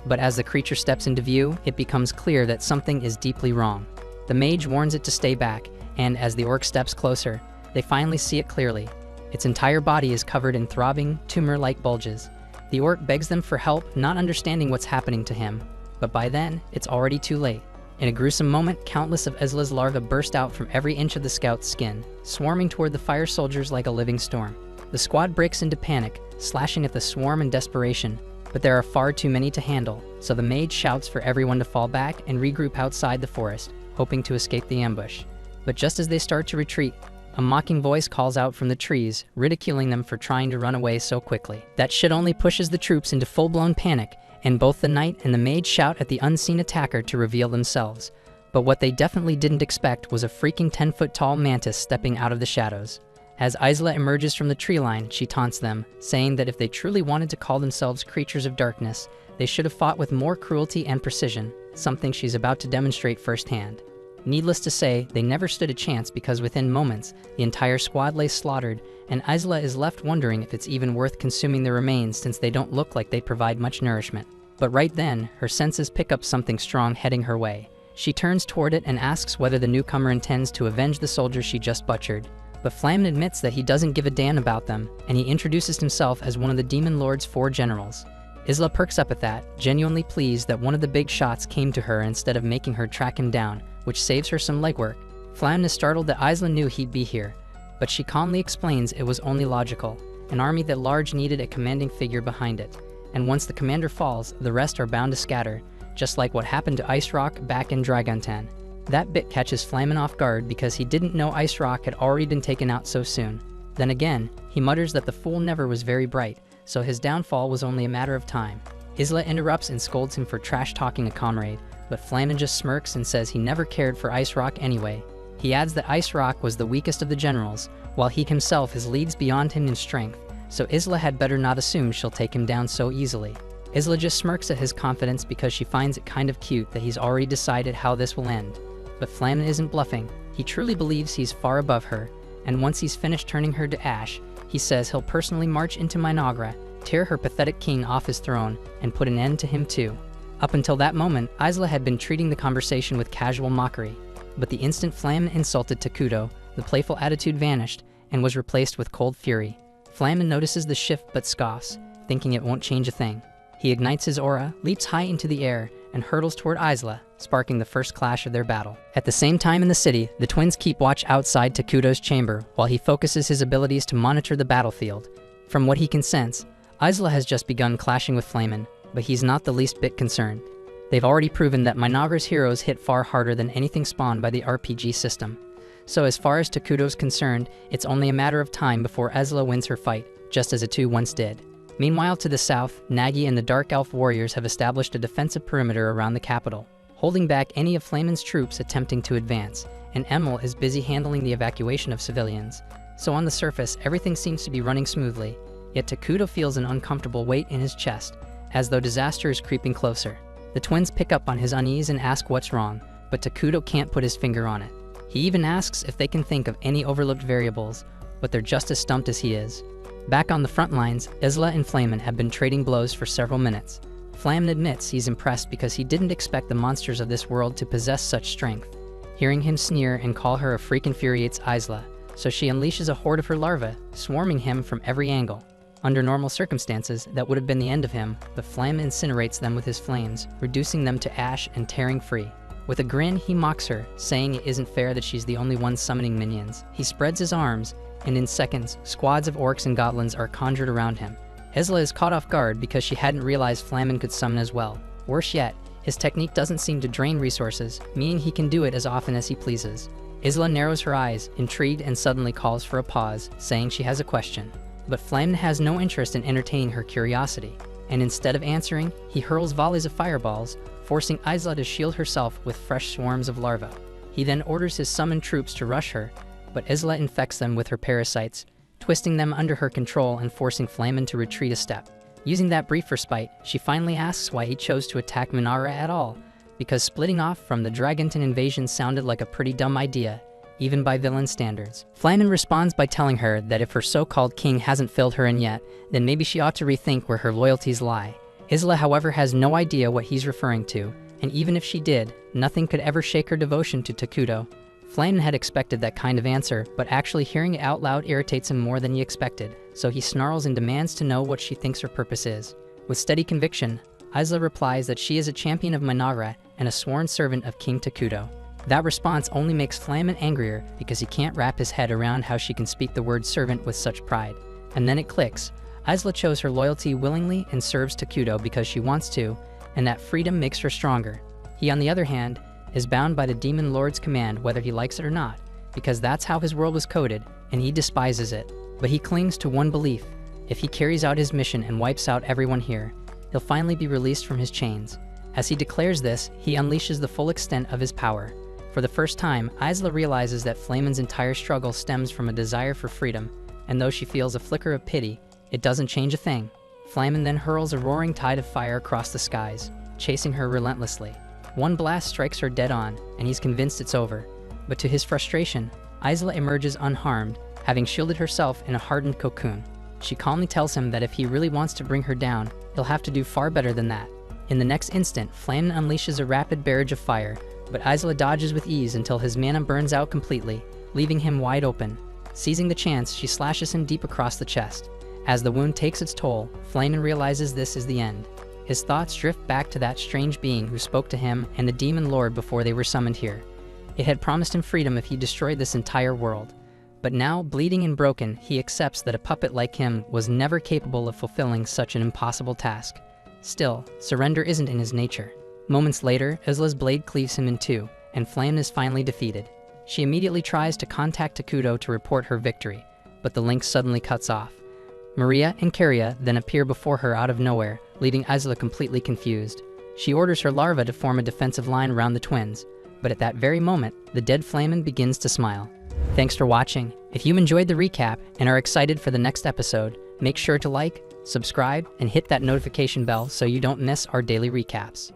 But as the creature steps into view, it becomes clear that something is deeply wrong. The mage warns it to stay back, and as the orc steps closer, they finally see it clearly. Its entire body is covered in throbbing, tumor-like bulges. The orc begs them for help, not understanding what's happening to him, but by then, it's already too late. In a gruesome moment, countless of Ezla's larvae burst out from every inch of the scout's skin, swarming toward the fire soldiers like a living storm. The squad breaks into panic, slashing at the swarm in desperation, but there are far too many to handle, so the mage shouts for everyone to fall back and regroup outside the forest, hoping to escape the ambush. But just as they start to retreat, a mocking voice calls out from the trees, ridiculing them for trying to run away so quickly. That shit only pushes the troops into full-blown panic, and both the knight and the mage shout at the unseen attacker to reveal themselves. But what they definitely didn't expect was a freaking 10-foot-tall mantis stepping out of the shadows. As Isla emerges from the tree line, she taunts them, saying that if they truly wanted to call themselves creatures of darkness, they should have fought with more cruelty and precision, something she's about to demonstrate firsthand. Needless to say, they never stood a chance because within moments, the entire squad lay slaughtered, and Isla is left wondering if it's even worth consuming the remains since they don't look like they provide much nourishment. But right then, her senses pick up something strong heading her way. She turns toward it and asks whether the newcomer intends to avenge the soldiers she just butchered. But Flamen admits that he doesn't give a damn about them, and he introduces himself as one of the Demon Lord's 4 generals. Isla perks up at that, genuinely pleased that one of the big shots came to her instead of making her track him down, which saves her some legwork. Flamen is startled that Isla knew he'd be here, but she calmly explains it was only logical. An army that large needed a commanding figure behind it, and once the commander falls, the rest are bound to scatter, just like what happened to Ice Rock back in Dragontan. That bit catches Flamen off guard because he didn't know Ice Rock had already been taken out so soon. Then again, he mutters that the fool never was very bright, so his downfall was only a matter of time. Isla interrupts and scolds him for trash-talking a comrade, but Flamen just smirks and says he never cared for Ice Rock anyway. He adds that Ice Rock was the weakest of the generals, while he himself has leads beyond him in strength, so Isla had better not assume she'll take him down so easily. Isla just smirks at his confidence because she finds it kind of cute that he's already decided how this will end. But Flamen isn't bluffing. He truly believes he's far above her, and once he's finished turning her to ash, he says he'll personally march into Mynoghra, tear her pathetic king off his throne, and put an end to him too. Up until that moment, Isla had been treating the conversation with casual mockery, but the instant Flamen insulted Takuto, the playful attitude vanished and was replaced with cold fury. Flamen notices the shift but scoffs, thinking it won't change a thing. He ignites his aura, leaps high into the air, and hurtles toward Isla, sparking the first clash of their battle. At the same time in the city, the twins keep watch outside Takuto's chamber while he focuses his abilities to monitor the battlefield. From what he can sense, Isla has just begun clashing with Flamen, but he's not the least bit concerned. They've already proven that Mynoghra's heroes hit far harder than anything spawned by the RPG system. So as far as Takuto's concerned, it's only a matter of time before Isla wins her fight, just as Atu once did. Meanwhile, to the south, Nagi and the Dark Elf warriors have established a defensive perimeter around the capital, holding back any of Flamen's troops attempting to advance, and Emil is busy handling the evacuation of civilians. So on the surface, everything seems to be running smoothly, yet Takuto feels an uncomfortable weight in his chest, as though disaster is creeping closer. The twins pick up on his unease and ask what's wrong, but Takuto can't put his finger on it. He even asks if they can think of any overlooked variables, but they're just as stumped as he is. Back on the front lines, Isla and Flamen have been trading blows for several minutes. Flamen admits he's impressed because he didn't expect the monsters of this world to possess such strength. Hearing him sneer and call her a freak infuriates Isla, so she unleashes a horde of her larvae, swarming him from every angle. Under normal circumstances, that would have been the end of him, but Flamen incinerates them with his flames, reducing them to ash and tearing free. With a grin, he mocks her, saying it isn't fair that she's the only one summoning minions. He spreads his arms, and in seconds, squads of orcs and goblins are conjured around him. Isla is caught off guard because she hadn't realized Flamen could summon as well. Worse yet, his technique doesn't seem to drain resources, meaning he can do it as often as he pleases. Isla narrows her eyes, intrigued, and suddenly calls for a pause, saying she has a question. But Flamen has no interest in entertaining her curiosity, and instead of answering, he hurls volleys of fireballs, forcing Isla to shield herself with fresh swarms of larvae. He then orders his summoned troops to rush her, but Isla infects them with her parasites, twisting them under her control and forcing Flamen to retreat a step. Using that brief respite, she finally asks why he chose to attack Mynoghra at all, because splitting off from the Dragonton invasion sounded like a pretty dumb idea, even by villain standards. Flamen responds by telling her that if her so-called king hasn't filled her in yet, then maybe she ought to rethink where her loyalties lie. Isla, however, has no idea what he's referring to, and even if she did, nothing could ever shake her devotion to Takuto. Flamen had expected that kind of answer, but actually hearing it out loud irritates him more than he expected, so he snarls and demands to know what she thinks her purpose is. With steady conviction, Isla replies that she is a champion of Mynoghra and a sworn servant of King Takuto. That response only makes Flamen angrier because he can't wrap his head around how she can speak the word servant with such pride. And then it clicks. Isla chose her loyalty willingly and serves Takuto because she wants to, and that freedom makes her stronger. He, on the other hand, is bound by the Demon Lord's command whether he likes it or not, because that's how his world was coded, and he despises it. But he clings to one belief: if he carries out his mission and wipes out everyone here, he'll finally be released from his chains. As he declares this, he unleashes the full extent of his power. For the first time, Isla realizes that Flamen's entire struggle stems from a desire for freedom, and though she feels a flicker of pity, it doesn't change a thing. Flamen then hurls a roaring tide of fire across the skies, chasing her relentlessly. One blast strikes her dead on, and he's convinced it's over. But to his frustration, Isla emerges unharmed, having shielded herself in a hardened cocoon. She calmly tells him that if he really wants to bring her down, he'll have to do far better than that. In the next instant, Flamen unleashes a rapid barrage of fire, but Isla dodges with ease until his mana burns out completely, leaving him wide open. Seizing the chance, she slashes him deep across the chest. As the wound takes its toll, Flamen realizes this is the end. His thoughts drift back to that strange being who spoke to him and the Demon Lord before they were summoned here. It had promised him freedom if he destroyed this entire world. But now, bleeding and broken, he accepts that a puppet like him was never capable of fulfilling such an impossible task. Still, surrender isn't in his nature. Moments later, Isla's blade cleaves him in two, and Flamen is finally defeated. She immediately tries to contact Takuto to report her victory, but the link suddenly cuts off. Maria and Karia then appear before her out of nowhere, leaving Isla completely confused. She orders her larva to form a defensive line around the twins, but at that very moment, the dead flamen begins to smile. Thanks for watching. If you enjoyed the recap and are excited for the next episode, make sure to like, subscribe, and hit that notification bell so you don't miss our daily recaps.